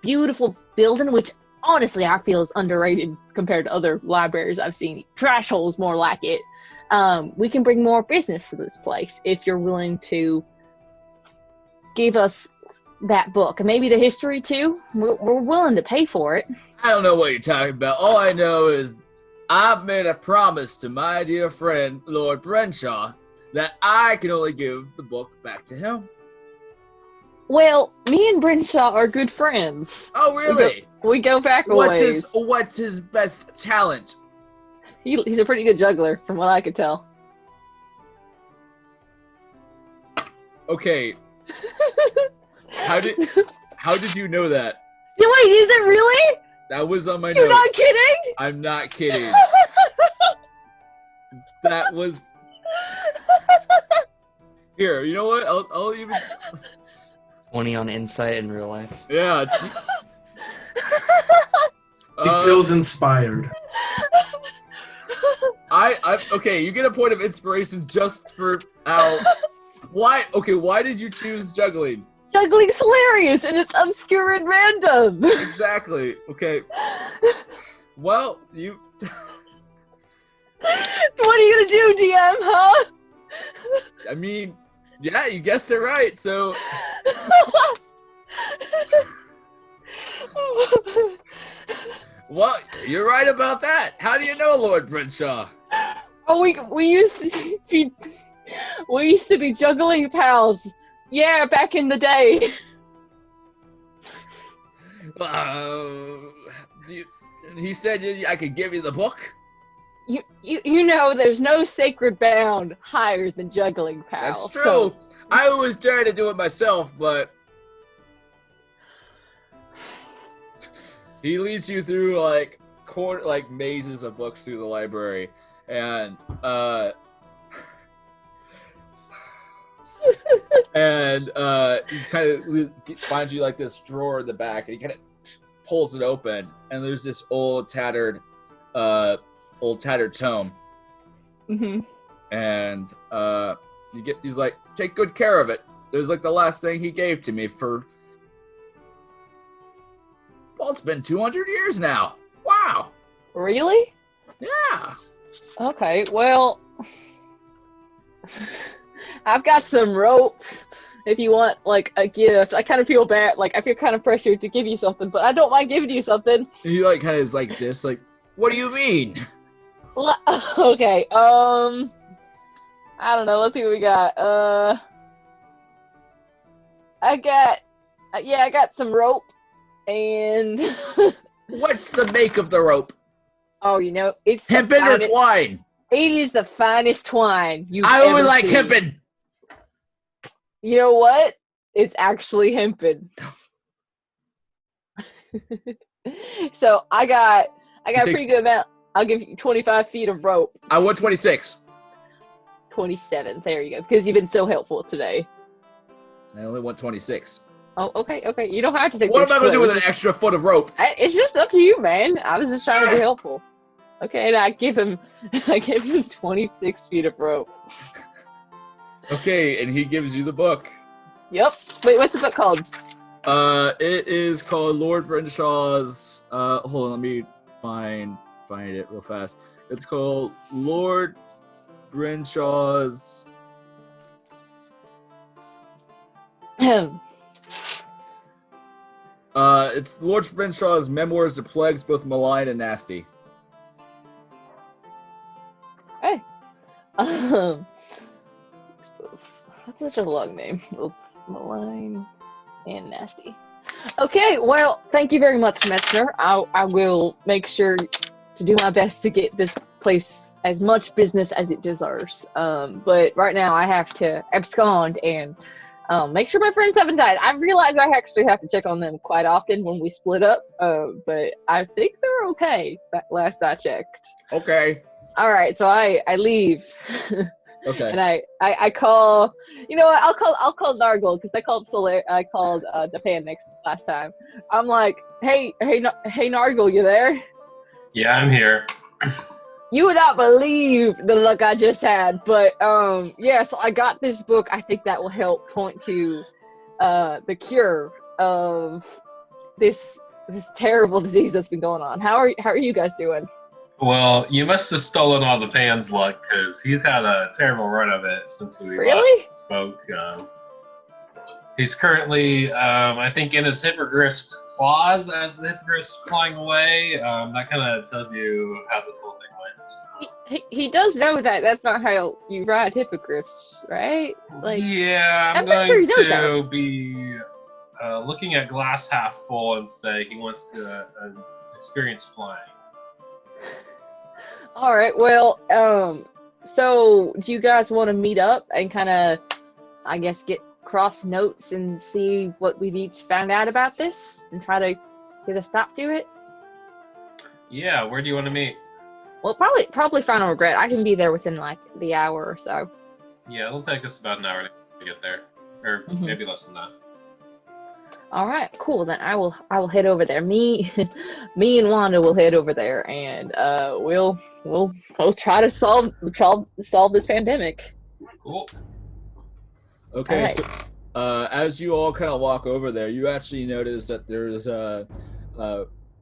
beautiful building, which honestly I feel is underrated compared to other libraries I've seen, trash holes more like it, we can bring more business to this place if you're willing to give us that book, and maybe the history too. We're willing to pay for it. I don't know what you're talking about. All I know is I've made a promise to my dear friend, Lord Brenshaw, that I can only give the book back to him. Well, me and Brenshaw are good friends. Oh, really? We go back a ways. What's his best talent? He's a pretty good juggler, from what I could tell. Okay. How did you know that? Wait, is it really? That was on my You're notes. not kidding? I'm not kidding. That was. Here, you know what? I'll even. 20 on insight in real life. Yeah. He feels inspired. Okay, you get a point of inspiration just for how. Why? Okay, why did you choose juggling? Juggling's hilarious, and it's obscure and random. Exactly. Okay. Well, you. What are you gonna do, DM, huh? I mean, yeah, you guessed it right. So. Well, you're right about that. How do you know Lord Brenshaw? Oh, we used to be juggling pals. Yeah, back in the day. He said I could give you the book. You know, there's no sacred bound higher than juggling, pal. That's true. So... I always try to do it myself, but he leads you through like mazes of books through the library, and he kind of finds you like this drawer in the back, and he kind of pulls it open, and there's this old tattered tome. Mm-hmm. And he's like, take good care of it. It was like the last thing he gave to me for, well, it's been 200 years now. Wow. Really? Yeah. Okay, well, I've got some rope if you want, like, a gift. I kind of feel bad, like, I feel kind of pressured to give you something, but I don't mind giving you something. And he, like, kind of is like this, like, what do you mean? Okay, I don't know, let's see what we got. I got some rope, and... What's the make of the rope? Oh, you know, it's hempen or twine? It is the finest twine you've I ever only like seen. hempen. You know what? It's actually hempen. So I got a pretty good amount. I'll give you 25 feet of rope. I want 26. 27. There you go. Because you've been so helpful today. I only want 26. Oh, okay. You don't have to take. What am I going to do with an extra foot of rope? It's just up to you, man. I was just trying to be helpful. Okay, and I give him 26 feet of rope. Okay, and he gives you the book. Yep. Wait, what's the book called? It is called Lord Brenshaw's. Hold on, let me find it real fast. It's called Lord Brenshaw's. It's Lord Brenshaw's Memoirs of Plagues, both malign and nasty. Hey. That's such a long name. Both malign and nasty. Okay, well, thank you very much, Messner. I will make sure to do my best to get this place as much business as it deserves. But right now I have to abscond and make sure my friends haven't died. I realize I actually have to check on them quite often when we split up, but I think they're okay, last I checked. Okay. All right, so I leave. Okay. And I call, you know what, I'll call Nargle, because I called Japan last time. I'm like, hey Nargle, you there? Yeah, I'm here. You would not believe the luck I just had, but yeah, so I got this book. I think that will help point to the cure of this terrible disease that's been going on. How are you guys doing? Well, you must have stolen all the Pan's luck, because he's had a terrible run of it since we last spoke. He's currently, I think, in his hippogriff's claws as the hippogriff's flying away. That kind of tells you how this whole thing went. He does know that that's not how you ride hippogriffs, right? Like, yeah, I'm pretty going sure he does to be looking at glass half full and say he wants to experience flying. All right, well, so do you guys want to meet up and kind of, I guess, get cross notes and see what we've each found out about this and try to get a stop to it? Yeah, where do you want to meet? Well, probably Final Regret. I can be there within like the hour or so. Yeah, it'll take us about an hour to get there, or maybe less than that. All right, cool. Then I will head over there. Me and Wanda will head over there, and we'll try to solve this pandemic. Cool. Okay, right. So as you all kind of walk over there, you actually notice that there's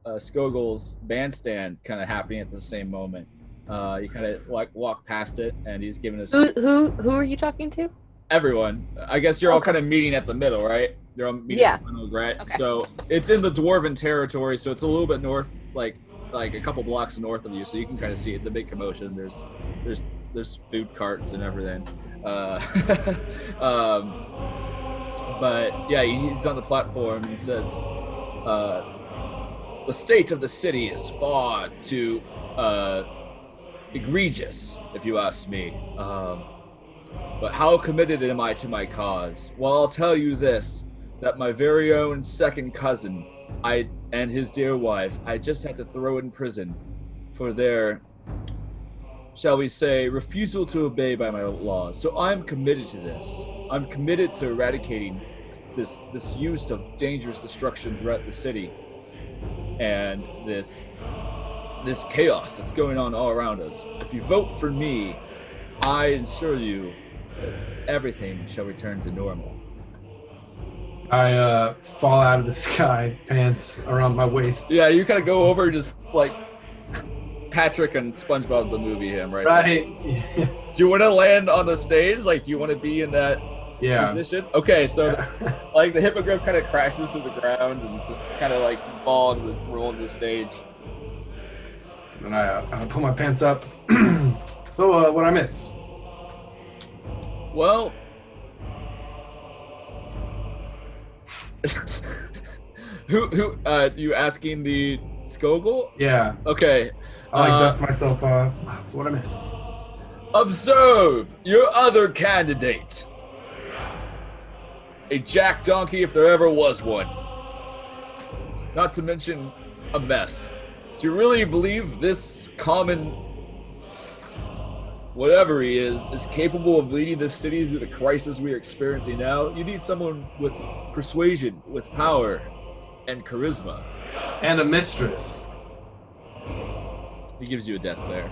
Skogul's bandstand kind of happening at the same moment. You kind of like walk past it, and he's giving us who are you talking to? Everyone. I guess you're all kind of meeting at the middle, right? You're all meeting at the middle, right? Okay. So it's in the Dwarven territory, so it's a little bit north, like a couple blocks north of you, so you can kind of see it's a big commotion. There's food carts and everything. But yeah, he's on the platform and he says, the state of the city is far too egregious, if you ask me. But how committed am I to my cause? Well, I'll tell you this, that my very own second cousin, and his dear wife, I just had to throw in prison for their, shall we say, refusal to obey by my laws. So I'm committed to this. I'm committed to eradicating this use of dangerous destruction throughout the city, and this chaos that's going on all around us. If you vote for me, I assure you that everything shall return to normal. I fall out of the sky, pants around my waist. Yeah, you kind of go over just like Patrick and SpongeBob the movie him, right? Right. Do you want to land on the stage? Like, do you want to be in that position? Okay, so like the hippogriff kind of crashes to the ground and just kind of like roll into the stage. And I pull my pants up. So what'd I miss? Well, who you asking the Skogul? Yeah. Okay. I dust myself off. So what'd I miss? Observe your other candidate. A jack donkey if there ever was one. Not to mention a mess. Do you really believe this common, whatever he is capable of leading this city through the crisis we are experiencing now? You need someone with persuasion, with power, and charisma. And a mistress. He gives you a death there.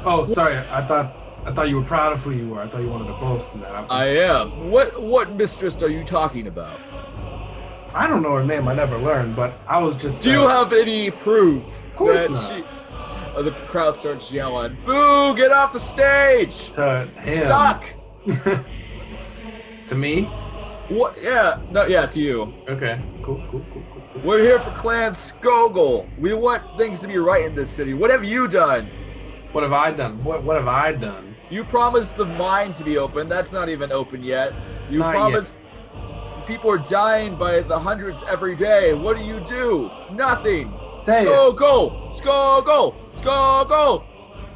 Oh, sorry. I thought you were proud of who you were. I thought you wanted to boast in that. I am. What mistress are you talking about? I don't know her name. I never learned, but I was just... Do you have any proof? Of course not. The crowd starts yelling, "Boo! Get off the stage!" To him. Suck! To me? What? Yeah. No, yeah, to you. Okay. Cool. We're here for Clan Skogul. We want things to be right in this city. What have you done? What have I done? What have I done? You promised the mine to be open. That's not even open yet. You Not promised... People are dying by the hundreds every day. What do? Nothing. Say Skogul! Skogul! Skogul!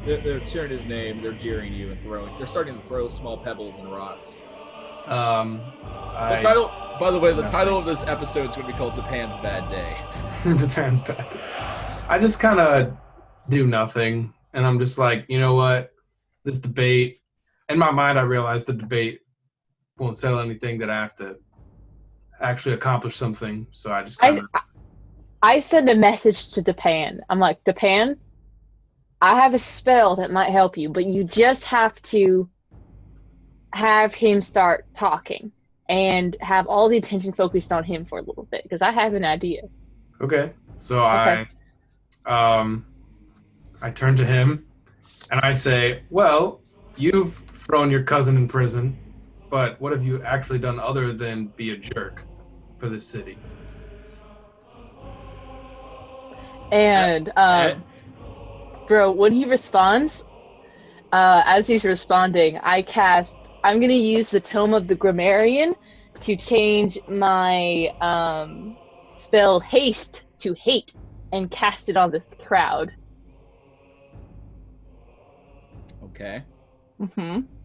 They're cheering his name. They're jeering you and they're starting to throw small pebbles and rocks. The title, by the way, the title of this episode is going to be called Japan's Bad Day. Japan's Bad Day. I just kind of do nothing, and I'm just like, you know what? This debate. In my mind, I realize the debate won't settle anything. That I have to actually accomplish something. So I just kind of. I send a message to Depan. I'm like, Depan, I have a spell that might help you, but you just have to have him start talking and have all the attention focused on him for a little bit, because I have an idea. Okay. So I turn to him and I say, well, you've thrown your cousin in prison, but what have you actually done other than be a jerk for this city? And bro, when he responds, as he's responding, I'm going to use the Tome of the Grammarian to change my spell Haste to Hate and cast it on this crowd. Okay.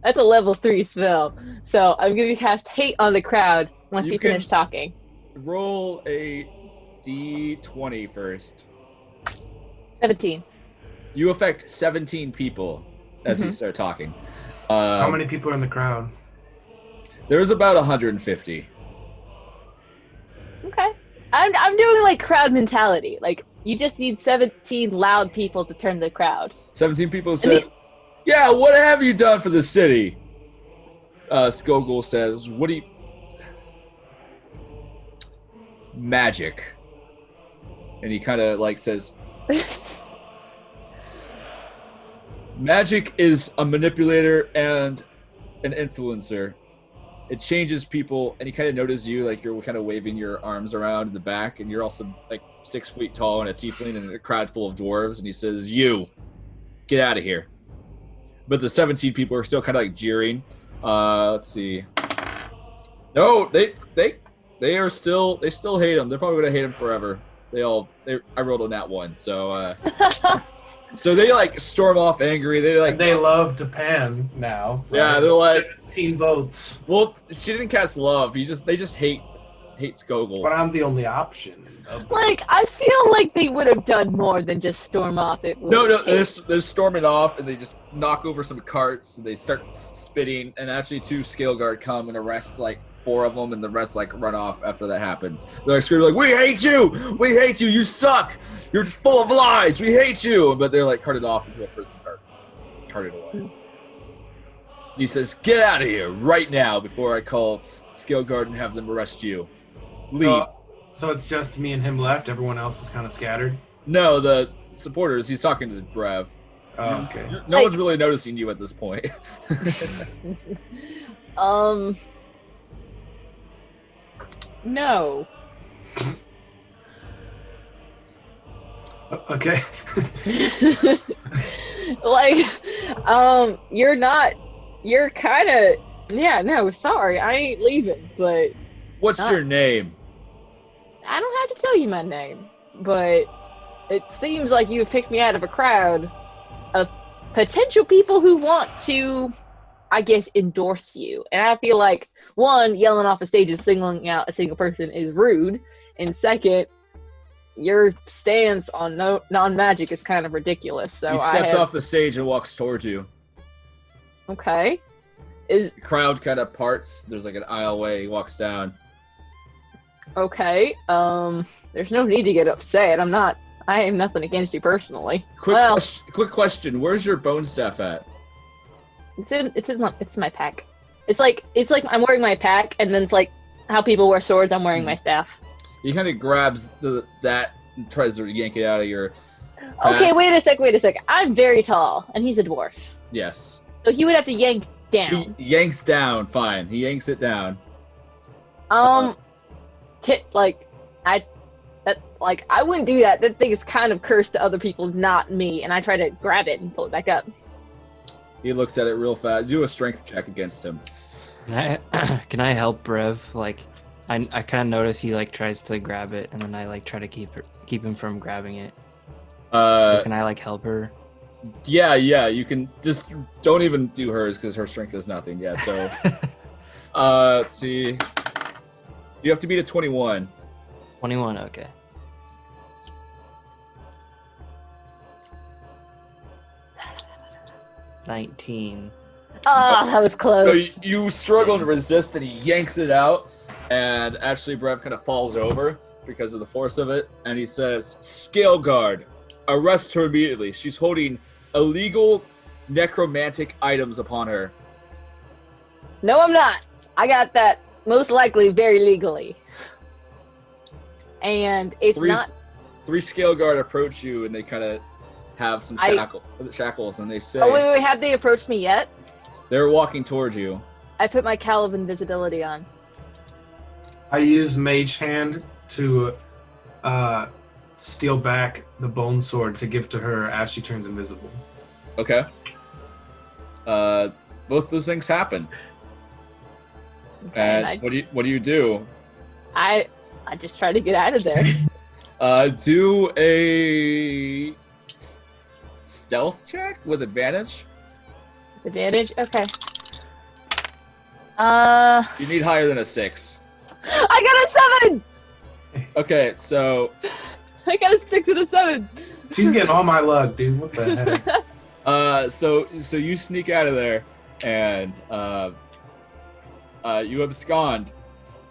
That's a level 3 spell. So I'm going to cast Hate on the crowd once you finish talking. Roll a d20 first. 17. You affect 17 people as you start talking. How many people are in the crowd? There's about 150. Okay. I'm doing like crowd mentality. Like, you just need 17 loud people to turn the crowd. 17 people says, yeah, what have you done for the city? Skogul says, what do you... Magic. And he kind of like says... Magic is a manipulator and an influencer. It changes people, and he kind of notices you, like you're kind of waving your arms around in the back, and you're also like 6 feet tall and a tiefling and a crowd full of dwarves, and he says, you, get out of here. But the 17 people are still kind of like jeering. Let's see. No, they still hate him. They're probably going to hate him forever. I rolled on that one, so so they like storm off angry. They love Japan now. Yeah, right? they're like 17 votes. Well, she didn't cast love. They just hate Skogul. But I'm the only option. Like, I feel like they would have done more than just storm off. No, they're storming off, and they just knock over some carts, and they start spitting, and actually 2 scale guard come and arrest, like, 4 of them, and the rest, like, run off after that happens. They're like, screaming, like, we hate you! We hate you! You suck! You're just full of lies! We hate you! But they're, like, carted off into a prison cart. Carted away. He says, get out of here right now before I call scale guard and have them arrest you. Leave. So it's just me and him left? Everyone else is kind of scattered? No, the supporters, he's talking to Brev. Oh, okay. No one's really noticing you at this point. No. Okay. Like, you're kind of, yeah, no, sorry, I ain't leaving, but... What's your name? I don't have to tell you my name, but it seems like you've picked me out of a crowd of potential people who want to, I guess, endorse you. And I feel like, one, yelling off a stage and singling out a single person is rude, and second, your stance on non-magic is kind of ridiculous. So he steps off the stage and walks towards you. Okay. The crowd kind of parts. There's like an aisleway. He walks down. Okay. There's no need to get upset. I have nothing against you personally. Quick question. Where's your bone staff at? It's my pack. It's like I'm wearing my pack, and then it's like how people wear swords. I'm wearing my staff. He kind of grabs that and tries to yank it out of your pack. Okay, wait a sec. I'm very tall, and he's a dwarf. Yes. So he would have to yank down. He yanks down. Fine. He yanks it down. I wouldn't do that. That thing is kind of cursed to other people, not me. And I try to grab it and pull it back up. He looks at it real fast. Do a strength check against him. Can I help Brev? Like, I kind of notice he like tries to grab it, and then I like try to keep him from grabbing it. Can I like help her? Yeah. You can just don't even do hers because her strength is nothing. Yeah. So, let's see. You have to beat a 21. 21. Okay. 19. Oh, that was close. So you struggle to resist, and he yanks it out, and actually Brev kind of falls over because of the force of it, and he says, Scale Guard, arrest her immediately. She's holding illegal necromantic items upon her. No, I'm not. I got that most likely very legally. And it's not... 3 Scale Guard approach you, and they kind of have some shackles, and they say... Oh, wait, have they approached me yet? They're walking towards you. I put my Cal of Invisibility on. I use Mage Hand to steal back the bone sword to give to her as she turns invisible. Okay. Both those things happen. Okay, and what do you do? I just try to get out of there. Do a stealth check with advantage. Advantage? Okay. You need higher than a 6. I got a 7! Okay, so... I got a 6 and a 7. She's getting all my luck, dude. What the heck? So you sneak out of there, and you abscond.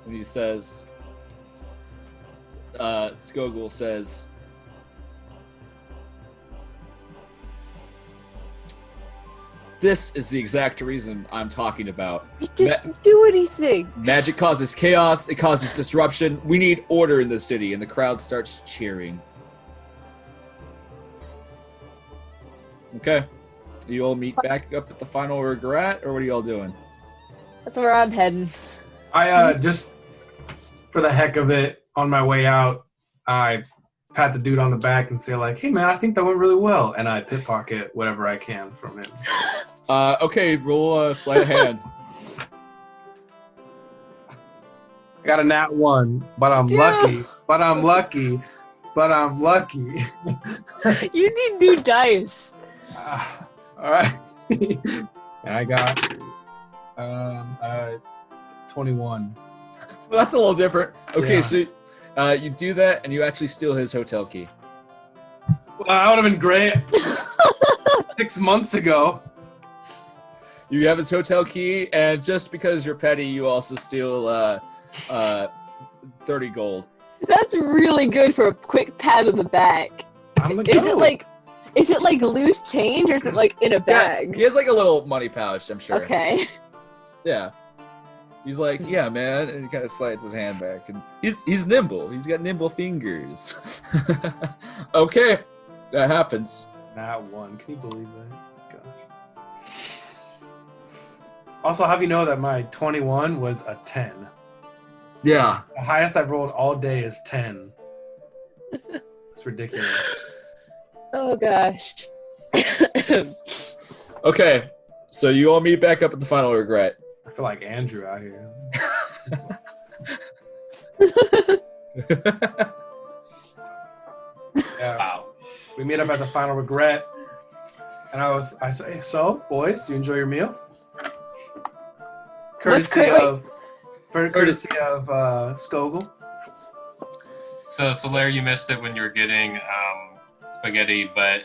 And he says... Skogul says... This is the exact reason I'm talking about. We didn't do anything. Magic causes chaos. It causes disruption. We need order in the city, and the crowd starts cheering. Okay. You all meet back up at the final regret, or what are you all doing? That's where I'm heading. I just, for the heck of it, on my way out, I pat the dude on the back and say, like, hey, man, I think that went really well. And I pickpocket whatever I can from him. Okay, roll a sleight of hand. I got a nat 1, but I'm lucky. but I'm lucky. You need new dice. All right. And I got 21. Well, that's a little different. Okay, Yeah. so you do that, and you actually steal his hotel key. Well, that would have been great 6 months ago. You have his hotel key, and just because you're petty, you also steal 30 gold. That's really good for a quick pat on the back. I'm the Is goat. it like loose change or is it like in a bag? Yeah, he has like a little money pouch, I'm sure. Okay. Yeah. He's like, yeah, man, and he kind of slides his hand back, and he's nimble. He's got nimble fingers. Okay, that happens. Not one. Can you believe that? Gosh. Also, have you know that my 21 was a 10? Yeah. The highest I've rolled all day is 10. It's ridiculous. Oh gosh. Okay, so you all meet back up at the final regret. I feel like Andrew out here. Yeah. Wow. We meet up at the final regret, and I say, so boys, you enjoy your meal? Courtesy of Skogel. So Larry, you missed it when you were getting spaghetti, but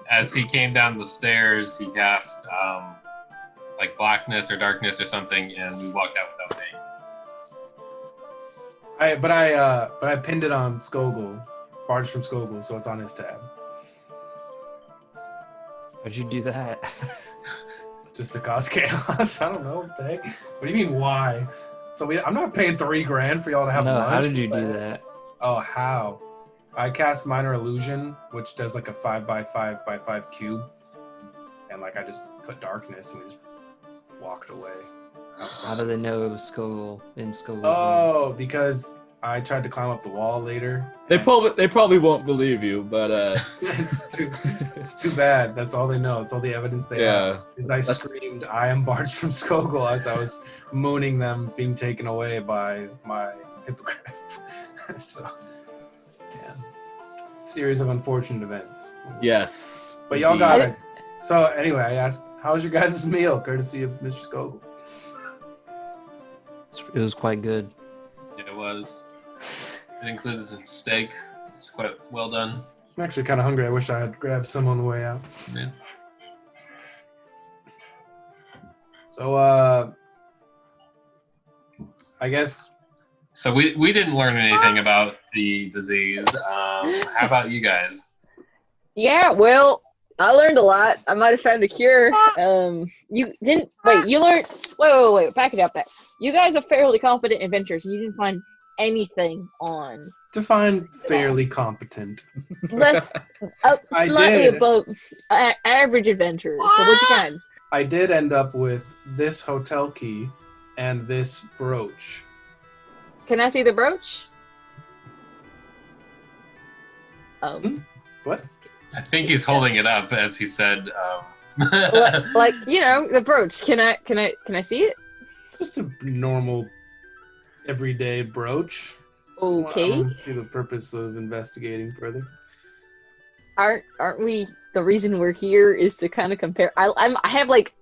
as he came down the stairs, he cast like blackness or darkness or something, and we walked out without name. But I pinned it on Skogel, Bards from Skogel, so it's on his tab. How'd you do that? Just to cause chaos. I don't know what the heck. What do you mean why? So I'm not paying $3,000 for y'all to have No, lunch. how did you do that? Oh, how? I cast Minor Illusion, which does like a 5x5x5 cube, and like I just put darkness and we just walked away. How do they know it was Skogel in Skogel's Oh, because I tried to climb up the wall later. They and probably won't believe you, but it's too bad. That's all they know. It's all the evidence they have. Is I screamed, "I am Bards from Skogel" as I was mooning them being taken away by my hippogriff. So, yeah, series of unfortunate events. yes. But y'all indeed. got it. So anyway, I asked, "How was your guys' meal?" Courtesy of Mr. Skogel. It was quite good. It was. It included some steak. It's quite well done. I'm actually kind of hungry. I wish I had grabbed some on the way out. Yeah. So, I guess. So we didn't learn anything about the disease. How about you guys? Yeah, well, I learned a lot. I might have found a cure. You didn't you learned wait, back it up back. You guys are fairly competent inventors and you didn't find anything on Define fairly competent. less I slightly did. above average inventors. So what'd you find? I did end up with this hotel key and this brooch. Can I see the brooch? What? I think he's holding it up as he said. like the brooch. Can I see it? Just a normal, everyday brooch. I Okay. don't see the purpose of investigating further. Aren't we? The reason we're here is to kind of compare. I have like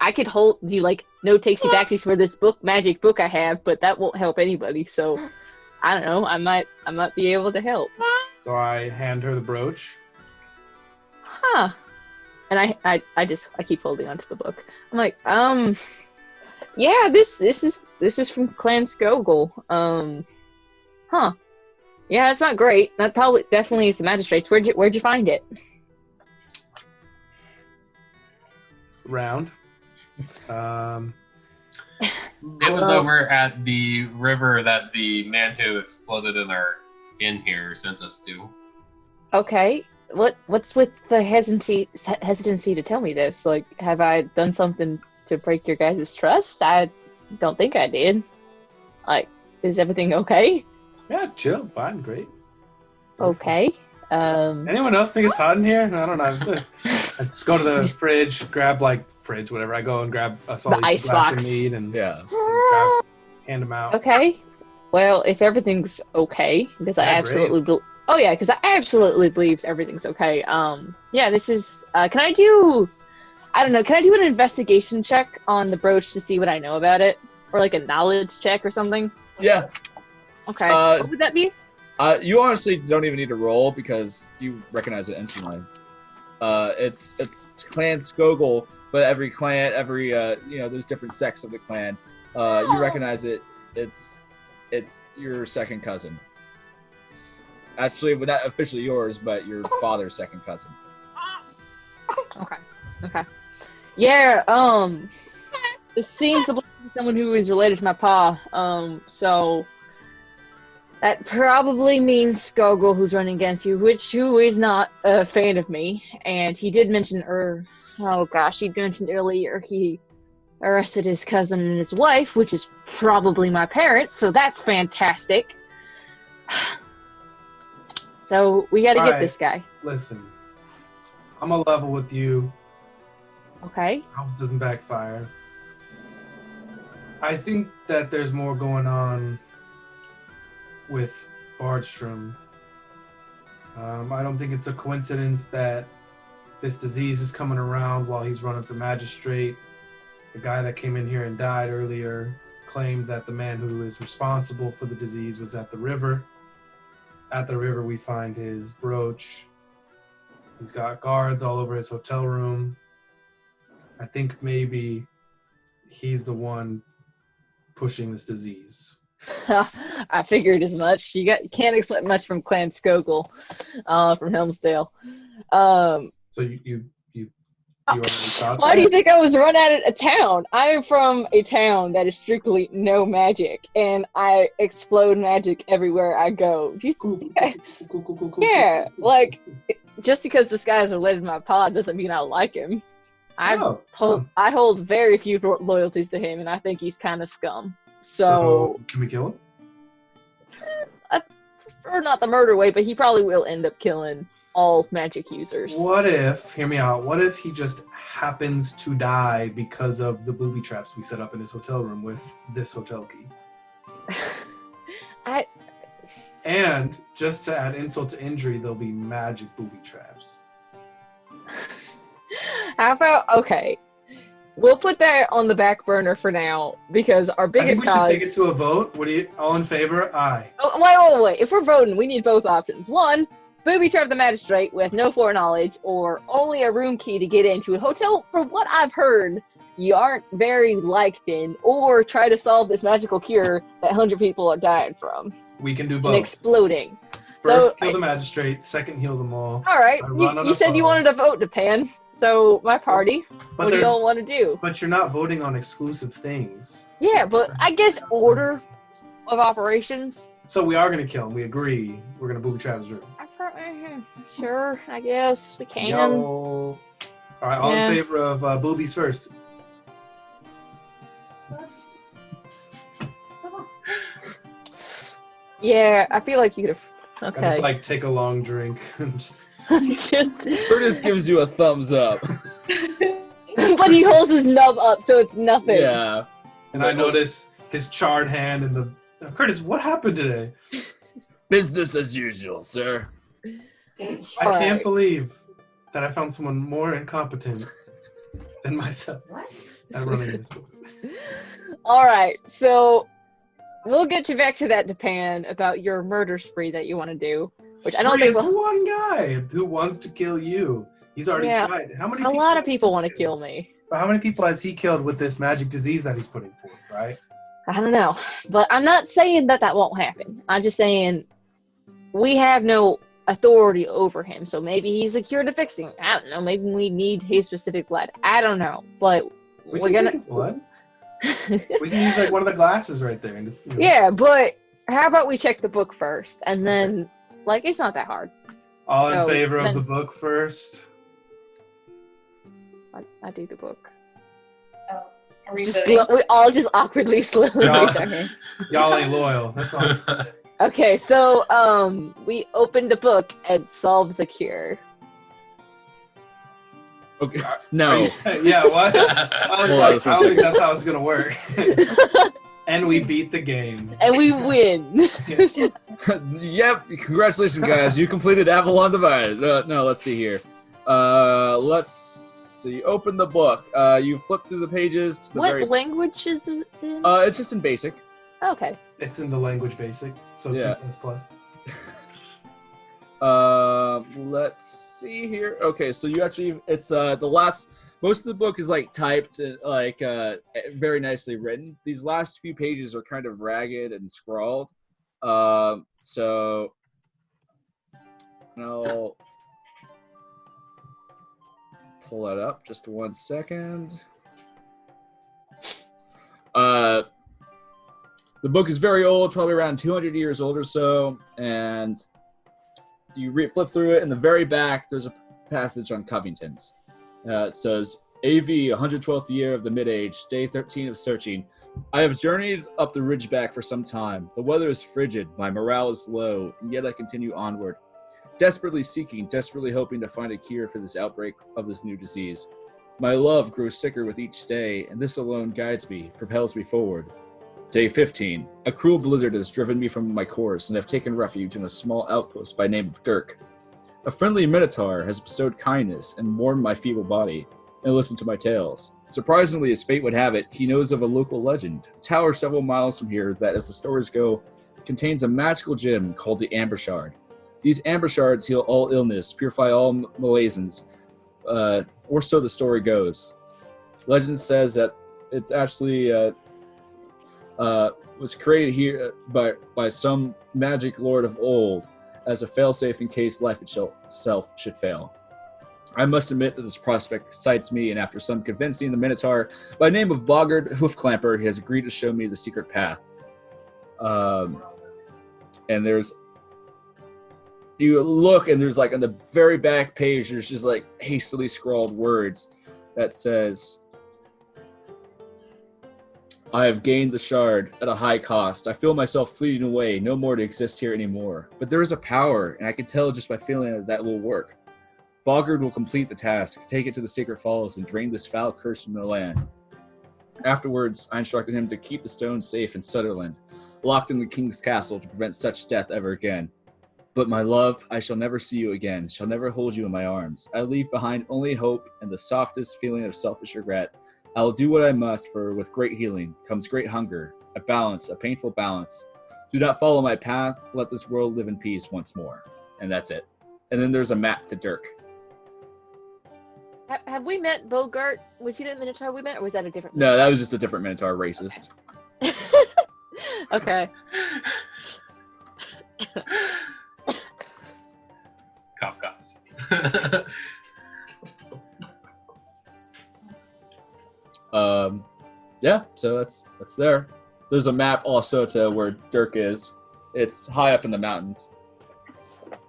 I could hold you no takesy backsies for this magic book I have, but that won't help anybody. So I don't know. I might be able to help. So I hand her the brooch. Huh. And I keep holding onto the book. I'm like, yeah, this is from Clan Skogel. Huh. Yeah, it's not great. That definitely is the magistrate's. Where'd you find it? Round. It was over at the river that the man who exploded in our inn here sent us to. Okay. What's with the hesitancy to tell me this? Like, have I done something to break your guys' trust? I don't think I did. Like, is everything okay? Yeah, chill, fine, great. Okay. Anyone else think it's hot in here? I don't know. I just go to the fridge, grab whatever. I go and grab a solid ice glass box. of meat and Yeah. hand them out. Okay. Well, if everything's okay, because I Yeah, absolutely Oh yeah, because I absolutely believe everything's okay. Yeah, this is. Can I do? I don't know. Can I do an investigation check on the brooch to see what I know about it, or like a knowledge check or something? Yeah. Okay. What would that be? You honestly don't even need to roll because you recognize it instantly. It's Clan Skogul, but every clan, there's different sects of the clan. You recognize it. It's your second cousin. Actually, well, not officially yours, but your father's second cousin. Okay. Yeah. It seems to be someone who is related to my pa. So that probably means Skogul, who's running against you, who is not a fan of me. And he did mention, he mentioned earlier he arrested his cousin and his wife, which is probably my parents. So that's fantastic. So we got to get this guy. Listen, I'm gonna level with you. Okay. I hope this doesn't backfire. I think that there's more going on with Bardstrom. I don't think it's a coincidence that this disease is coming around while he's running for magistrate. The guy that came in here and died earlier claimed that the man who is responsible for the disease was at the river. At the river, we find his brooch. He's got guards all over his hotel room. I think maybe he's the one pushing this disease. I figured as much. You can't expect much from Clan Skogul, from Helmsdale. So you already thought Why do you think I was run out of a town? I am from a town that is strictly no magic, and I explode magic everywhere I go. Yeah, like, just because this guy is related to my pod doesn't mean I like him. I hold very few loyalties to him, and I think he's kind of scum. So can we kill him? I prefer not the murder way, but he probably will end up killing all magic users. Hear me out, what if he just happens to die because of the booby traps we set up in his hotel room with this hotel key? And just to add insult to injury, there'll be magic booby traps. How about, okay, we'll put that on the back burner for now, because our biggest I think we should take it to a vote. All in favor? Aye. Oh, wait. If we're voting, we need both options. One, booby trap the magistrate with no foreknowledge, or only a room key to get into a hotel, for what I've heard, you aren't very liked in, or try to solve this magical cure that 100 people are dying from. We can do both. And exploding. First, kill the magistrate. Second, heal them all. All right. You said you wanted to vote, Japan. So, my party. What do y'all want to do? But you're not voting on exclusive things. Yeah, but I guess order of operations. So we are going to kill him. We agree. We're going to booby trap his room. Sure, I guess we can. All right, all in favor of boobies first. Yeah, I feel like you could have. Okay. I just take a long drink. Curtis gives you a thumbs up. But he holds his nub up, so it's nothing. Yeah. And I notice his charred hand and the... Curtis, what happened today? Business as usual, sir. I can't believe that I found someone more incompetent than myself at running this place. All right, so we'll get you back to that, Japan, about your murder spree that you want to do. Which I don't think it's one guy who wants to kill you. He's already tried. A lot of people want to kill me. But how many people has he killed with this magic disease that he's putting forth, right? I don't know. But I'm not saying that won't happen. I'm just saying we have no authority over him. So maybe he's a cure to fixing. I don't know. Maybe we need his specific blood. I don't know. But we're going to take his blood. We can use one of the glasses right there. And just, Yeah, but how about we check the book first? And then, it's not that hard. All in favor of the book first? I do the book. Oh, we all just awkwardly slowly raise our hand. Y'all ain't loyal. That's all. Okay, so we opened the book and solved the cure. Okay. No. Yeah, what? I don't think that's how it's gonna work. And we beat the game. And we win. Yep. Congratulations, guys. You completed Avalon Divided. No, let's see here. Let's see. Open the book. You flip through the pages. To the What language is it in? It's just in basic. Okay. It's in the language basic, so Yeah. C++. Let's see here. Okay, so you actually, it's the last, most of the book is like typed, like very nicely written. These last few pages are kind of ragged and scrawled. So I'll pull that up just 1 second. The book is very old, probably around 200 years old or so, and you flip through it. In the very back, there's a passage on Covingtons. It says, AV, 112th year of the mid-age, day 13 of searching. I have journeyed up the ridgeback for some time. The weather is frigid, my morale is low, and yet I continue onward. Desperately seeking, desperately hoping to find a cure for this outbreak of this new disease. My love grows sicker with each day, and this alone guides me, propels me forward. Day 15. A cruel blizzard has driven me from my course, and I've taken refuge in a small outpost by name of Dirk. A friendly minotaur has bestowed kindness and warmed my feeble body, and listened to my tales. Surprisingly, as fate would have it, he knows of a local legend, a tower several miles from here that, as the stories go, contains a magical gem called the Amber Shard. These Amber Shards heal all illness, purify all malaises, or so the story goes. Legend says that it's actually was created here by some magic lord of old as a failsafe in case life itself should fail. I must admit that this prospect excites me, and after some convincing, the Minotaur, by name of Boggart Hoofclamper, he has agreed to show me the secret path. And there's, you look, and there's like on the very back page, there's just like hastily scrawled words that says, I have gained the shard at a high cost. I feel myself fleeting away, no more to exist here anymore. But there is a power, and I can tell just by feeling that will work. Boggart will complete the task, take it to the Sacred Falls, and drain this foul curse from the land. Afterwards, I instructed him to keep the stone safe in Sutherland, locked in the king's castle to prevent such death ever again. But my love, I shall never see you again, shall never hold you in my arms. I leave behind only hope and the softest feeling of selfish regret. I will do what I must, for with great healing comes great hunger, a balance, a painful balance. Do not follow my path, let this world live in peace once more. And that's it. And then there's a map to Dirk. Have we met Bogart? Was he the Minotaur we met, or was that a different No, that was just a different Minotaur racist. Okay. Cough, cough. Yeah, so that's there. There's a map also to where Dirk is. It's high up in the mountains.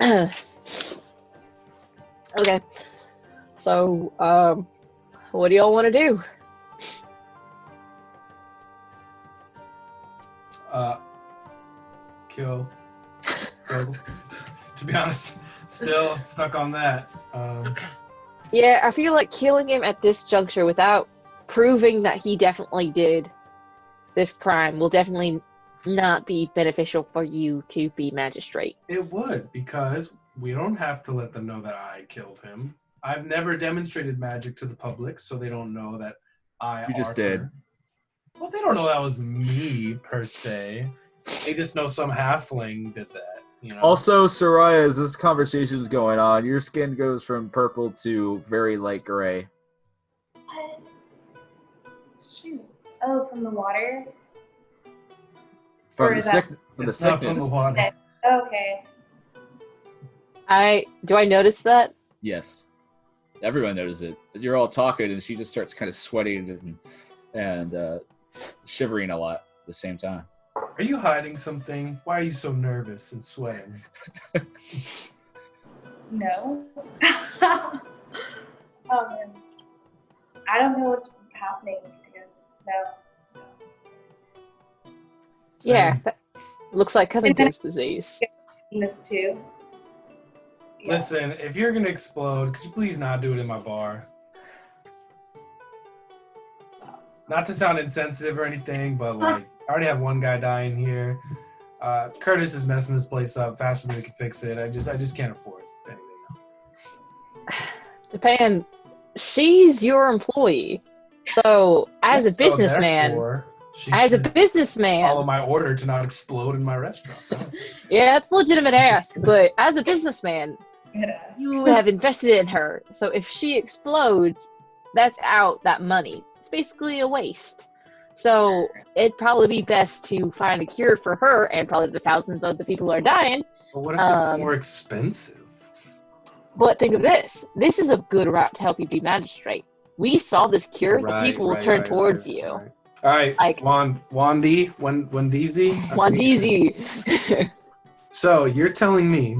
Okay. So, what do y'all want to do? Kill. To be honest, still stuck on that. Yeah, I feel like killing him at this juncture without proving that he definitely did this crime will definitely not be beneficial for you to be magistrate. It would, because we don't have to let them know that I killed him. I've never demonstrated magic to the public, so they don't know that You just did. Well, they don't know that was me, per se. They just know some halfling did that, you know? Also, Soraya, as this conversation is going on, your skin goes from purple to very light gray. What? Shoot. Oh, from the water? From Or the is that- It's not from sickness. the water. Okay. Do I notice that? Yes. Everyone notices it. You're all talking, and she just starts kind of sweating and shivering a lot at the same time. Are you hiding something? Why are you so nervous and sweating? No. I don't know what's happening. No. Yeah. Looks like Covington's disease. This too. Yeah. Listen, if you're gonna explode, could you please not do it in my bar? Not to sound insensitive or anything, but like, I already have one guy dying here. Curtis is messing this place up faster than we can fix it. I just can't afford anything else. Japan, she's your employee. So as a businessman, follow my order to not explode in my restaurant. Yeah, it's a legitimate ask, but as a businessman, you have invested in her. So if she explodes, that's out that money. It's basically a waste. So it'd probably be best to find a cure for her and probably the thousands of the people who are dying. But what if it's more expensive? But think of this. This is a good route to help you be magistrate. We solve this cure, the people will turn towards you. All right, like Wandeezy. So you're telling me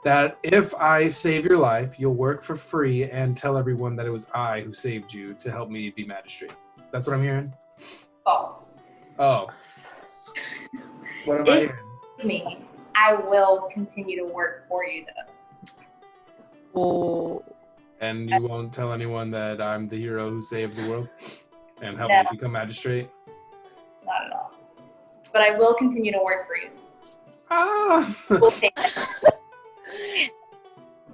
that if I save your life, you'll work for free and tell everyone that it was I who saved you to help me be magistrate. That's what I'm hearing? False. Oh. What am I hearing? Me. I will continue to work for you, though. Oh. And you won't tell anyone that I'm the hero who saved the world and helped me become magistrate? Not at all. But I will continue to work for you. Ah!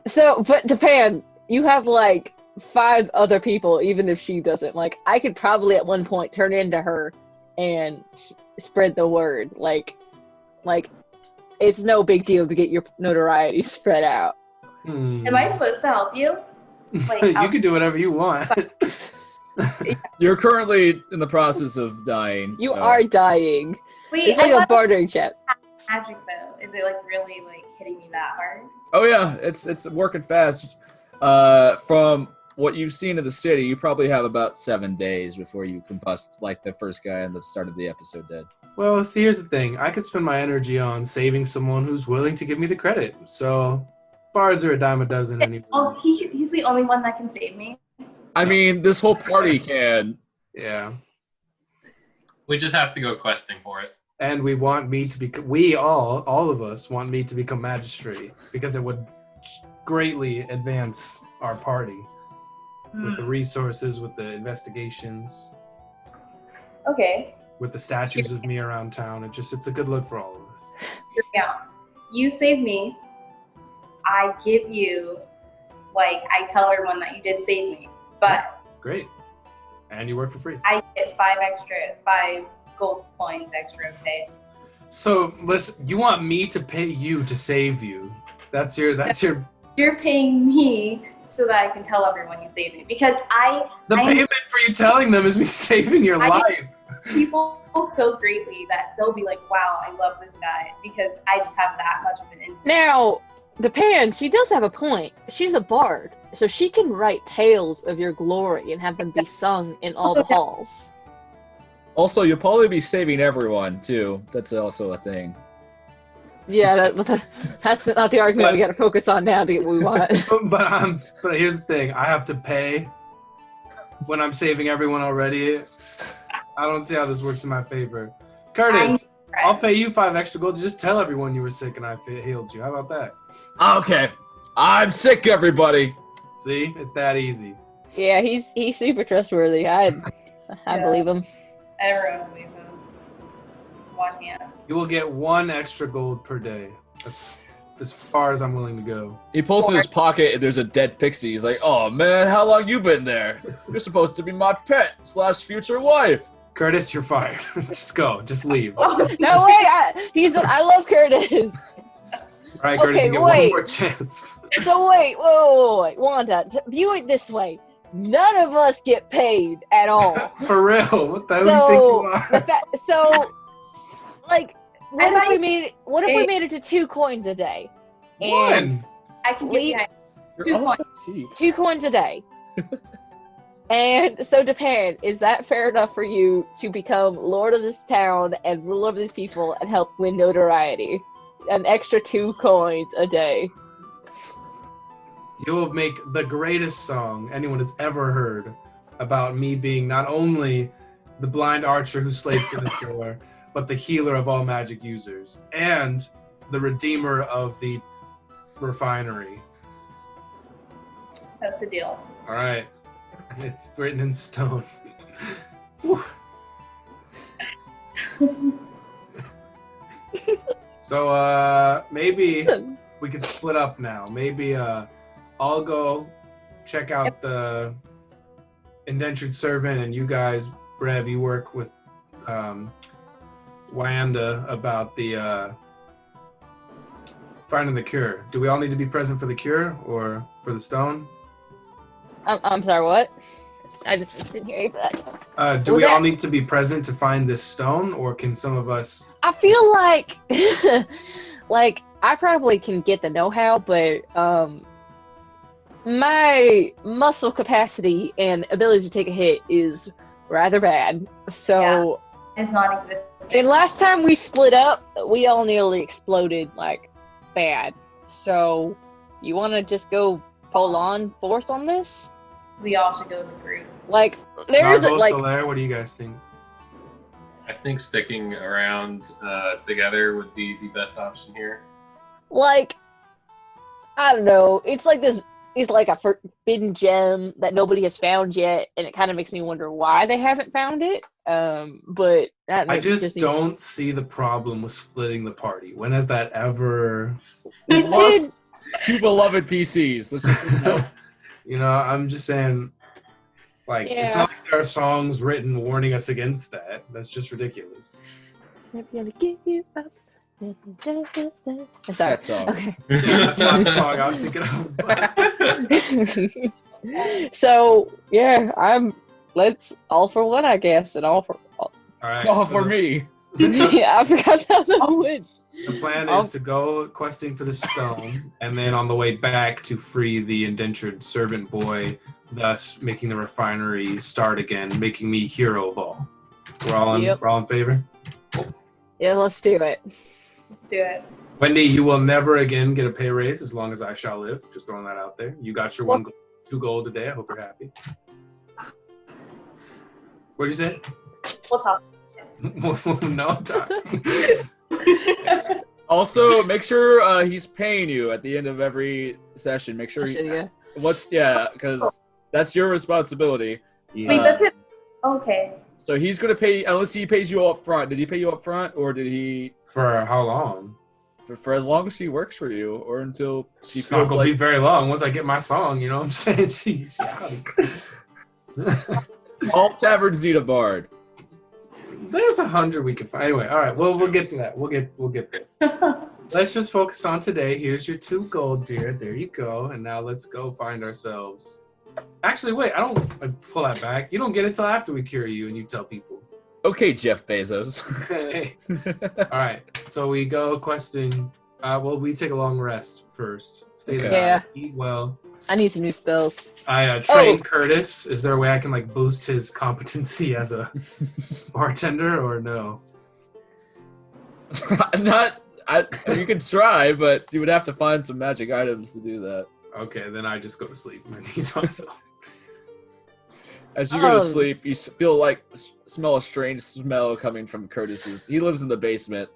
So, but Japan, you have like 5 other people, even if she doesn't. Like, I could probably at one point turn into her and spread the word. Like, it's no big deal to get your notoriety spread out. Am I supposed to help you? Like, you can do whatever you want. You're currently in the process of dying. You are dying. Wait, it's like a bartering chip. Magic though, is it like really like hitting me that hard? Oh yeah, it's working fast. From what you've seen in the city, you probably have about 7 days before you combust like the first guy in the start of the episode did. Well, see, here's the thing. I could spend my energy on saving someone who's willing to give me the credit. So, bards are a dime a dozen anyway. Oh, he's the only one that can save me? I mean, this whole party can. Yeah. We just have to go questing for it. And we want me to be, all of us want me to become magistrate because it would greatly advance our party with the resources, with the investigations. Okay. With the statues of me around town. It's a good look for all of us. Yeah. You save me. I give you, I tell everyone that you did save me. But great. And you work for free. I get 5 gold coins extra pay. So listen, you want me to pay you to save you. That's your You're paying me so that I can tell everyone you saved me. Because payment for you telling them is me saving your life. People so greatly that they'll be like, wow, I love this guy because I just have that much of an influence. Now, Japan, she does have a point. She's a bard, so she can write tales of your glory and have them be sung in all the halls. Also, you'll probably be saving everyone, too. That's also a thing. Yeah, that's not the argument we got to focus on now to get what we want. But here's the thing. I have to pay when I'm saving everyone already. I don't see how this works in my favor. Curtis, I'll pay you 5 extra gold. Just tell everyone you were sick and I healed you. How about that? Okay. I'm sick, everybody. See? It's that easy. Yeah, he's super trustworthy. I believe him. Everyone believes him. One hand. You will get 1 extra gold per day. That's as far as I'm willing to go. He pulls in his pocket and there's a dead pixie. He's like, oh man, how long you been there? You're supposed to be my pet / future wife. Curtis, you're fired. Just go. Just leave. No way. I love Curtis. All right, Curtis, you get one more chance. So wait, Wanda, view it this way. None of us get paid at all. For real? What the hell do you think you are? What if we made it to 2 coins a day? And I can give you You're also cheap. 2 coins a day. And so, Japan, is that fair enough for you to become lord of this town and ruler of these people and help win notoriety? An extra 2 coins a day. You will make the greatest song anyone has ever heard about me being not only the blind archer who slayed Finishor, but the healer of all magic users and the redeemer of the refinery. That's a deal. All right. It's written in stone. So maybe we could split up now. Maybe I'll go check out the indentured servant, and you guys, Brev, you work with Wanda about the finding the cure. Do we all need to be present for the cure or for the stone? I'm sorry, what? I just didn't hear you for that. Do we all need to be present to find this stone, or can some of us? I feel like, like I probably can get the know-how, but my muscle capacity and ability to take a hit is rather bad. So, It's not existent. and last time we split up, we all nearly exploded like bad. So, you want to just go full on force on this? We all should go as a group. Like, there's Nargos, like. Solaire, what do you guys think? I think sticking around together would be the best option here. Like, I don't know. It's like this. It's like a forbidden gem that nobody has found yet, and it kind of makes me wonder why they haven't found it. But I just don't see the problem with splitting the party. When has that ever? It did. Two beloved PCs. Let's just You know, I'm just saying. Like, it's not like there are songs written warning us against that. That's just ridiculous. Never gonna give you up. Sorry. that song. Okay. Yeah, that's not the song I was thinking of. So yeah, let's all for one, I guess, and all for. All right. All so for me. Yeah, I forgot how that went. The plan is to go questing for the stone, and then on the way back to free the indentured servant boy, thus making the refinery start again, making me hero of all. We're all in favor? Yeah, let's do it. Let's do it. Wendy, you will never again get a pay raise as long as I shall live. Just throwing that out there. You got your 2 gold today. I hope you're happy. What'd you say? We'll talk. No time. Also, make sure he's paying you at the end of every session. Make sure because that's your responsibility. Yeah. Wait, that's it. Okay. So he's gonna pay unless he pays you up front. Did he pay you up front, or did he? For how long? For as long as she works for you, or until she It's not feels gonna like be very long once I get my song. You know what I'm saying? She's out. all taverns need a bard. There's 100 we can find. Anyway, all right. We'll get to that. We'll get there. Let's just focus on today. Here's your 2 gold, dear. There you go. And now let's go find ourselves. Actually, wait. I pull that back. You don't get it till after we cure you and you tell people. Okay, Jeff Bezos. Hey. All right. So we go questing. Well, we take a long rest first. Stay there. Yeah. Eat well. I need some new spells. I trained Curtis. Is there a way I can boost his competency as a bartender or no? You could try, but you would have to find some magic items to do that. Okay, then I just go to sleep and he's myself. As you go to sleep, you feel smell a strange smell coming from Curtis's. He lives in the basement.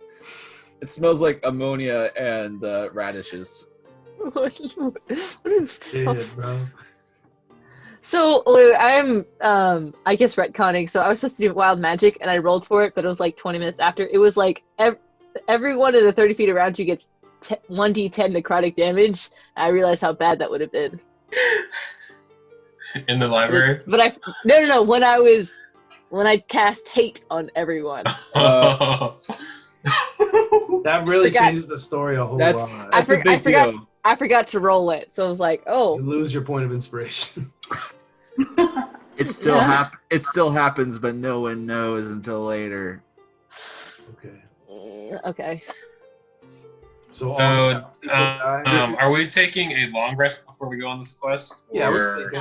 It smells like ammonia and radishes. What is Shit, bro. So I'm I guess retconning. So I was supposed to do wild magic and I rolled for it, but it was 20 minutes after. It was everyone in the 30 feet around you gets 1d10 necrotic damage. I realized how bad that would have been. In the library? But no. When I cast hate on everyone. That really changes the story a whole lot. That's a big deal. I forgot to roll it, so I was like, "Oh." You lose your point of inspiration. It still happens, but no one knows until later. Okay. Okay. So all the townspeople die. Are we taking a long rest before we go on this quest? Yeah, or...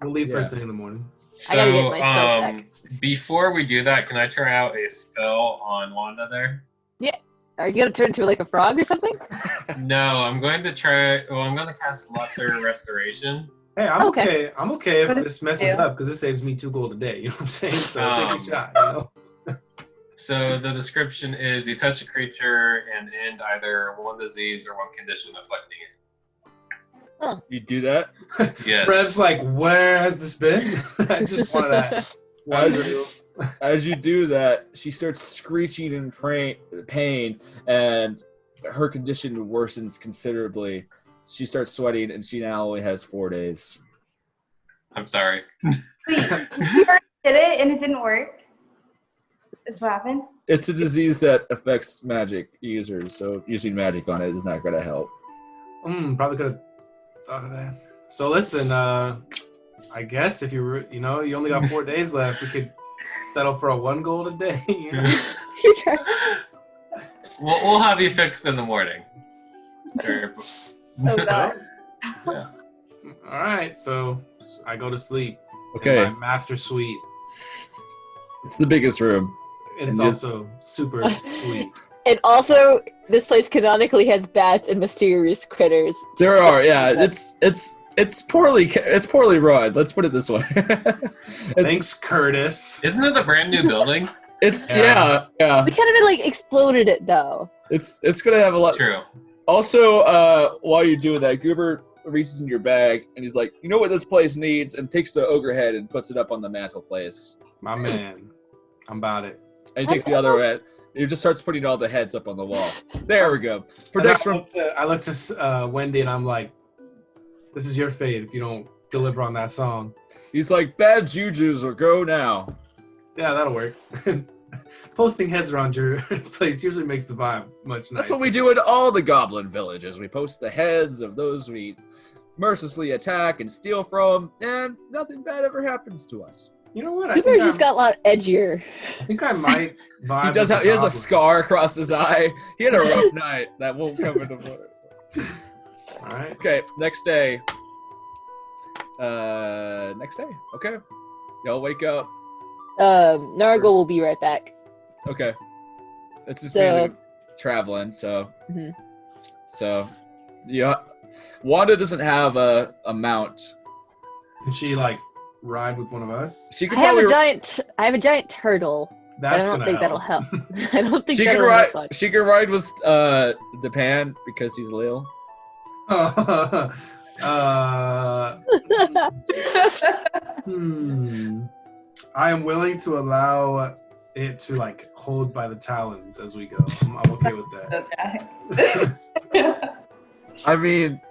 we'll leave first thing in the morning. So, I gotta get my spells back. Before we do that, can I try out a spell on Wanda there? Yeah. Are you gonna turn into a frog or something? No, I'm going to try. Well, I'm going to cast Lesser Restoration. Hey, I'm okay. I'm okay if this messes up because it saves me 2 gold a day. You know what I'm saying? So take a shot. You know. So the description is: you touch a creature and end either one disease or one condition afflicting it. Oh. You do that? Yes. Brev's like, where has this been? I just wanted that. as you do that, she starts screeching in pain, and her condition worsens considerably. She starts sweating, and she now only has 4 days. I'm sorry. Wait, you already did it and it didn't work? That's what happened? It's a disease that affects magic users, so using magic on it is not going to help. Probably could have thought of that. So listen, I guess if you only got 4 days left, we could settle for a 1 gold a day. You know? We'll have you fixed in the morning. Oh god. Yeah. All right, so I go to sleep. Okay. In my master suite. It's the biggest room. It's And also super sweet. And also, this place canonically has bats and mysterious critters. There are, yeah. It's poorly run. Let's put it this way. Thanks, Curtis. Isn't it a brand new building? It's yeah. We kind of exploded it though. It's gonna have a lot. True. Also, while you're doing that, Goober reaches in your bag and he's like, "You know what this place needs?" and takes the ogre head and puts it up on the mantelpiece. My man, I'm about it. And he takes the other head. He just starts putting all the heads up on the wall. There we go. Protects from. I look to Wendy and I'm like, "This is your fate if you don't deliver on that song." He's like, "Bad jujus or go now." Yeah, that'll work. Posting heads around your place usually makes the vibe much nicer. That's what we do in all the goblin villages. We post the heads of those we mercilessly attack and steal from, and nothing bad ever happens to us. You know what? Cooper just got a lot edgier. I think I might vibe. He does. with the He has a goblins. scar across his eye. He had a rough night. That won't cover the word. All right. Okay, next day. Okay. Y'all wake up. Nargle will be right back. Okay. It's just So- me traveling, so. Mhm. So, yeah. Wanda doesn't have a mount. Can she ride with one of us? She I could have probably. I have a giant turtle. But That's I don't gonna think that'll help. I don't think She can that'll ride. help much. She can ride with Depan because he's Lil. I am willing to allow it to hold by the talons as we go. I'm okay with that. Okay. I mean,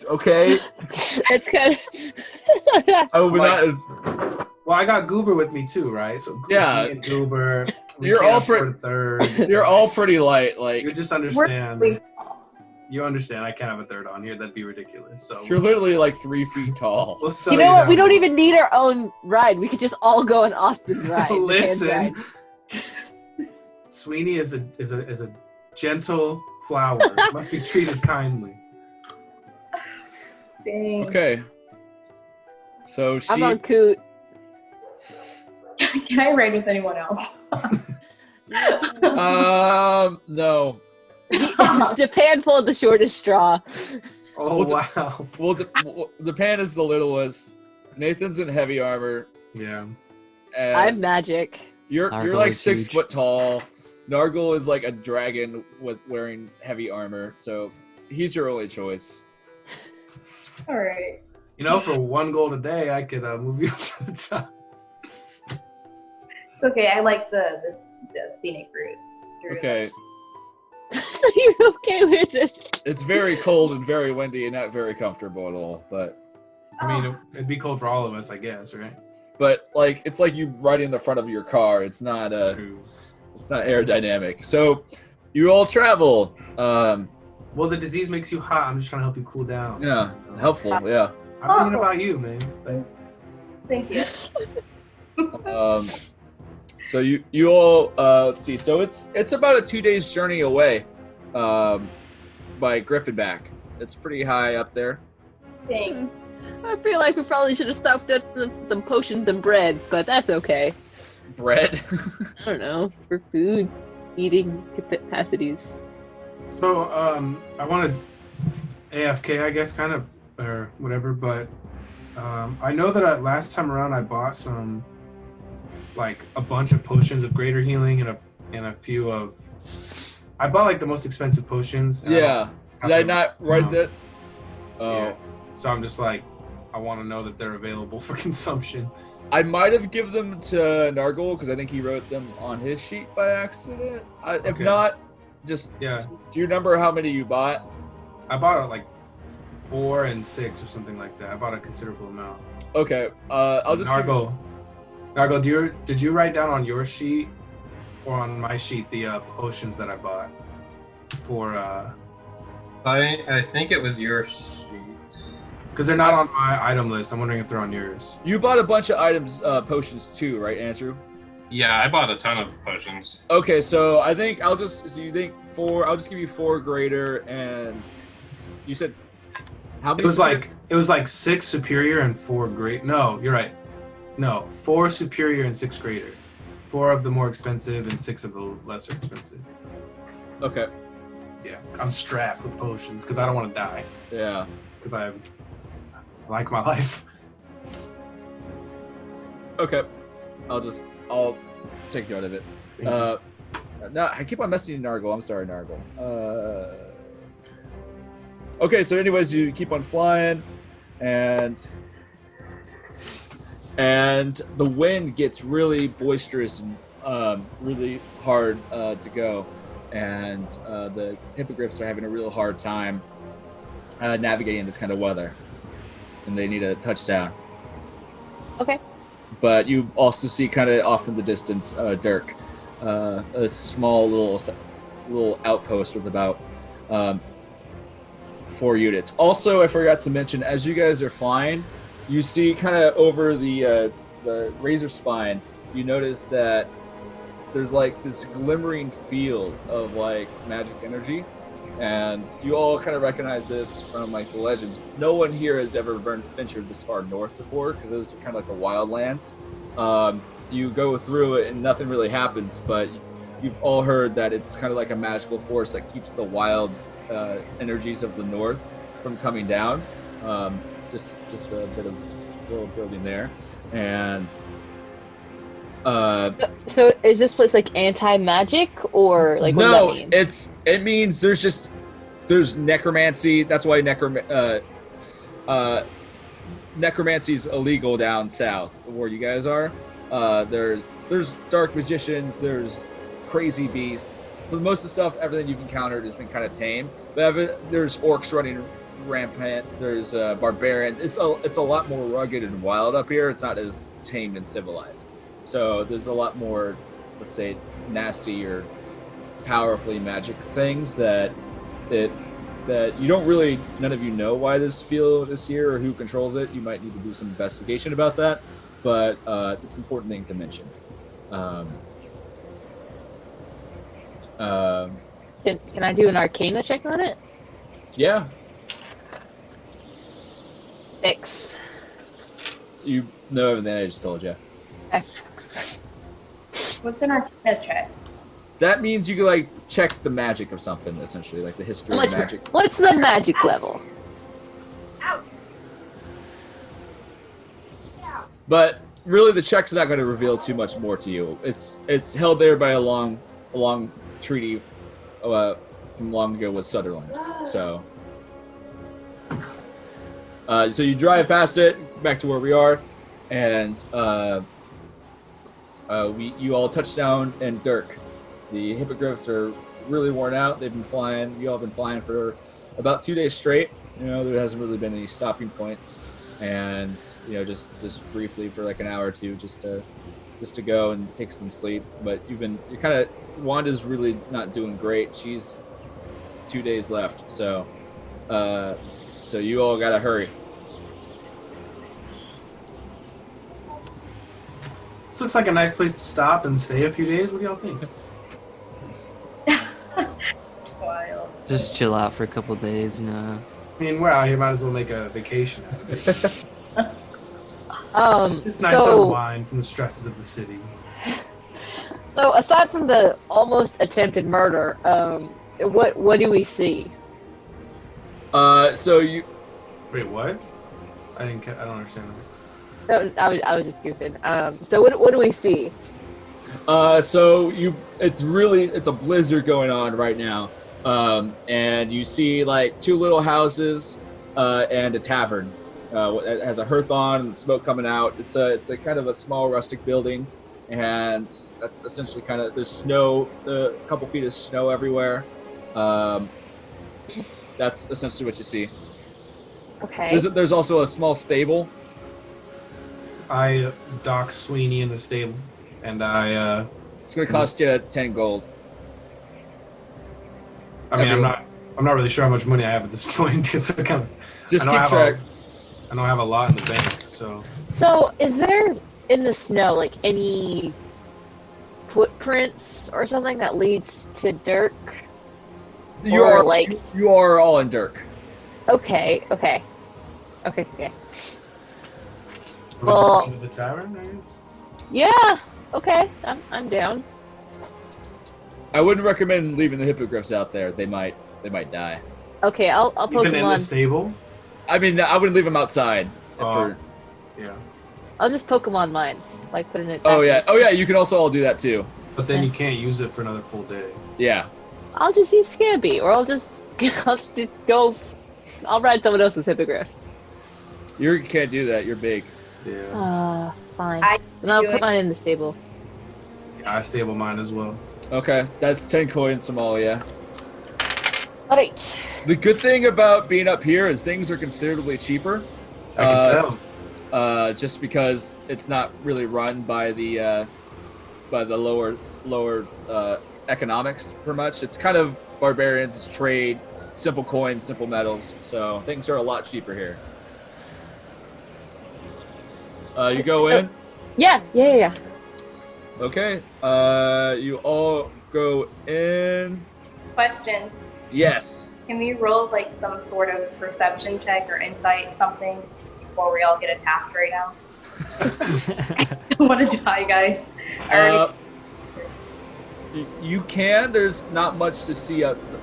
okay. It's kind of. I would Like, not. Well, I got Goober with me too, right? So Yeah. me and Goober. we You're can't all afford a third. You're all pretty light. Like You just understand. We're- You understand. I can't have a third on here. That'd be ridiculous. So you're literally like 3 feet tall. We'll slow You know what? down We a don't little. even need our own ride. We could just all go on Austin's ride. the hand Listen, ride. Sweeney is a gentle flower. Must be treated kindly. Dang. Okay. So I'm she. on Coot. Can I ride with anyone else? No. Japan pulled the shortest straw. Oh What's- wow. Well, Depan is the littlest. Nathan's in heavy armor. Yeah. And I'm magic. You're Nargle like is 6 huge. foot tall. Nargle is like a dragon with wearing heavy armor, so he's your only choice. All right. You know, for 1 gold a day, I could move you up to the top. It's okay. I like the scenic route. Okay. So you're okay with it? It's very cold and very windy and not very comfortable at all, but I mean, it'd be cold for all of us, I guess, right? like it's like you riding in the front of your car. It's not True. it's not aerodynamic. So you all travel. Well, the disease makes you hot. I'm just trying to help you cool down. Yeah, helpful. Yeah. I'm thinking about you, man. Thanks. Thank you. So you all let's see. So it's about a 2 days journey away, by Griffinback. It's pretty high up there. Dang. I feel like we probably should have stopped at some potions and bread, but that's okay. Bread. I don't know, for food, eating capacities. So, I wanted AFK, I guess, kind of, or whatever, but I know that last time around I bought some, a bunch of potions of greater healing and a few of... I bought, the most expensive potions. and Yeah. Did I not write No. that? Oh. Yeah. So I'm just I want to know that they're available for consumption. I might have given them to Nargle because I think he wrote them on his sheet by accident. If Okay. not, just Yeah. do you remember how many you bought? I bought like 4 and 6 or something like that. I bought a considerable amount. Okay, I'll just give you- Nargle, did you write down on your sheet or on my sheet the potions that I bought for? I think it was your sheet. Because they're not on my item list. I'm wondering if they're on yours. You bought a bunch of items, potions too, right, Andrew? Yeah, I bought a ton of potions. Okay, so I think I'll just. So you think 4? I'll just give you 4 greater, and you said how many? It was like 6 superior and 4 great. No, you're right. No, 4 superior and 6 greater. 4 of the more expensive and 6 of the lesser expensive. Okay. Yeah, I'm strapped with potions because I don't want to die. Yeah. Because I like my life. Okay. I'll take note of it. Thank you. No, I keep on messing you, Nargle. I'm sorry, Nargle. Okay, so anyways, you keep on flying, and the wind gets really boisterous and really hard to go, and the hippogriffs are having a real hard time navigating this kind of weather, and they need a touchdown. Okay. But you also see kind of off in the distance Dirk, a small little outpost with about 4 units. Also, I forgot to mention, as you guys are flying, you see kind of over the razor spine, you notice that there's like this glimmering field of like magic energy, and you all kind of recognize this from like the legends. No one here has ever ventured this far north before because those are kind of like the wild lands. You go through it and nothing really happens, but you've all heard that it's kind of like a magical force that keeps the wild energies of the north from coming down. Just a bit of little building there, and So is this place like anti-magic or like what no, does that mean? it means there's necromancy. That's why necromancy's illegal down south where you guys are. There's dark magicians, there's crazy beasts. For most of the stuff, everything you've encountered has been kind of tame. But there's orcs running rampant. There's barbarians. It's a lot more rugged and wild up here. It's not as tamed and civilized. So there's a lot more, let's say, nasty or powerfully magic things that you don't really, none of you know why this field is here or who controls it. You might need to do some investigation about that, but it's an important thing to mention. Can I do an Arcana check on it? Yeah, 6. you know everything I just told you. What's an Arcana check? That means you can like check the magic of something, essentially, like the history of magic. What's the magic level? But really, the check's not going to reveal too much more to you. It's held there by a long treaty from long ago with Sutherland. So you drive past it, back to where we are, and you all touch down in Dirk. The hippogriffs are really worn out. They've been flying. You all have been flying for about 2 days straight. You know, there hasn't really been any stopping points, and you know, just briefly for like an hour or two, just to go and take some sleep. But Wanda's really not doing great. She's 2 days left, so you all gotta hurry. This looks like a nice place to stop and stay a few days. What do y'all think? Wild. Just chill out for a couple of days, you know. I mean, we're out here. Might as well make a vacation out of it. It's just nice to unwind from the stresses of the city. So aside from the almost attempted murder, what do we see? So you. Wait, what? I don't understand. I was just goofing. So what do we see? It's a blizzard going on right now, and you see like 2 little houses and a tavern, It has a hearth on and smoke coming out. It's a kind of a small rustic building, and that's essentially kind of there's snow, a couple feet of snow everywhere. That's essentially what you see. Okay. There's also a small stable. I dock Sweeney in the stable, and I. It's going to cost you 10 gold. I mean, I'm not really sure how much money I have at this point. Just keep track. I don't have a lot in the bank, so. So, is there in the snow like any footprints or something that leads to Dirk? You are all in Dirk. Okay. Well, to the tavern, I guess. Yeah. Okay. I'm down. I wouldn't recommend leaving the hippogriffs out there. They might die. Okay, I'll poke Even them in the stable. I mean, I wouldn't leave them outside. Yeah. I'll just poke them on mine, like putting it. Oh yeah. You can also all do that too. But then you can't use it for another full day. Yeah. I'll just use Scampi, or I'll just go. I'll ride someone else's hippogriff. You can't do that. You're big. Yeah. Fine. Then I'll put mine in the stable. Yeah, I stable mine as well. Okay, that's 10 coins from all, yeah. Alright. The good thing about being up here is things are considerably cheaper. I can tell. Just because it's not really run by the lower economics per much. It's kind of barbarians, trade, simple coins, simple metals. So things are a lot cheaper here. You go in? Yeah. Okay. You all go in. Question. Yes. Can we roll like some sort of perception check or insight, something, before we all get attacked right now? I don't want to die, guys. You can. There's not much to see outside.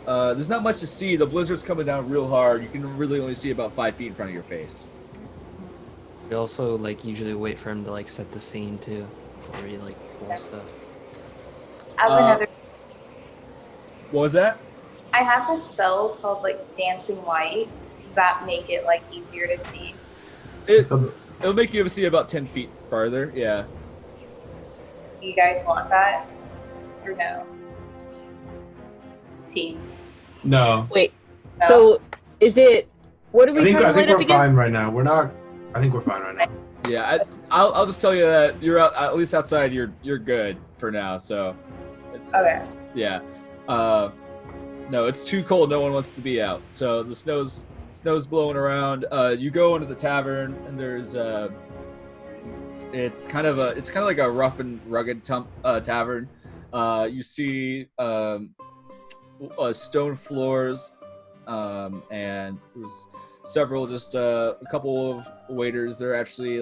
There's not much to see. The blizzard's coming down real hard. You can really only see about 5 feet in front of your face. We also usually wait for him to set the scene too before we pull stuff. What was that? I have this spell called Dancing Light. Does that make it easier to see? It'll make you able to see about 10 feet farther. Yeah. Do you guys want that or no? Team. No. Wait. No. So is it? What are we I think trying to light up we're again? fine right now. We're not. I think we're fine right now. Yeah. I'll just tell you that you're out. At least outside, you're good for now. So. Okay. Yeah. No, it's too cold. No one wants to be out. So the snow's blowing around. You go into the tavern, and there's it's kind of like a rough and rugged tavern. You see stone floors, and there's several, just a couple of waiters. They're actually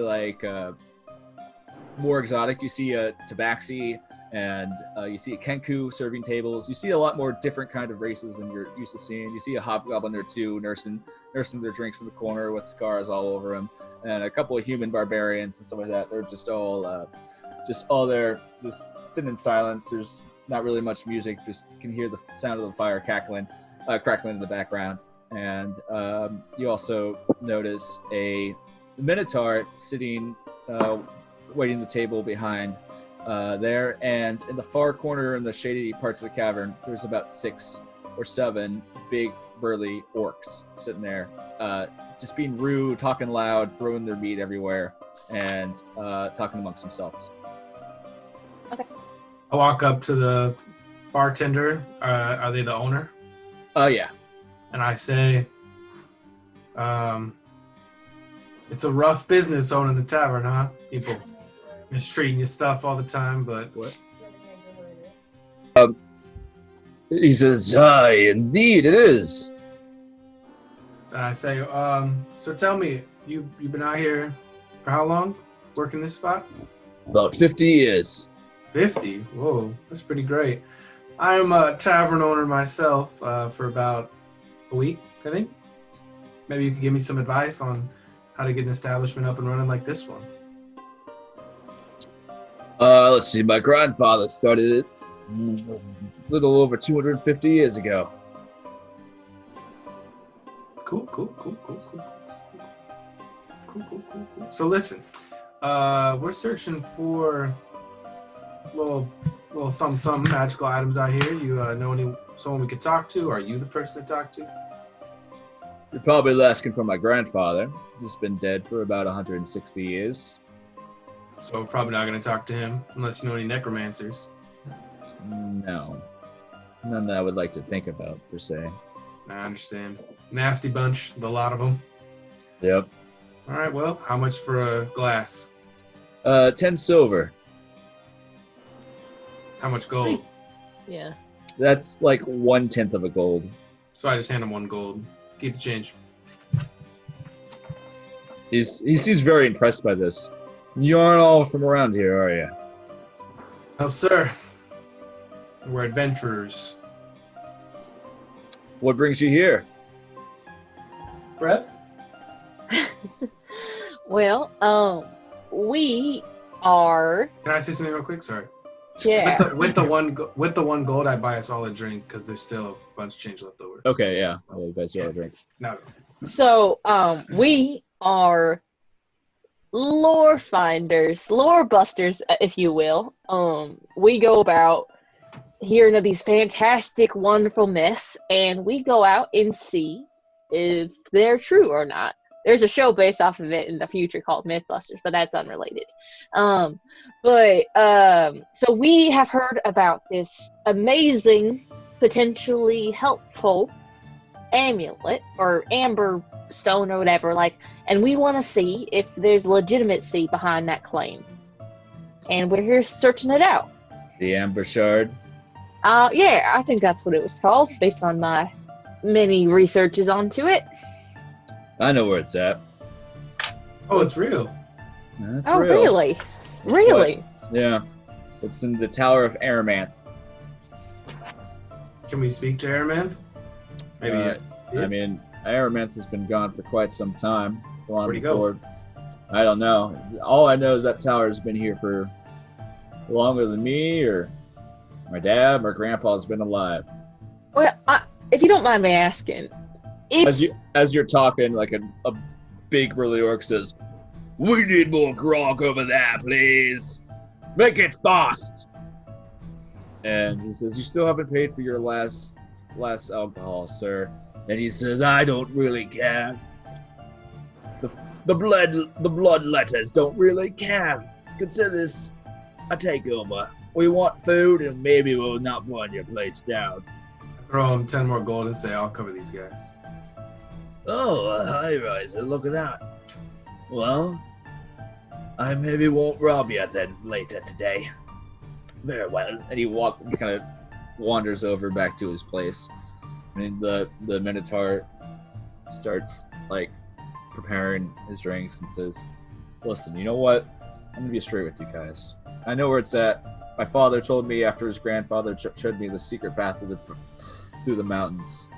more exotic. You see a tabaxi, and you see a kenku serving tables. You see a lot more different kind of races than you're used to seeing. You see a hobgoblin there too, nursing their drinks in the corner with scars all over them, and a couple of human barbarians and stuff like that. They're just all there, just sitting in silence. There's not really much music. Just you can hear the sound of the fire crackling in the background. And you also notice a minotaur sitting, waiting the table behind there. And in the far corner, in the shady parts of the cavern, there's about 6 or 7 big burly orcs sitting there, just being rude, talking loud, throwing their meat everywhere, and talking amongst themselves. Okay. I walk up to the bartender. Are they the owner? Yeah. And I say, it's a rough business owning a tavern, huh? People mistreating your stuff all the time, but what? He says, "Aye, indeed, it is." And I say, so tell me, you've been out here for how long, working this spot? About 50 years. 50? Whoa, that's pretty great. I'm a tavern owner myself for about a week, I think. Maybe you could give me some advice on how to get an establishment up and running like this one. Let's see. My grandfather started it a little over 250 years ago. Cool. So listen, we're searching for little some magical items out here. You know someone we could talk to? Are you the person to talk to? You're probably asking for my grandfather. He's been dead for about 160 years. So we're probably not going to talk to him unless you know any necromancers. No. None that I would like to think about, per se. I understand. Nasty bunch, the lot of them. Yep. All right, well, how much for a glass? 10 silver. How much gold? Yeah. That's like 1/10 of a gold. So I just hand him 1 gold. Keep the change. He seems very impressed by this. You aren't all from around here, are you? No, sir. We're adventurers. What brings you here? Breath? Well, we are. Can I say something real quick? Sorry. Yeah. With the one gold, I buy us all a drink because there's still a bunch of change left over. Okay, yeah. I'll buy you all a drink. No. So, we are lore finders, lore busters, if you will. We go about hearing of these fantastic, wonderful myths, and we go out and see if they're true or not. There's a show based off of it in the future called Mythbusters, but that's unrelated. So we have heard about this amazing, potentially helpful amulet or amber stone or whatever, and we want to see if there's legitimacy behind that claim. And we're here searching it out. The Amber Shard? Yeah, I think that's what it was called, based on my many researches onto it. I know where it's at. Oh, it's real. That's real. Really? Really? Yeah. It's in the Tower of Aramanth. Can we speak to Aramanth? Maybe. I mean, Aramanth has been gone for quite some time. Where'd he go? I don't know. All I know is that tower has been here for longer than me, or my dad, or grandpa's been alive. Well, if you don't mind me asking, as you're talking, like a big burly orc says, "We need more grog over there, please. Make it fast." And he says, "You still haven't paid for your last alcohol, sir." And he says, "I don't really care. The blood letters don't really care. Consider this a takeover. We want food, and maybe we'll not burn your place down." Throw him 10 more gold and say, "I'll cover these guys." Oh, a high riser, look at that. Well, I maybe won't rob you then later today. Very well. And he kind of wanders over back to his place. I mean, the Minotaur starts, preparing his drinks and says, "Listen, you know what? I'm going to be straight with you guys. I know where it's at. My father told me after his grandfather showed me the secret path through the mountains.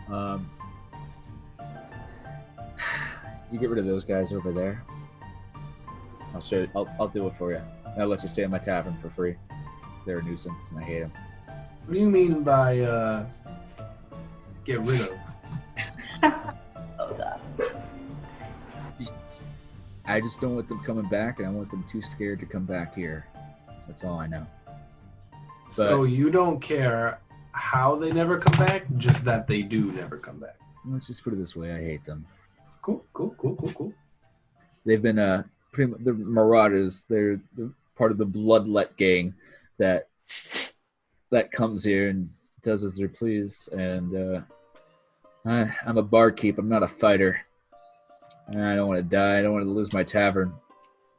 You get rid of those guys over there. I'll show you. I'll do it for you. And I'll let you stay in my tavern for free. They're a nuisance, and I hate them." What do you mean by get rid of? Oh god. I just don't want them coming back, and I want them too scared to come back here. That's all I know. So you don't care how they never come back, just that they do never come back. Let's just put it this way: I hate them. Cool. They've been pretty much the Marauders. They're part of the Bloodlet gang that comes here and does as they please. And I'm a barkeep. I'm not a fighter. And I don't want to die. I don't want to lose my tavern.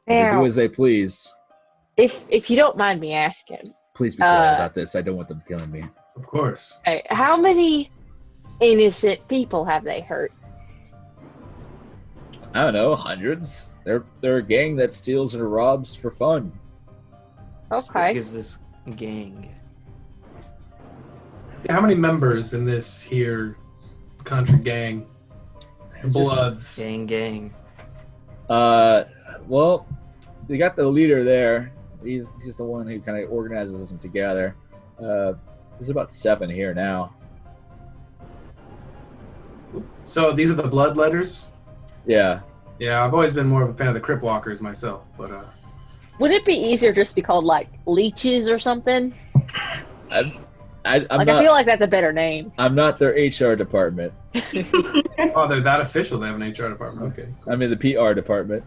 They do as they please. If you don't mind me asking, please be quiet about this. I don't want them killing me. Of course. How many innocent people have they hurt? I don't know, hundreds. They're a gang that steals and robs for fun. How big is this gang? Yeah, how many members in this here country gang? Bloods. Gang. Well, they got the leader there. He's the one who kind of organizes them together. There's about 7 here now. So these are the blood letters? Yeah. Yeah, I've always been more of a fan of the Crypt Walkers myself, but Would it be easier just to be called like leeches or something? I'm I not, feel like that's a better name. I'm not their HR department. oh, they're that official. They have an HR department. Okay. I'm in the PR department.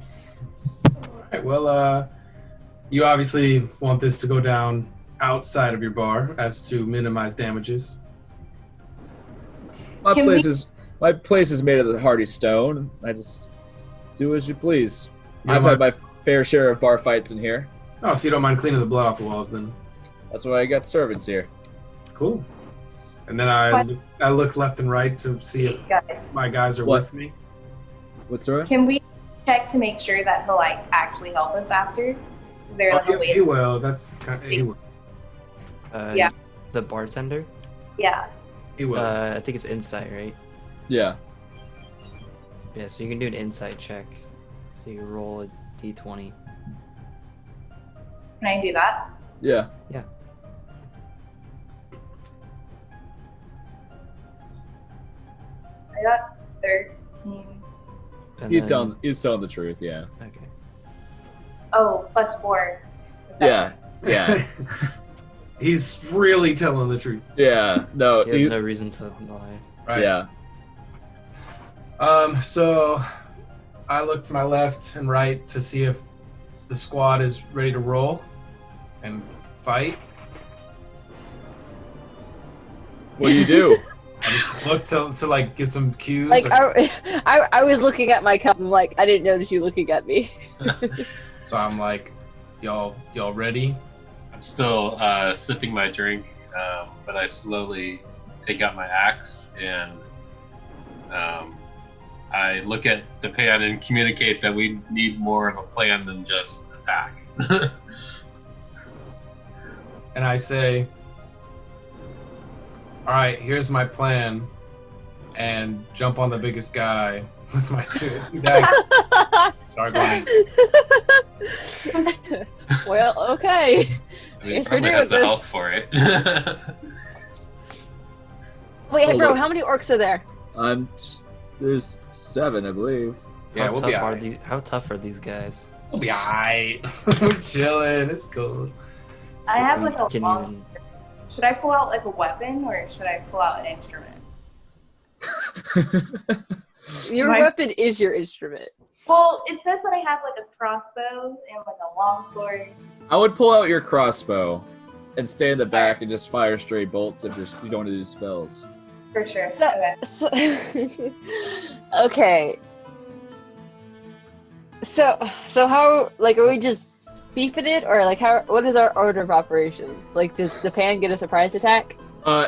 All right. Well, you obviously want this to go down outside of your bar as to minimize damages. My place is made of the hardy stone. I just do as you please. I've had my fair share of bar fights in here. Oh, so you don't mind cleaning the blood off the walls then? That's why I got servants here. Cool. And then I look left and right to see if my guys are with me. What's that? Can we check to make sure that he'll like actually help us after? Is there like a way? He will. That's kind of, he will. Yeah. The bartender? Yeah. He will. I think it's insight, right? Yeah. Yeah, so you can do an insight check. So you roll a d20. Can I do that? Yeah. Yeah. I got 13. And He's then- telling the truth, yeah. Okay. Oh, +4. Is that Yeah. right? Yeah. He's really telling the truth. Yeah. No, He has no reason to lie. Right. yeah. So I look to my left and right to see if the squad is ready to roll and fight. What do you do? I just look to like get some cues. Like I was looking at my cup and like I didn't notice you looking at me. So I'm like, y'all ready? I'm still sipping my drink, but I slowly take out my axe and I look at the pan and communicate that we need more of a plan than just attack. And I say, all right, here's my plan, and jump on the biggest guy with my two daggers. Start going. Well, okay. I mean, Yes, probably we're has doing the this. health for it. Wait, Hold bro, up. how many orcs are there? There's 7, I believe. Yeah, we'll be tough are alright. these? How tough are these guys? We'll be alright. We're chilling. It's cool. I have like a Can long. Should I pull out like a weapon or should I pull out an instrument? Your My- weapon is your instrument. Well, it says that I have like a crossbow and like a long sword. I would pull out your crossbow and stay in the back and just fire stray bolts if you don't want to do spells. For sure. So, Okay. okay. So how, like, are we just beefing it, or like how? What is our order of operations? Like, does the pan get a surprise attack?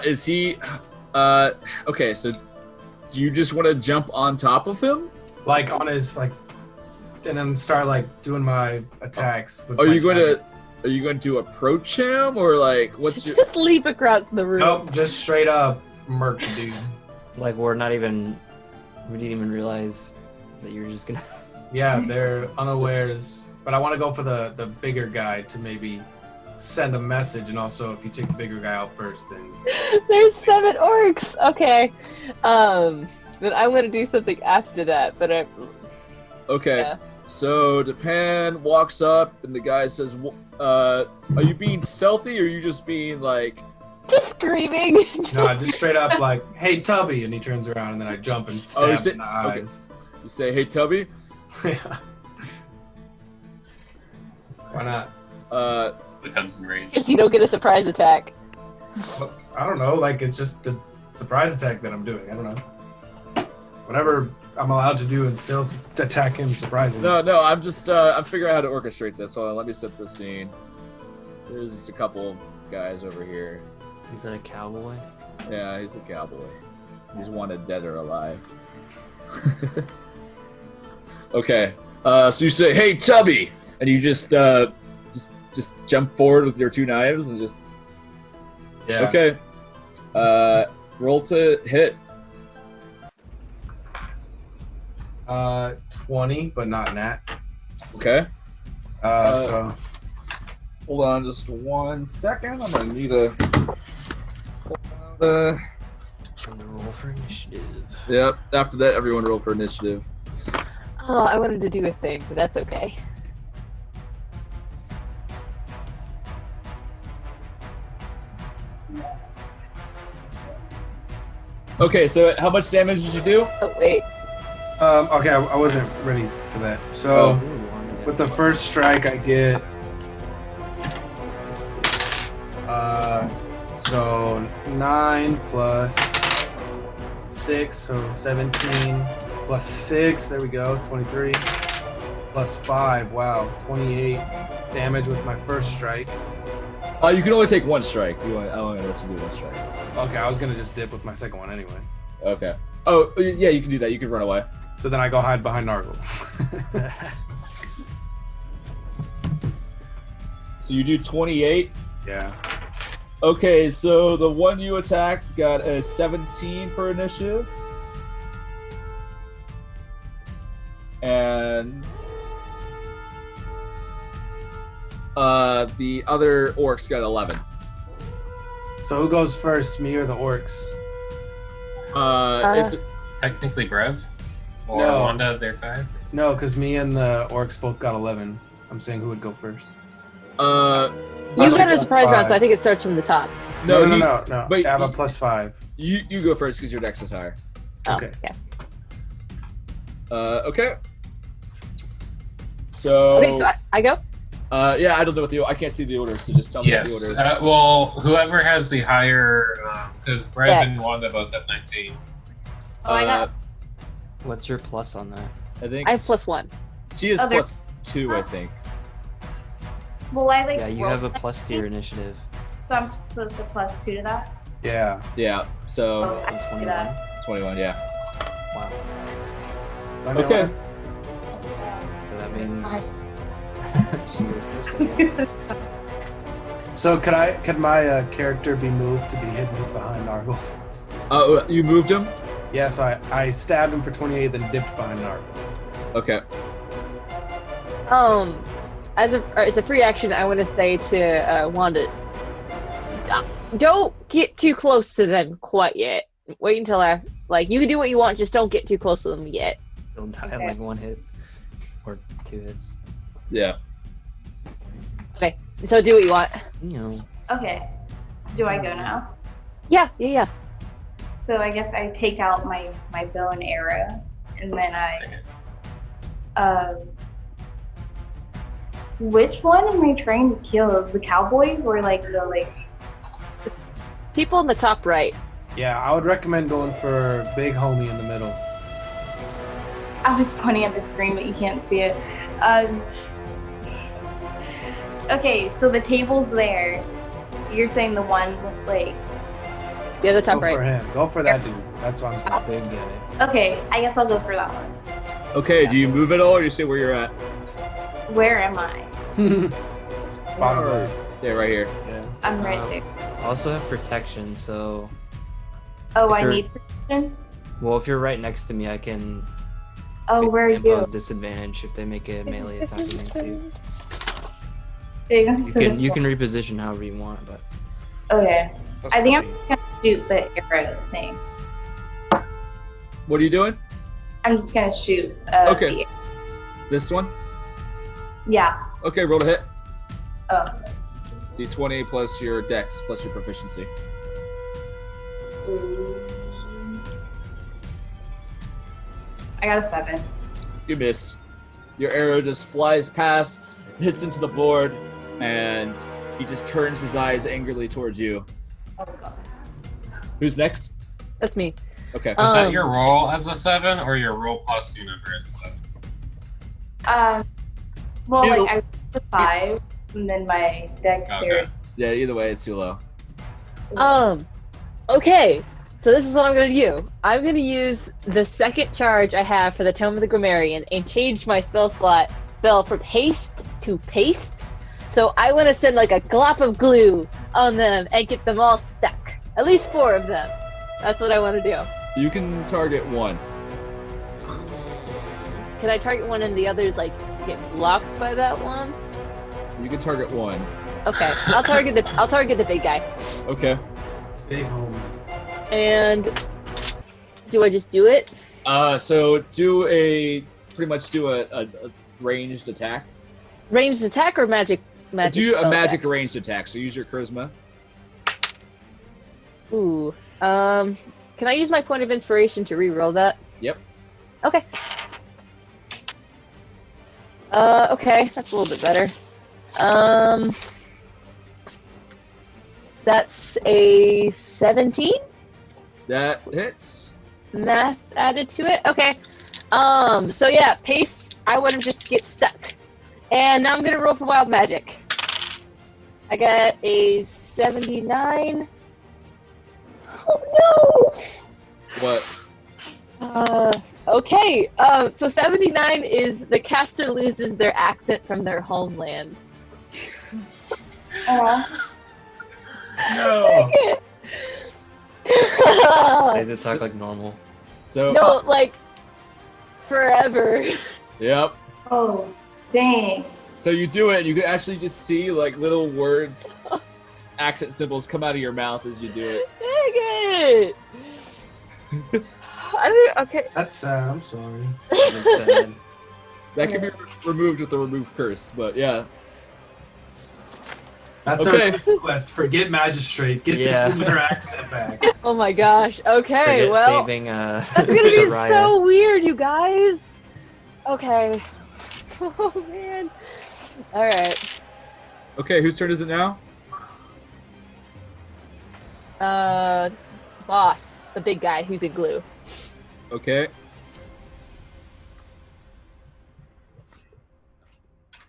Is he? Okay, so do you just want to jump on top of him? Like on his like, and then start like doing my attacks. With Are my you going daggers. Are you going to approach him, or like what's your? Just leap across the room. Nope, just straight up murk the dude. Like we didn't even realize that you're just gonna. Yeah, they're unawares. But I want to go for the bigger guy to maybe send a message, and also if you take the bigger guy out first, then There's 7 orcs. Okay. But I'm gonna do something after that. But Okay, yeah. so Depan walks up and the guy says, "Are you being stealthy, or are you just being like?" Just screaming. no, just straight up like, "Hey, Tubby," and he turns around, and then I jump and stab you him say- in the okay. eyes. You say, "Hey, Tubby." Yeah. Why not? It comes in range. Because you don't get a surprise attack. Well, I don't know. Like it's just the surprise attack that I'm doing. I don't know. Whatever I'm allowed to do and still attack him surprisingly. No, I'm just I'm figuring out how to orchestrate this. Hold on, let me set the scene. There's just a couple guys over here. Is that a cowboy? Yeah, he's a cowboy. He's wanted dead or alive. Okay, so you say, "Hey, Tubby," and you just jump forward with your 2 knives and just. Yeah. Okay. Roll to hit. 20, but not nat. Okay. So Hold on just 1 second. I'm gonna need a. And roll for initiative. Yep. After that, everyone roll for initiative. Oh, I wanted to do a thing, but that's okay. Okay, so how much damage did you do? Oh wait. Okay, I wasn't ready for that. So with the first strike, I get. So 9 plus 6, so 17 plus 6. There we go, 23 plus 5. Wow, 28 damage with my first strike. You can only take one strike. I only let you do one strike. Okay, I was gonna just dip with my second one anyway. Okay. Oh, yeah, you can do that. You can run away. So then I go hide behind Nargle. So you do 28. Yeah. Okay, so the one you attacked got a 17 for initiative. And the other orcs got 11. So who goes first, me or the orcs? It's Technically Brev? Or No. Wanda their time? No, because me and the orcs both got 11. I'm saying who would go first. You I'll got take a surprise +5. round, so I think it starts from the top. No. but I have a he- +5. You go first because your dex is higher. Oh, Okay. Okay. So. Okay, so I go? Yeah, I don't know what I can't see the orders, so just tell me Yes. what the orders. Well, whoever has the higher, because Brev and Dex. Wanda both have 19. Oh, I got. What's your plus on that? I think I have +1. she is Oh, plus 2, I think. Well, I like. Yeah, you rolled have a plus to your initiative. So I'm supposed to +2 to that. Yeah. Yeah, so Oh, I can do that. 21, yeah. Wow. Okay. So that means she goes first. I guess. So could my character be moved to be hidden behind Nargle? You moved him? Yeah, so I stabbed him for 28, then dipped behind Nargle. Okay. As a free action, I want to say to Wanda, don't get too close to them quite yet. Wait until you can do what you want, just don't get too close to them yet. Don't die in Okay. like 1 hit or 2 hits. Yeah. Okay, so do what you want. You know. Okay. Do I go now? Yeah. So I guess I take out my bow and arrow, and then which one am I trying to kill? The cowboys or the People in the top right. Yeah, I would recommend going for big homie in the middle. I was pointing at the screen, but you can't see it. Okay, so the table's there. You're saying the one with Yeah, the top Go for right. him. Go for that dude. That's what I'm saying. Big guy. Okay, I guess I'll go for that one. Okay, do you move at all or you stay where you're at? Where am I? Bottom Or- right. Yeah, right here. Yeah. I'm right Um, there. I also have protection, so Oh, if I you're- need protection? if you're right next to me, I can Oh, where are impose you? disadvantage if they make a melee attack against you. You can reposition however you want, but Okay. That's I think I'm probably- just gonna shoot the arrow thing. What are you doing? I'm just gonna shoot. Okay. This one? Yeah. Okay, roll to hit. Oh. D20 plus your dex plus your proficiency. I got a 7. You miss. Your arrow just flies past, hits into the board, and he just turns his eyes angrily towards you. Oh god. Who's next? That's me. Okay. Is that Um, your roll as a 7 or your roll plus 2 number as a 7? Well, Ew. I rolled a 5, and then my dexterity. Yeah, either way, it's too low. Okay. So this is what I'm gonna do. I'm gonna use the second charge I have for the Tome of the Grammarian and change my spell from haste to paste. So I want to send like a glop of glue on them and get them all stuck. At least 4 of them. That's what I want to do. You can target one. Can I target one and the others get blocked by that one? You can target one. Okay, I'll target the big guy. Okay. Big homie. And Do I just do it? So pretty much do a ranged attack. Ranged attack or magic? Do a spell magic attack? ranged attack. So use your charisma. Ooh. Can I use my point of inspiration to re-roll that? Yep. Okay. Okay, that's a little bit better. That's a 17. That hits. Math added to it. Okay. So yeah, pace. I want to just get stuck, and now I'm gonna roll for wild magic. I got a 79. Oh no! What? Okay. So 79 is the caster loses their accent from their homeland. No. They did talk like normal. So No, like forever. Yep. Oh, dang. So you do it, and you can actually just see like little words, accent symbols come out of your mouth as you do it. Dang it! Okay. That's sad. I'm sorry. That's sad. That can be removed with the remove curse, but yeah. That's Okay. our next quest. Forget magistrate. Get Yeah. this their accent back. Oh my gosh. Okay. Forget well, saving that's gonna be Soraya. so weird, you guys. Okay. Oh man. All right. Okay, whose turn is it now? Boss, the big guy who's in glue. Okay.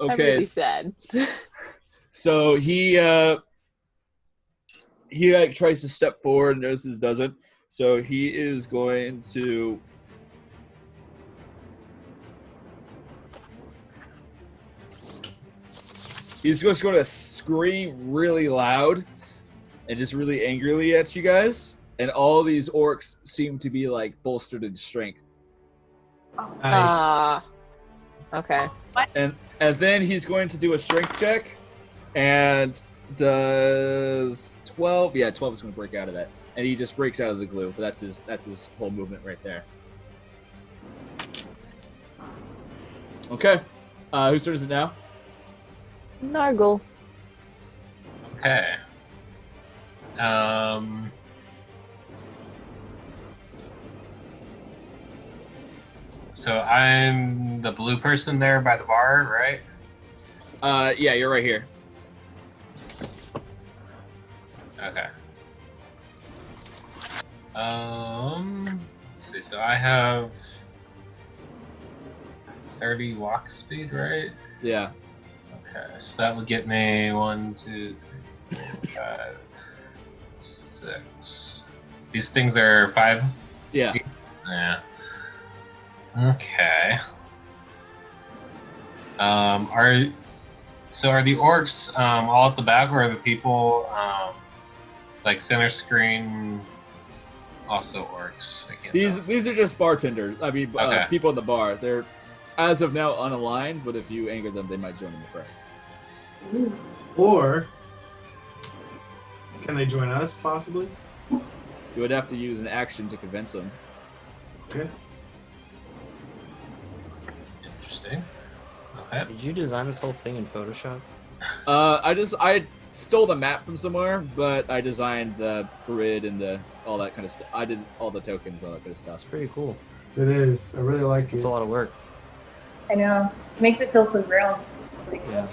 I'm Okay. really sad. So he like tries to step forward and notices it doesn't. So he is going to he's just going to scream really loud and just really angrily at you guys. And all these orcs seem to be like bolstered in strength. Nice. Okay. And then he's going to do a strength check and does 12. Yeah, 12 is going to break out of that. And he just breaks out of the glue. But that's his whole movement right there. Okay. Whose turn is it now? Nargle. Okay. So I'm the blue person there by the bar, right? Yeah, you're right here. Okay. Let's see. So I have 30 walk speed, right? Yeah. Okay, so that would get me 1, 2, 3, 4, 5, 6. These things are 5? Yeah. Yeah. Okay. Are the orcs all at the back, or are the people like center screen also orcs? I can't tell. These are just bartenders. I mean, Okay. people in the bar. They're as of now unaligned, but if you anger them, they might join in the fray. Or can they join us possibly? You would have to use an action to convince them. Okay. Interesting. Okay. Did you design this whole thing in Photoshop? I stole the map from somewhere, but I designed the grid and all that kind of stuff. I did all the tokens, all that kind of That's stuff. pretty cool. It is. I really like It's it. a lot of work. I know. It makes it feel so real. It's like, Yeah.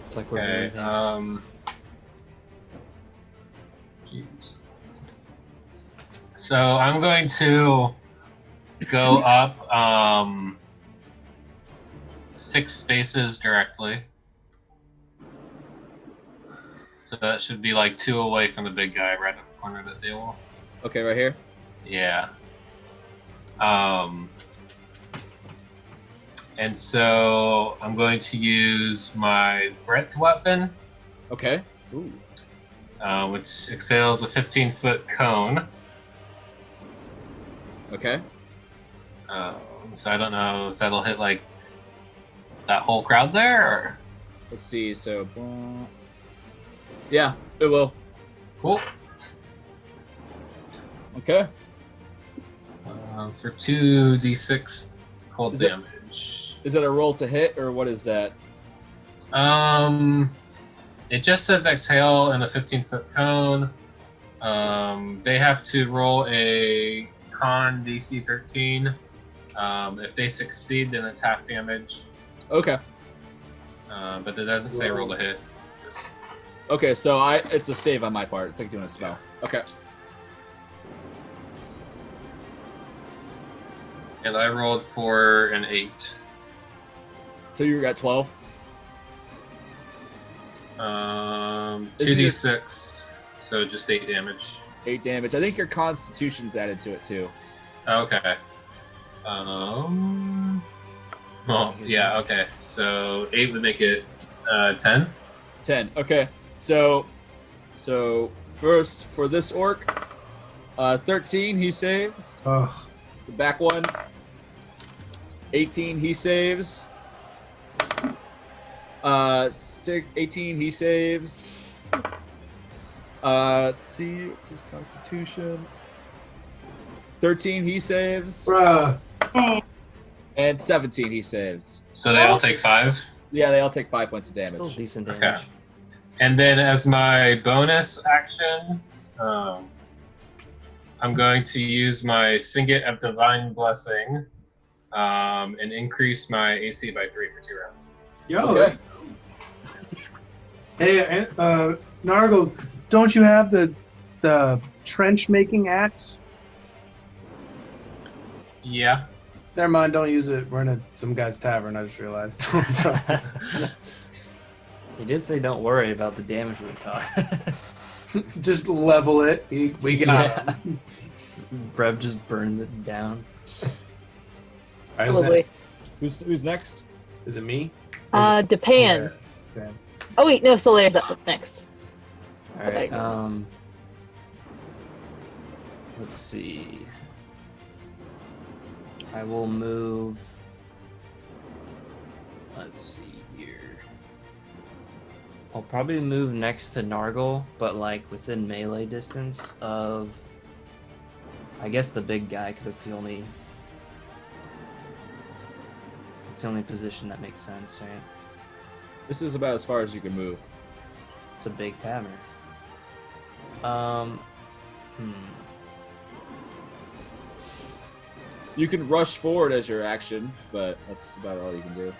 It's like we're Okay. everything. Jeez. So I'm going to go up 6 spaces directly. So that should be like 2 away from the big guy right at the corner of the table. Okay, right here. Yeah. And so I'm going to use my breath weapon, Okay. Ooh. which exhales a 15-foot cone. Okay. So I don't know if that'll hit like that whole crowd there, or Let's see. So, yeah, it will. cool. Okay. For 2d6 cold damage. Is it a roll to hit, or what is that? It just says exhale in a 15-foot cone. They have to roll a con DC 13. If they succeed, then it's half damage. Okay. But it doesn't say roll to hit. Just... Okay, so it's a save on my part. It's like doing a spell. Okay. And I rolled for an 8. So you got 12? 2d6, so just 8 damage. 8 damage. I think your constitution's added to it too. Okay. Well, yeah, okay. So 8 would make it 10. 10. Okay. So first for this orc, 13 he saves. Oh. The back one, 18 he saves. 18 he saves. Let's see, what's his constitution? 13 he saves. Bruh. And 17 he saves. So they all take 5? Yeah, they all take 5 points of damage. Still decent damage. Okay. And then as my bonus action, I'm going to use my Singlet of Divine Blessing and increase my AC by 3 for 2 rounds. Yo. Okay. Hey, Nargle, don't you have the trench making axe? Yeah. Never mind, don't use it. We're in some guy's tavern, I just realized. He did say don't worry about the damage we cause. Just level it. We got it. Brev just burns it down. All right, Probably. Who's next? Is it me? Depan. Okay. Oh wait, no, Solaire's up next. Alright, let's see. I will move. Let's see here. I'll probably move next to Nargle, but like within melee distance of, I guess, the big guy, because that's the only position that makes sense, right? This is about as far as you can move. It's a big tavern. You can rush forward as your action, but that's about all you can do.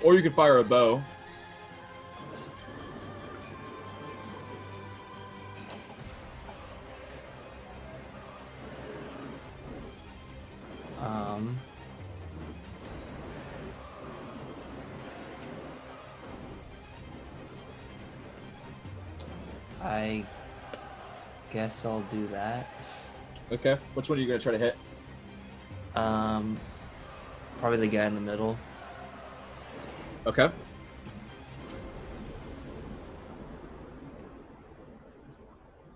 Or you can fire a bow. I guess I'll do that. Okay. Which one are you going to try to hit? Probably the guy in the middle. Okay.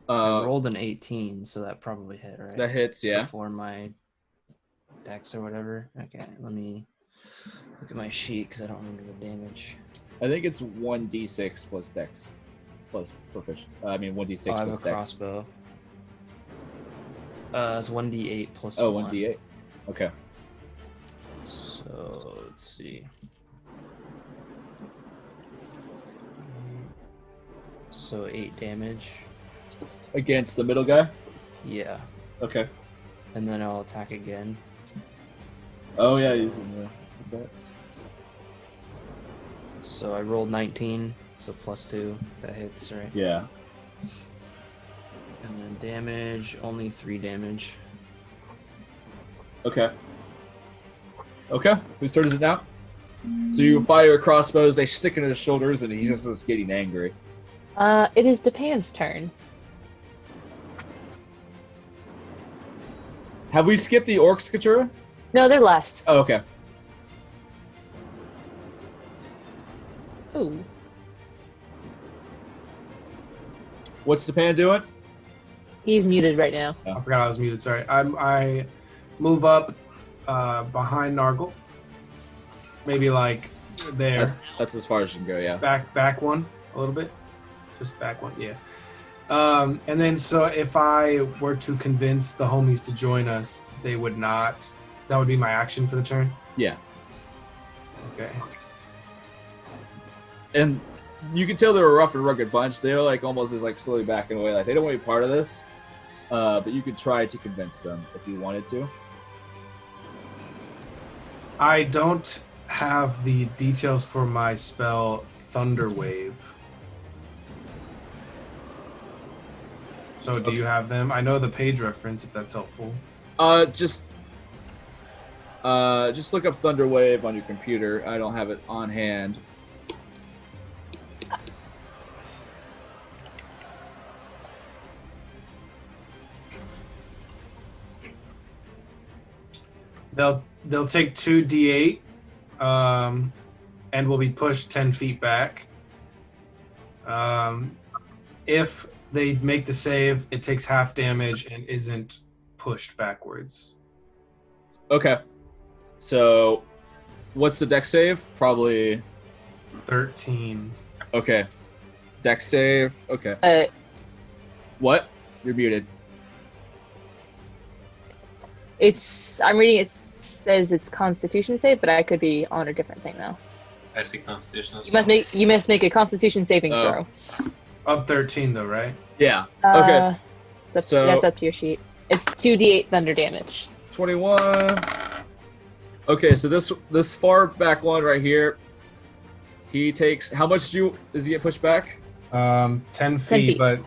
I rolled an 18, so that probably hit, right? That hits, yeah. Before my dex or whatever. Okay, let me look at my sheet because I don't remember the damage. I think it's 1d6 plus dex. Plus proficient. 1d6 I have plus a dex. crossbow. It's 1d8 plus Oh, 1. 1d8. Okay. So, let's see. So, 8 damage. Against the middle guy? Yeah. Okay. And then I'll attack again. Oh, yeah, using the dex. So, I rolled 19, so plus 2. That hits, right? Yeah. And then damage, only 3 damage. Okay. Okay. Whose turn is it now? So you fire crossbows, they stick in his shoulders, and he's just getting angry. It is Depan's turn. Have we skipped the orcs, Katura? No, they're last. Oh, okay. Ooh. What's Japan doing? He's muted right now. I forgot I was muted. Sorry. I move up behind Nargle. Maybe like there. That's as far as you can go, yeah. Back one a little bit. Just back one, yeah. And then, so if I were to convince the homies to join us, they would not. That would be my action for the turn? Yeah. Okay. And you can tell they're a rough and rugged bunch. They're like almost as like slowly backing away. Like they don't want to be part of this. But you could try to convince them if you wanted to. I don't have the details for my spell Thunder Wave. So do you have them? I know the page reference, if that's helpful. Just look up Thunder Wave on your computer. I don't have it on hand. They'll take 2d8, and will be pushed 10 feet back. If they make the save, it takes half damage and isn't pushed backwards. Okay. So, what's the dex save? Probably 13. Okay. Dex save. Okay. What? You're muted. I'm reading it says it's Constitution save, but I could be on a different thing though. I see Constitution as You well. must make a Constitution saving throw. Up 13 though, right? Yeah. Okay. That's So- up to your sheet. It's 2d8 thunder damage. 21. Okay, so this far back one right here, he takes how much does he get pushed back? 10 feet, feet. but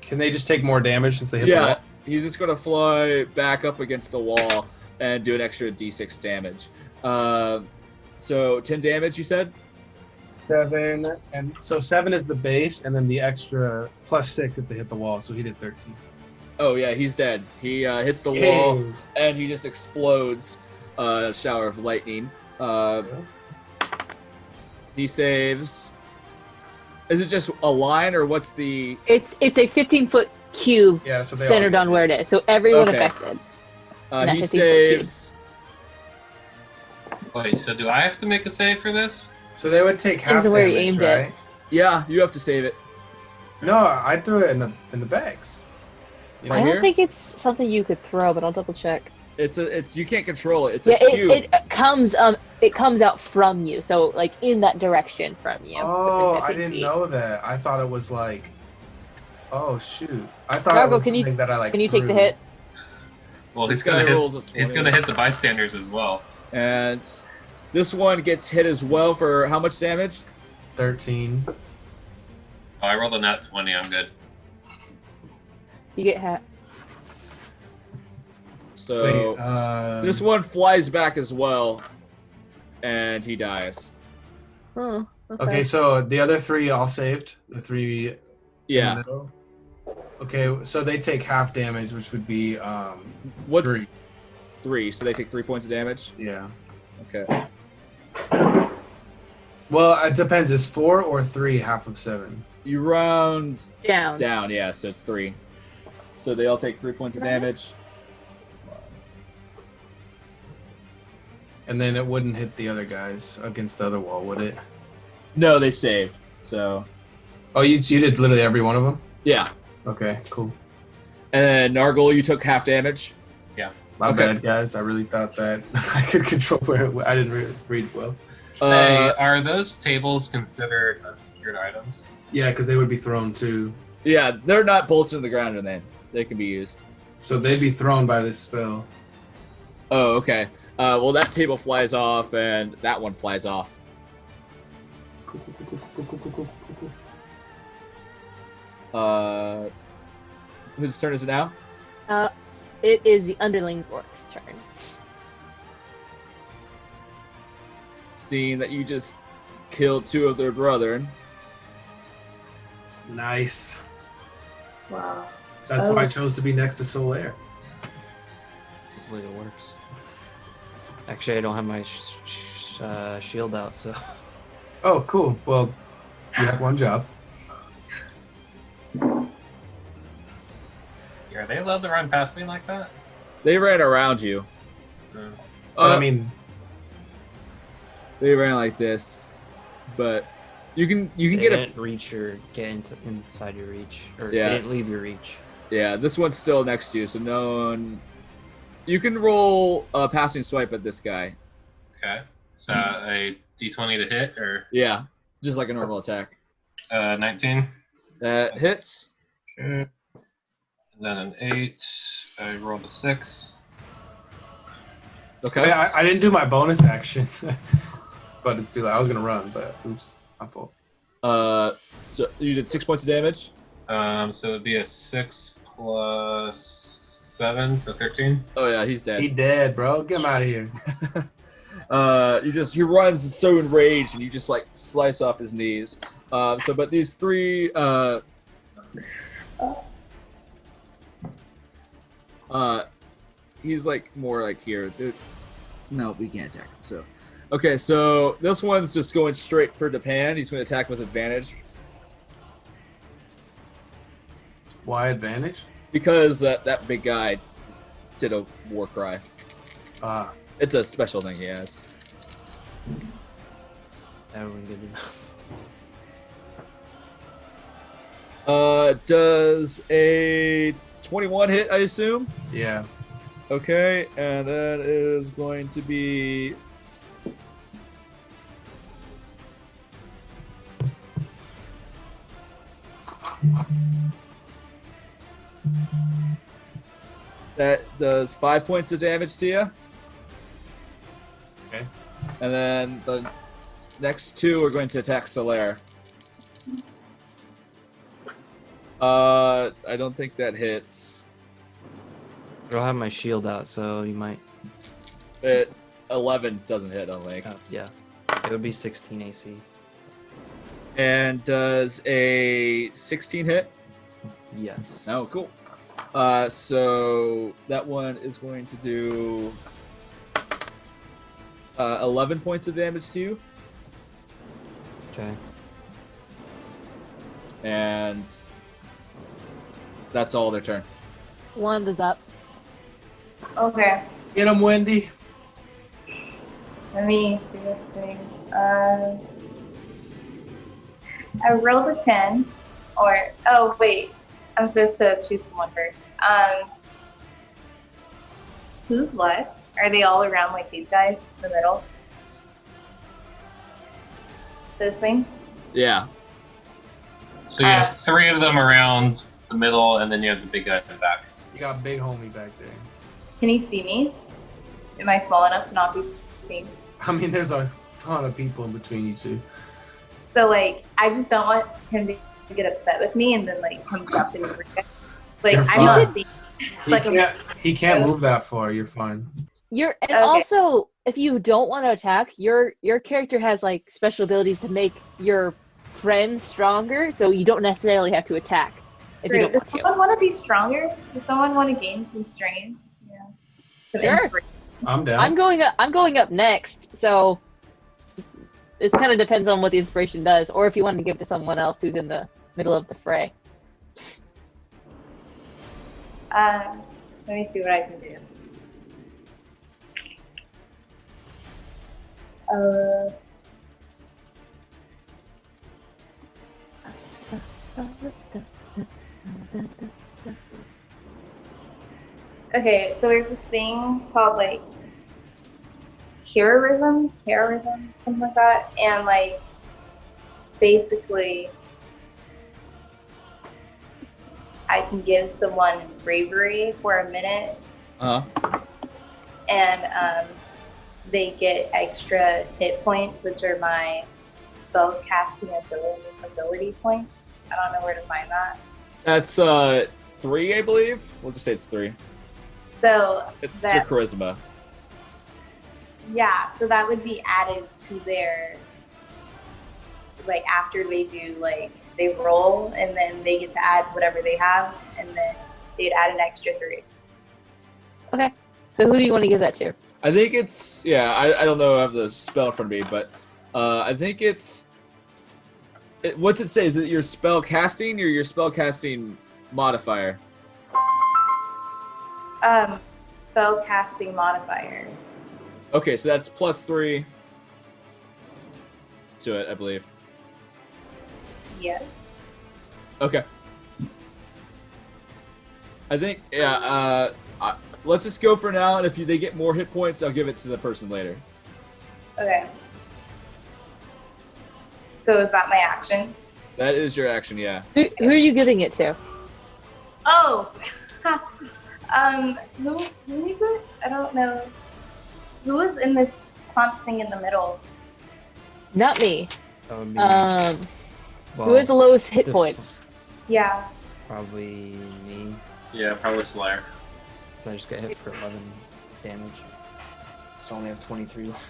can they just take more damage since they hit the Yeah, wall? he's just gonna fly back up against the wall and do an extra d6 damage. So 10 damage, you said? 7, and so 7 is the base, and then the extra plus 6 if they hit the wall, so he did 13. Oh yeah, he's dead. He hits the wall and he just explodes. A shower of lightning. He saves. Is it just a line, or what's the? It's a 15-foot cube Yeah, so they centered all on where it is, so everyone Okay. affected. Not He 15-foot saves. Wait, so do I have to make a save for this? So they would take half Depends on where you damage, aimed it. right? Yeah, you have to save it. No, I threw it in the bags. Right I don't here? think it's something you could throw, but I'll double check. It's you can't control it. It's Yeah, a cube. it comes out from you, so like in that direction from you. Oh, within I 15 didn't feet. know that. I thought it was like, oh shoot! I thought Nargo, it was can you- something that I like. Can you take the threw. hit? Well, This he's guy gonna rolls a hit. He's 20. gonna hit the bystanders as well. And this one gets hit as well for how much damage? 13. Oh, I rolled a nat 20. I'm good. You get hit. So Wait, this one flies back as well, and he dies. Oh, Okay, so the other 3 all saved. The 3 in the Yeah. middle. Okay, so they take half damage, which would be What's 3. 3? So they take 3 points of damage. Yeah. Okay. Well, it depends. Is 4 or 3 half of 7? You round down. down. Yeah, so it's 3. So they all take 3 points of damage. And then it wouldn't hit the other guys against the other wall, would it? No, they saved. So Oh, you did literally every one of them? yeah. Okay, cool. And then Nargle, you took half damage. My Okay. bad, guys. I really thought that I could control where I didn't read well. Hey, are those tables considered unsecured items? Yeah, because they would be thrown too. Yeah, they're not bolts in the ground, and they can be used. So they'd be thrown by this spell. Oh, okay. Well, that table flies off, and that one flies off. Cool, cool, cool, cool, cool, cool, cool, cool, cool. Whose turn is it now? It is the underling orc's turn. Seeing that you just killed 2 of their brethren. Nice. Wow. That's why I chose to be next to Solaire. Hopefully it works. Actually, I don't have my shield out, so. Oh, cool. Well, you have one job. Are they allowed to run past me like that? They ran around you. But I mean, They ran like this, but You can They get a didn't reach or get inside your reach, or Yeah. they didn't leave your reach. Yeah, this one's still next to you, so no one. You can roll a passing swipe at this guy. Okay. Is that a d20 to hit or Yeah, just like a normal attack. 19? That hits. Okay. And then an 8. I rolled a 6. Okay. I didn't do my bonus action, but it's too late. I was gonna run, but oops, my fault. So you did 6 points of damage. So it'd be a 6 plus 7, so 13. Oh yeah, he's dead. He dead, bro. Get him out of here. He runs so enraged, and you just like slice off his knees. But these three, he's like more like here. No, we can't attack him. So, okay, so this one's just going straight for Japan. He's going to attack with advantage Why advantage? because that big guy did a war cry. Ah, It's a special thing he has. That would be good enough. Does a 21 hit, I assume? yeah. Okay, and that is going to be... That does 5 points of damage to you. Okay. And then the next two are going to attack Solaire. I don't think that hits. I don't have my shield out, so you might. 11 doesn't hit, I don't think. Yeah, it would be 16 AC. And does a 16 hit? Yes. Oh, cool. So that one is going to do 11 points of damage to you. Okay. And that's all their turn. One is up. Okay, Get him, Wendy. let me do this thing. I rolled a 10, oh wait, I'm supposed to choose someone first. Who's left? Are they all around like these guys in the middle? Those things? Yeah. So you have 3 of them around the middle, and then you have the big guy in the back. You got a big homie back there. Can he see me? Am I small enough to not be seen? I mean, there's a ton of people in between you two. So like, I just don't want him to get upset with me and then like come up and like You're I'm fine. not seeing. He can't move that far. You're fine. And Okay. also, if you don't want to attack, your character has like special abilities to make your friends stronger, so you don't necessarily have to attack if you don't Does want to. someone want to be stronger? Does someone want to gain some strength? Yeah. Some Sure. inspiration. I'm down. I'm going up next, so it kind of depends on what the inspiration does, or if you want to give it to someone else who's in the middle of the fray. Let me see what I can do. Okay, so there's this thing called like heroism, something like that, and like basically I can give someone bravery for a minute, and they get extra hit points, which are my spell casting ability points. I don't know where to find that. That's 3, I believe. We'll just say it's 3. So It's your that charisma. yeah, so that would be added to their like after they do like they roll and then they get to add whatever they have and then they'd add an extra 3. Okay, so who do you want to give that to? I think it's I don't know. I have the spell in front of me, but I think it's. What's it say? Is it your spell casting or your spell casting modifier? Spell casting modifier. Okay, so that's +3 to it, I believe. Yes. Okay. I think, let's just go for now, and if they get more hit points, I'll give it to the person later. Okay. So is that my action? That is your action, yeah. Who are you giving it to? Oh! Who is it? I don't know. Who was in this clump thing in the middle? Not me. That would be, Who has the lowest hit points? Yeah. Probably me. Yeah, probably Slayer. So I just got hit for 11 damage. So I only have 23 left.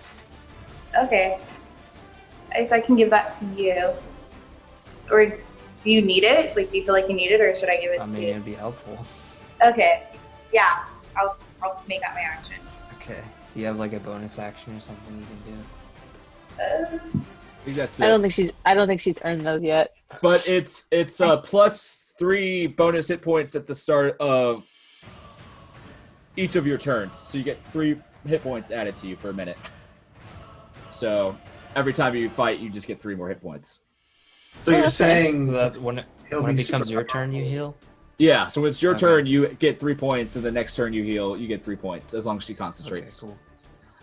Okay. I guess I can give that to you. Or do you need it? Like, do you feel like you need it, or should I give it I to mean, you? it'd be helpful. Okay. Yeah. I'll make that my action. Okay. Do you have like a bonus action or something you can do? I think that's it. I don't think she's earned those yet. But it's plus 3 bonus hit points at the start of each of your turns. So you get 3 hit points added to you for a minute. So every time you fight, you just get 3 more hit points. So you're saying So that's when it becomes your turn, you heal? Yeah, so when it's your Okay. turn, you get 3 points, and the next turn you heal, you get 3 points, as long as she concentrates. Okay,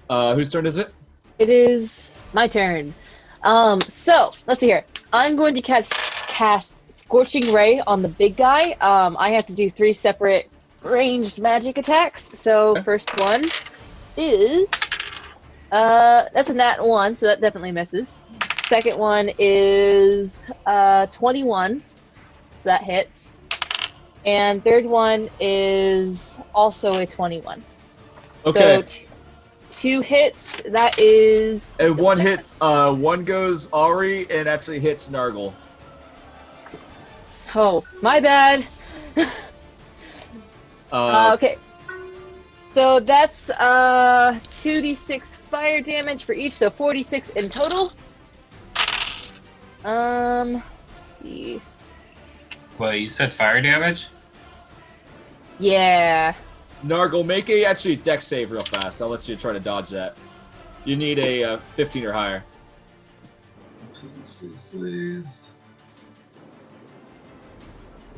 cool. Whose turn is it? It is my turn. So let's see here. I'm going to cast Scorching Ray on the big guy. I have to do 3 separate ranged magic attacks. So Okay. first one is that's a nat 1, so that definitely misses. Second one is 21, so that hits. And third one is also a 21. Okay. So 2 hits. That is. And one hits, one goes Ari and actually hits Nargle. Oh, my bad. Okay. So that's 2d6 fire damage for each, so 46 in total. Let's see. Well, you said fire damage? Yeah. Nargle, make a actually dex save real fast. I'll let you try to dodge that. You need a 15 or higher. Please, please, please.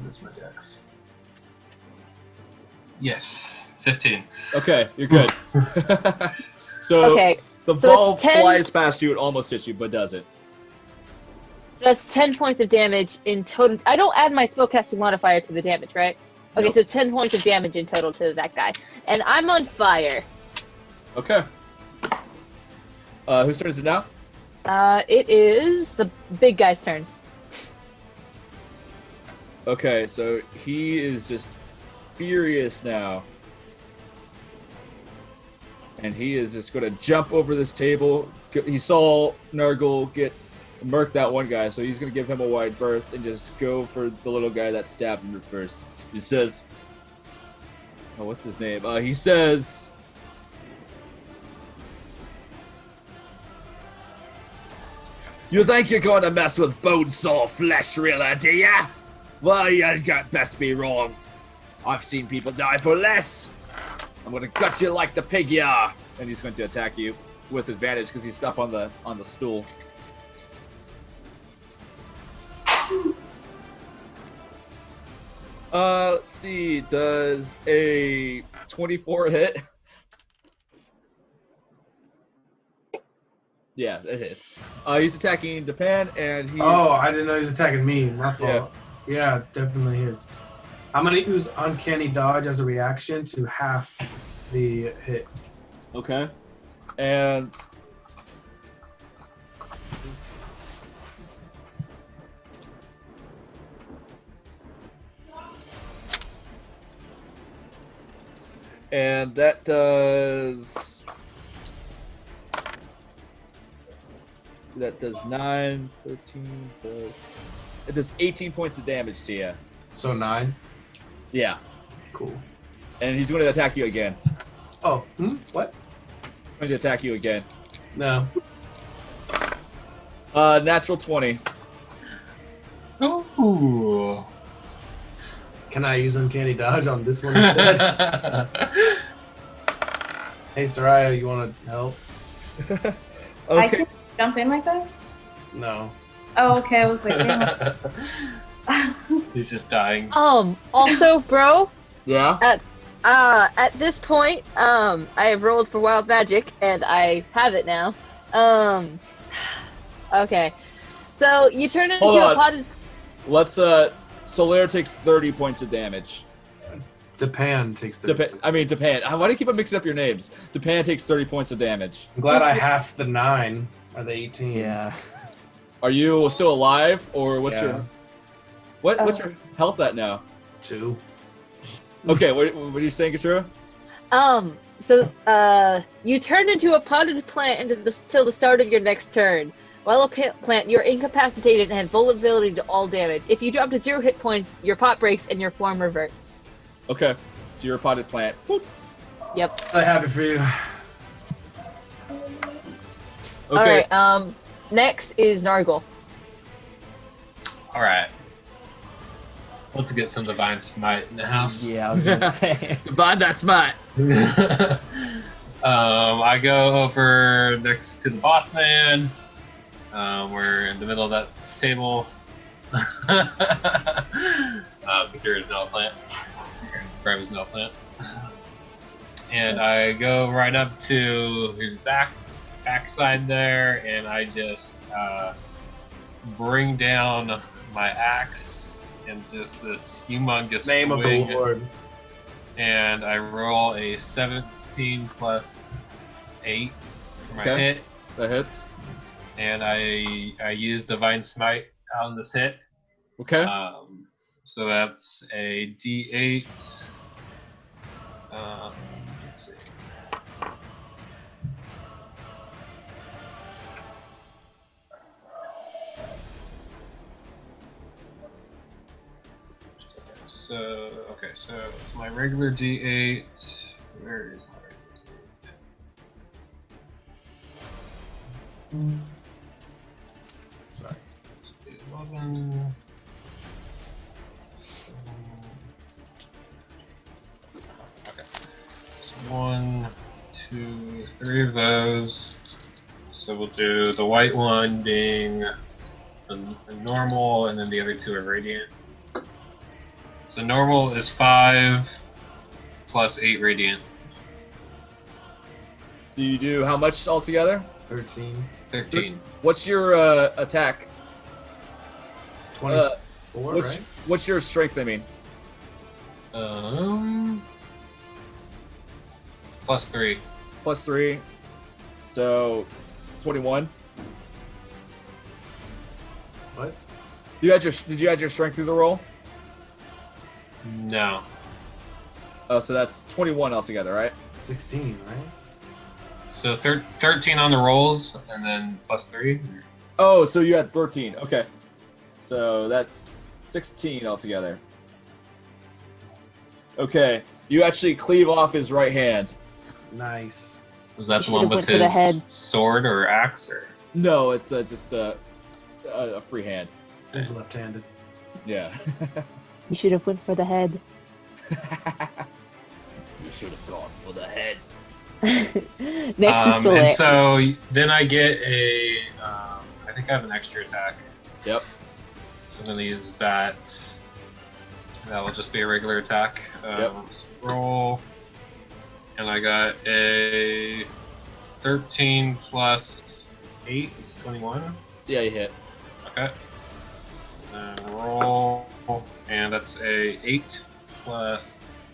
Where's my dex? Yes, 15. Okay, you're good. So Okay. the so ball it's 10 flies past you, it almost hits you, but doesn't. So that's 10 points of damage in total. I don't add my spellcasting modifier to the damage, right? Okay, Nope. so 10 points of damage in total to that guy. And I'm on fire. Okay. Whose turn is it now? It is the big guy's turn. Okay, so he is just furious now. And he is just going to jump over this table. He saw Nargle get murk that one guy, so he's going to give him a wide berth and just go for the little guy that stabbed him first. He says, oh, what's his name? He says, you think you're going to mess with bonesaw flesh, really, do ya? Well, you got best be wrong. I've seen people die for less. I'm going to gut you like the pig you are. And he's going to attack you with advantage because he's up on the stool. Let's see. Does a 24 hit? Yeah, it hits. He's attacking Japan, and he. Oh, I didn't know he was attacking me. My fault. Yeah, definitely hits. I'm gonna use Uncanny Dodge as a reaction to half the hit. Okay. And. And that does. So that does 9, 13 plus. It does 18 points of damage to you. So 9. Yeah. Cool. And he's going to attack you again. Oh, what? He's going to attack you again. No. Natural 20. Ooh. Can I use Uncanny Dodge on this one instead? Hey, Soraya, you want to help? I can jump in like that? No. Oh, okay. I was like, damn. He's just dying. Also, bro, Yeah. at this point, I have rolled for wild magic and I have it now. Okay. So you turn into Hold a on. potted. Let's Solaire takes 30 points of damage. Depan takes the. Depan. Why do you keep on mixing up your names? Depan takes 30 points of damage. I'm glad I halved the 9 or the 18. Yeah. Are you still alive, or what's Yeah. your what's your health at now? 2. Okay, what are you saying, Katura? So you turn into a potted plant till the start of your next turn. While a plant, you're incapacitated and have vulnerability to all damage. If you drop to 0 hit points, your pot breaks and your form reverts. Okay, so you're a potted plant. Boop. Yep. I'm happy for you. Okay. Alright, next is Nargle. Alright. Let's get some Divine Smite in the house. Yeah, I was gonna say. Divine that smite. I go over next to the boss man. We're in the middle of that table. Katura is now a plant. Grab his now a plant. And I go right up to his backside there, and I just bring down my axe and just this humongous Name of swing. the Lord. And I roll a 17 plus 8 for my Okay. hit. That hits. And I use Divine Smite on this hit. Okay. So that's a D8. Let's see. So it's my regular D8. Where is my regular D8? Sorry. Let's do 11. Okay. So 1, 2, 3 of those. So we'll do the white one being the normal, and then the other 2 are radiant. So normal is 5 plus 8 radiant. So you do how much altogether? 13. 13. What's your attack? 24, right? What's your strength? I mean. Plus 3. Plus 3. So 21. What? Did you add your strength through the roll? No. Oh, so that's 21 altogether, right? 16, right? So 13 on the rolls, and then plus 3. Oh, so you had 13. Okay. So that's 16 altogether. Okay. You actually cleave off his right hand. Nice. Was that You the one should've with went for the his head. sword or axe? Or? No, it's just a free hand. He's left-handed. Yeah. You should have went for the head. You should have gone for the head. Next is still And it. so then I get a, I think I have an extra attack. Yep. So I'm going to use that. That will just be a regular attack. Yep. Roll. And I got a 13 plus 8 is 21. Yeah, you hit. Okay. And then roll. And that's a 8 plus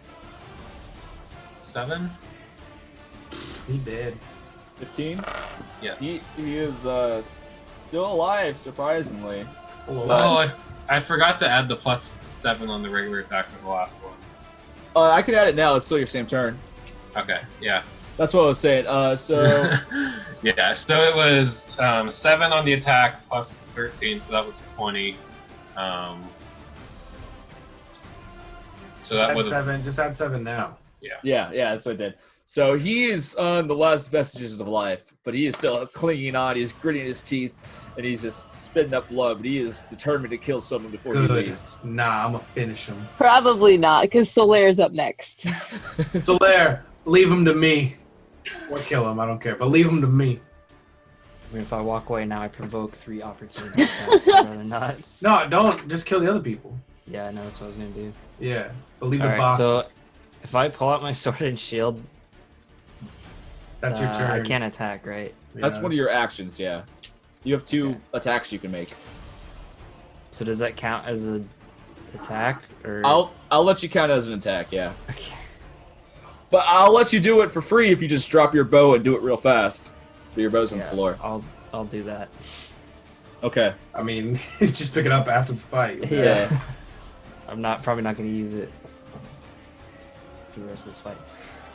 7. He did. 15. Yes. He is still alive, surprisingly. Oh, I forgot to add the plus 7 on the regular attack for the last one. I could add it now. It's still your same turn. Okay, yeah. That's what I was saying. So Yeah, so it was 7 on the attack plus 13, so that was 20. So that was 7. Just add 7 now. yeah, that's what I did. So he is on the last vestiges of life, but he is still clinging on. He's gritting his teeth, and he's just spitting up blood. But he is determined to kill someone before he Good. leaves. Nah, I'm gonna finish him. Probably not, because Solaire's up next. Solaire, leave him to me. Or kill him, I don't care. But leave him to me. I mean, if I walk away now, I provoke 3 opportunity attacks. I'd rather not. No, don't. Just kill the other people. Yeah, I know that's what I was gonna do. Yeah, but leave All the right, boss. so if I pull out my sword and shield, That's your turn. I can't attack, right? That's Yeah. one of your actions, yeah. You have 2 attacks you can make. So does that count as a attack, or? I'll let you count as an attack, yeah. Okay. But I'll let you do it for free if you just drop your bow and do it real fast. But your bow's on the Yeah, floor. I'll do that. Okay. I mean, just pick it up after the fight. Yeah. I'm probably not going to use it for the rest of this fight.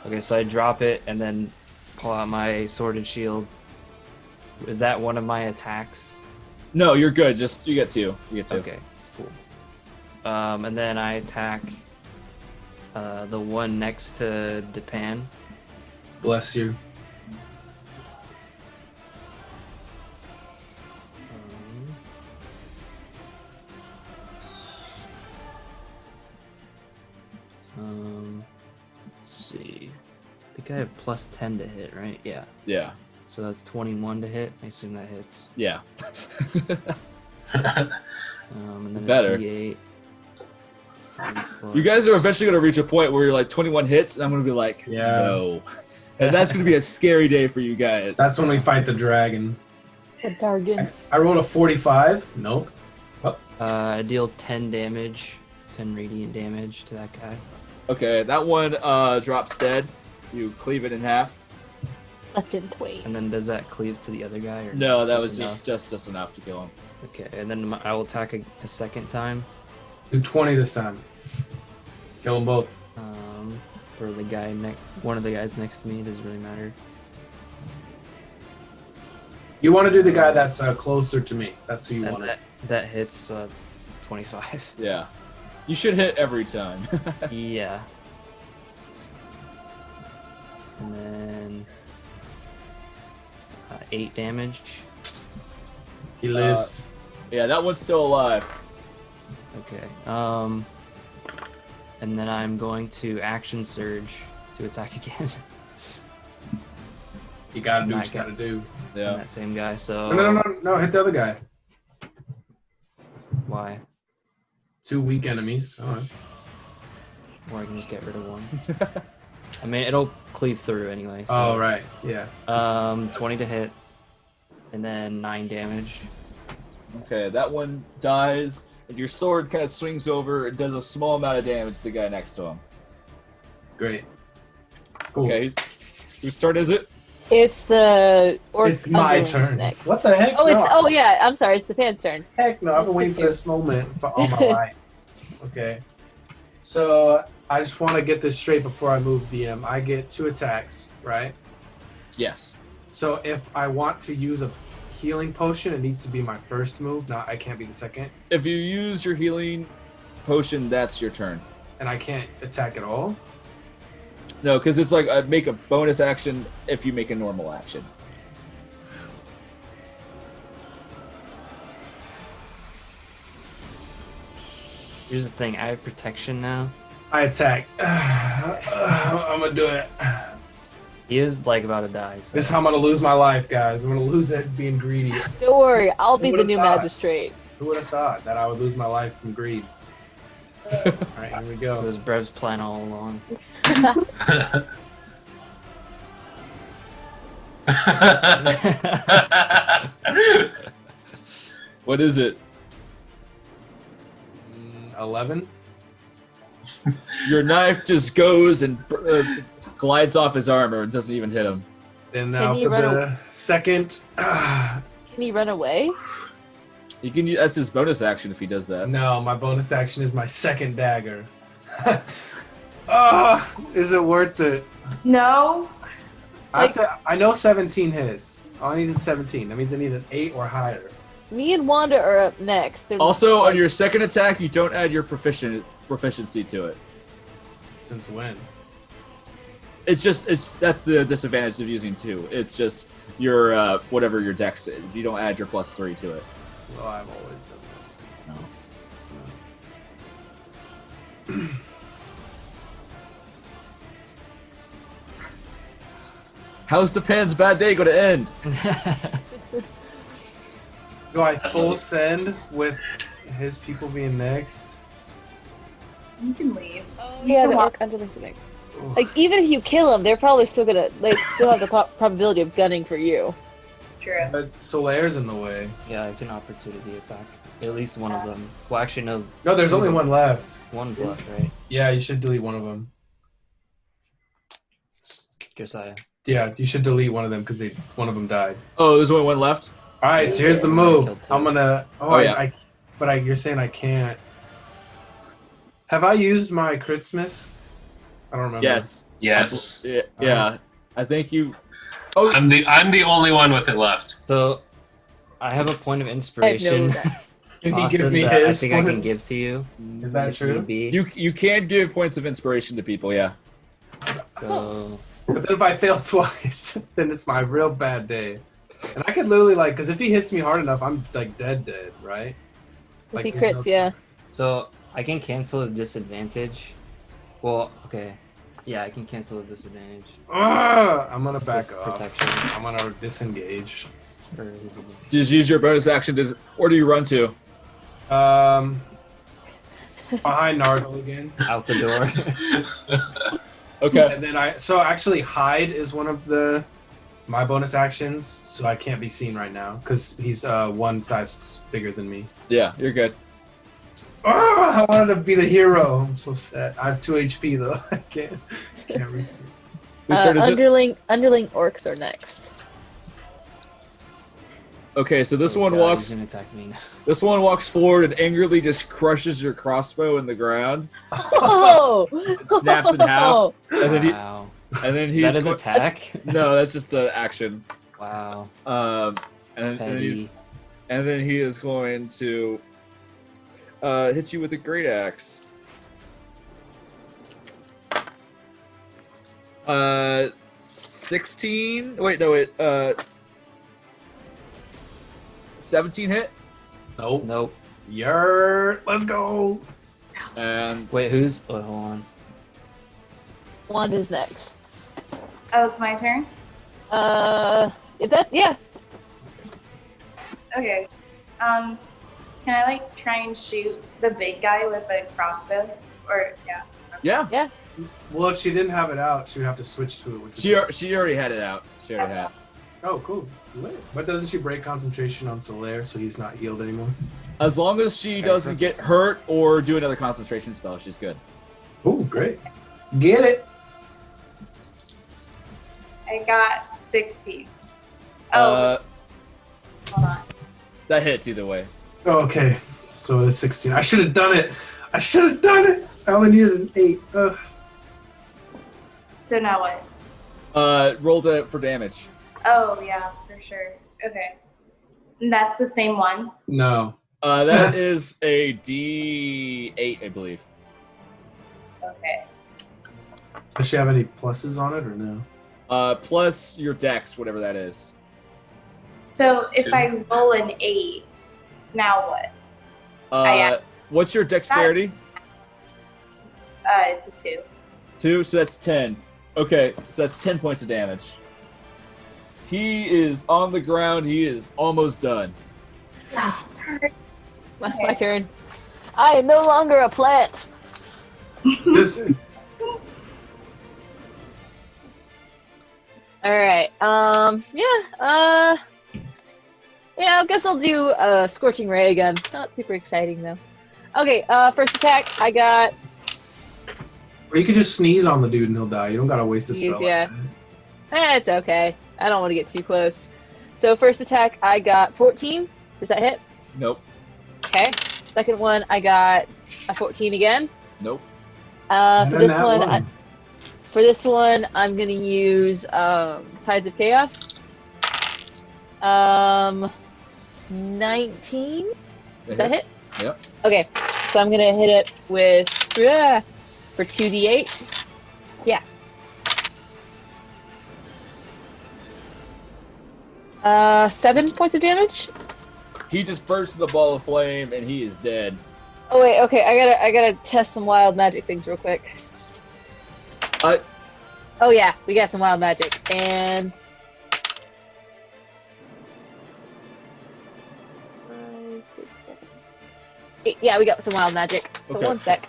Okay, so I drop it and then pull out my sword and shield. Is that one of my attacks? No, you're good. Just you get 2. You get 2. Okay, cool. And then I attack the one next to Depan. Bless you. Let's see. I think I have plus 10 to hit, right? Yeah. Yeah. So that's 21 to hit. I assume that hits. Yeah. And then Better. a D8. You guys are eventually going to reach a point where you're like 21 hits, and I'm going to be like, Yeah. no. And that's going to be a scary day for you guys. That's when we fight the dragon. A bargain. I rolled a 45. Nope. I deal 10 damage, 10 radiant damage to that guy. Okay, that one drops dead. You cleave it in half. Second twain. And then does that cleave to the other guy? Or No, that was enough? just enough to kill him. Okay, and then I will attack a second time. Do 20 this time. Kill them both. For the guy one of the guys next to me. It doesn't really matter. You want to do the guy that's closer to me. That's who you And want. that hits 25. Yeah. You should hit every time. Yeah. And then 8 damage. He lives. Yeah, that one's still alive. Okay. And then I'm going to action surge to attack again. You gotta do Not what you gotta do. Yeah. That same guy. So No, hit the other guy. why? 2 weak enemies. All right. Or I can just get rid of one. I mean, it'll cleave through anyway. So, Oh, right. Yeah. 20 to hit, and then 9 damage. Okay, that one dies, and your sword kind of swings over and does a small amount of damage to the guy next to him. Great. Cool. Okay, whose turn is it? It's the orc. It's my underlings turn. Next. What the heck? Oh, No. oh yeah. I'm sorry. It's the fan's turn. Heck no, I've been waiting for this moment for all my life. Okay. So I just want to get this straight before I move, DM. I get 2 attacks, right? Yes. So if I want to use a healing potion, it needs to be my first move. Not, I can't be the second. If you use your healing potion, that's your turn. And I can't attack at all. No, because it's like make a bonus action if you make a normal action. Here's the thing. I have protection now. I attack. I'm gonna do it. He is like about to die. So. This is how I'm gonna lose my life, guys. I'm gonna lose it being greedy. Don't worry. I'll be the would've new thought? magistrate. Who would have thought that I would lose my life from greed? All right, here we It go. was Brev's plan all along. What is it? 11. Your knife just goes and glides off his armor and doesn't even hit him. Then now Can you for run the second. Can he run away? You can. That's his bonus action if he does that. No, my bonus action is my second dagger. Is it worth it? No. I know 17 hits. All I need is 17. That means I need an 8 or higher. Me and Wanda are up next. and- Also, on your second attack, you don't add your proficiency to it. Since when? It's that's the disadvantage of using 2. It's just your whatever your dex is. You don't add your +3 to it. Well, I've always done this. No. How's Japan's bad day going to end? Do I full send with his people being next? You can leave. Yeah, the orc underlings are next. Like, even if you kill them, they're probably still gonna, they still have the probability of gunning for you. True. But Solaire's in the way. Yeah, I can opportunity attack. At least one of them. Well, actually, no. No, there's only one left. One's left, right? Yeah, you should delete one of them. Josiah. Yeah, you should delete one of them because one of them died. Oh, there's only one left? All right, so here's the I move. killed two. I'm gonna. Oh, yeah. You're saying I can't. Have I used my Christmas? I don't remember. Yes. Yes. Yeah. I think you. Oh, I'm the only one with it left. So, I have a point of I have no inspiration. guess. Can he Austin, give me that his? I think I can give to you. Is that if true? need be. you can give points of inspiration to people, yeah. So, But then if I fail twice, then it's my real bad day. And I could literally because if he hits me hard enough, I'm like dead, right? If he there's crits, yeah. so I can cancel his disadvantage. Well, okay. Yeah, I can cancel his disadvantage. I'm gonna back With off. protection. I'm gonna disengage. Or his Just use your bonus action. Where do you run to? Behind Nargle again. out the door. Okay. And then actually hide is one of my bonus actions, so I can't be seen right now because he's one size bigger than me. Yeah, you're good. I wanted to be the hero. I'm so sad. I have 2 HP though. I can't risk it. Whose turn is it? Underling orcs are next. Okay, so this Oh, one God, walks. He's gonna attack me now. This one walks forward and angrily just crushes your crossbow in the ground. Oh! It snaps in half, and then Wow. and then Is he's that his going- attack? No, that's just an action. Wow. And Petty. then he is going to hit you with a great axe. 16. Wait, no, 17 hit. Nope. Nope. Let's go. And Wait, who's? Oh, hold on. Wanda's next. Oh, it's my turn? Yeah. Okay. Can I try and shoot the big guy with a crossbow? Or yeah, Well, if she didn't have it out, she would have to switch to it. Which she already had it out. She already had. Oh, cool. Lit. But doesn't she break concentration on Solaire, so he's not healed anymore? As long as she doesn't get hurt or do another concentration spell, she's good. Oh, great. Get it. I got 16. Oh, hold on. That hits either way. Oh, okay. So it's 16. I should have done it. I only needed an 8. Ugh. So now what? Roll for damage. Oh, yeah, for sure. Okay. And that's the same one? No. That is a D8, I believe. Okay. Does she have any pluses on it or no? Plus your dex, whatever that is. So if I roll an 8, now what? What's your dexterity? It's a 2. 2, so that's 10. Okay, so that's 10 points of damage. He is on the ground. He is almost done. My turn. I am no longer a plant. Listen. Alright, yeah, I guess I'll do Scorching Ray again. Not super exciting, though. Okay, first attack, I got... Or you could just sneeze on the dude and he'll die. You don't gotta waste a spell. Yeah. It's okay. I don't want to get too close. So first attack, I got 14. Does that hit? Nope. Okay. Second one, I got a 14 again. Nope. For this one, I'm gonna use Tides of Chaos. 19. Does that hit? Yep. Okay, so I'm gonna hit it with for 2d8. Yeah. 7 points of damage. He just burst with a ball of flame and he is dead. Oh wait, okay, I gotta test some wild magic things real quick. Oh yeah, we got some wild magic, and Yeah, we got some wild magic. So Okay. 1 sec.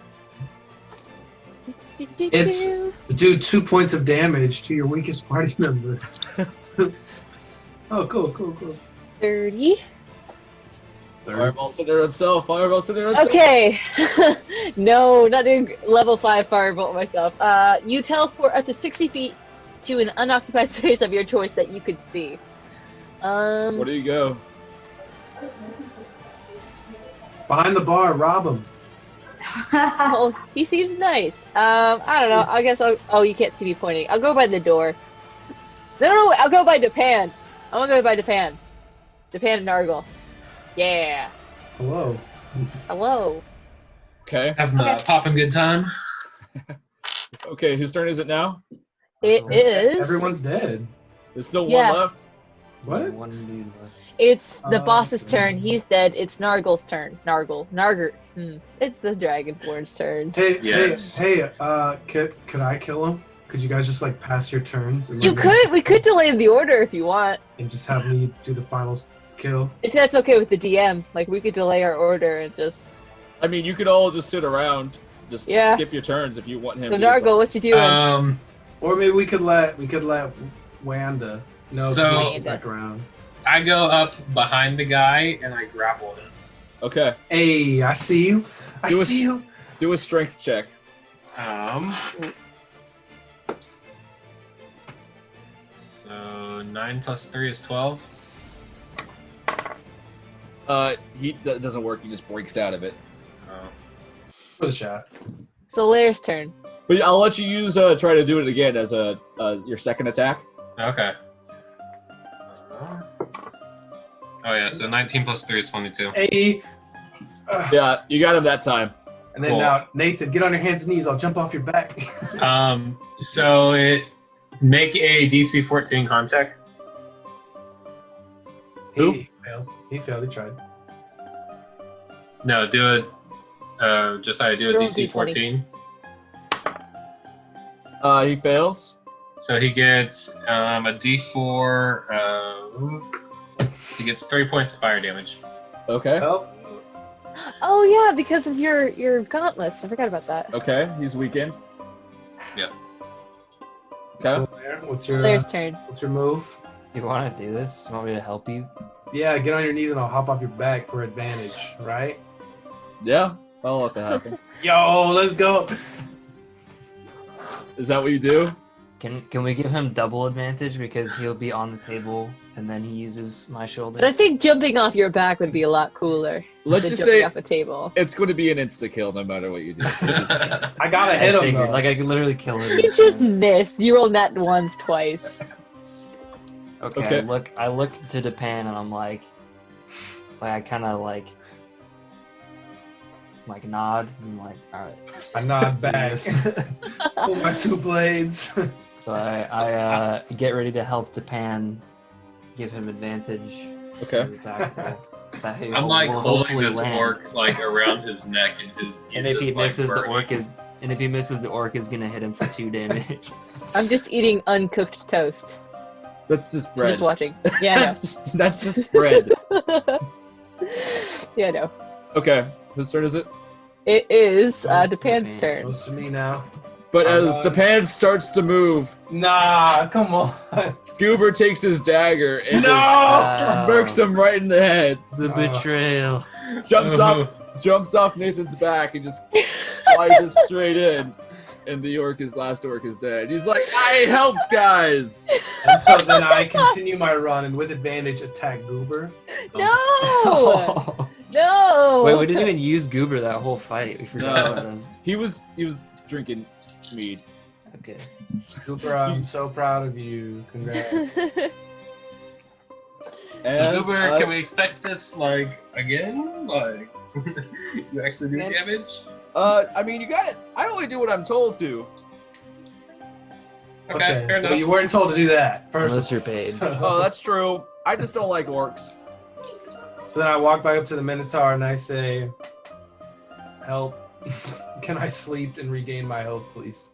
It's do 2 points of damage to your weakest party member. Oh, cool. 30. Fireball center itself. Fireball center itself. Okay. No, not doing level 5 firebolt myself. You teleport up to 60 feet to an unoccupied space of your choice that you could see. Where do you go? Behind the bar, rob him. Oh, he seems nice. I don't know. I guess oh, you can't see me pointing. I'll go by the door. No, I'll go by Depan. I'm gonna go by Depan. Depan and Nargle. Yeah. Hello. Hello. Okay. Having a popping good time. Okay, whose turn is it now? It is. Everyone's dead. There's still Yeah. one left. What? One dude left. It's the boss's okay. turn. He's dead. It's Nargle's turn. Narger. It's the Dragonborn's turn. Yes. Hey, could I kill him? Could you guys just like pass your turns and You let me- could. We could delay the order if you want. and just have me do the final kill? If that's okay with the DM, like we could delay our order and just. I mean, you could all just sit around, just Yeah. skip your turns if you want him. So to. Nargle, what you doing? Or maybe we could let Wanda. No, 'cause So- we'll go back around. I go up behind the guy and I grapple him. Okay. Hey, I see you. I Do a- see you. Do a strength check. So 9 plus 3 is 12. Doesn't work. He just breaks out of it. Oh. For the shot. So Lair's turn. But I'll let you use try to do it again as your second attack. Okay. Oh yeah, so 19 plus 3 is 22. Hey. Yeah, you got him that time. And then Cool. now, Nathan, get on your hands and knees. I'll jump off your back. So it make a DC 14 con check. Who? He failed. He failed. He tried. No, do it. Josiah, do a Roll DC D20. 14. He fails. So he gets a D4. He gets 3 points of fire damage. Okay. Well, Oh yeah, because of your gauntlets. I forgot about that. Okay. He's weakened. Yeah. Okay. so Blair, what's your Lair's turn. what's your move? You want to do this? You want me to help you? Yeah, get on your knees and I'll hop off your back for advantage, right? Yeah. I'll let that happen. Yo, let's go. Is that what you do? Can we give him double advantage because he'll be on the table and then he uses my shoulder? But I think jumping off your back would be a lot cooler. Let's than just jumping say off a table. it's going to be an insta kill no matter what you do. I gotta hit him figured, though. like I could literally kill him. You just missed. You rolled that once, twice. Okay. Okay. I look to Depan and I'm like I kind of like nod and like, all right. I nod back. Pull my 2 blades. So I get ready to help Depan, give him advantage. Okay. on his attack roll. That he I'm will like holding hopefully this land. orc like around his neck and he's And if he just, like, misses, the burning. orc is gonna hit him for 2 damage. I'm just eating uncooked toast. That's just I'm bread. just watching. Yeah, I know. that's just bread. Yeah, I know. Okay. Whose turn is it? It is Goes to Depan's Depan. turn. Close to me now. But as Uh, the pan starts to move, Nah, come on. Goober takes his dagger and No! just murks him right in the head. The betrayal. Jumps off Nathan's back and just slides it straight in. And the last orc is dead. He's like, I helped, guys. And so then I continue my run and with advantage attack Goober. No! No! Wait, we didn't even use Goober that whole fight. We forgot No. about him. He was drinking mead. Okay. Goober, I'm so proud of you. Congrats. And Uber, can we expect this like again? Like you actually do Yeah. damage? I mean, you got it. I only do what I'm told to. Okay, fair enough. Well, you weren't told to do that. First Unless of all. you're paid. Oh, that's true. I just don't like orcs. So then I walk back up to the Minotaur and I say, help. Can I sleep and regain my health, please?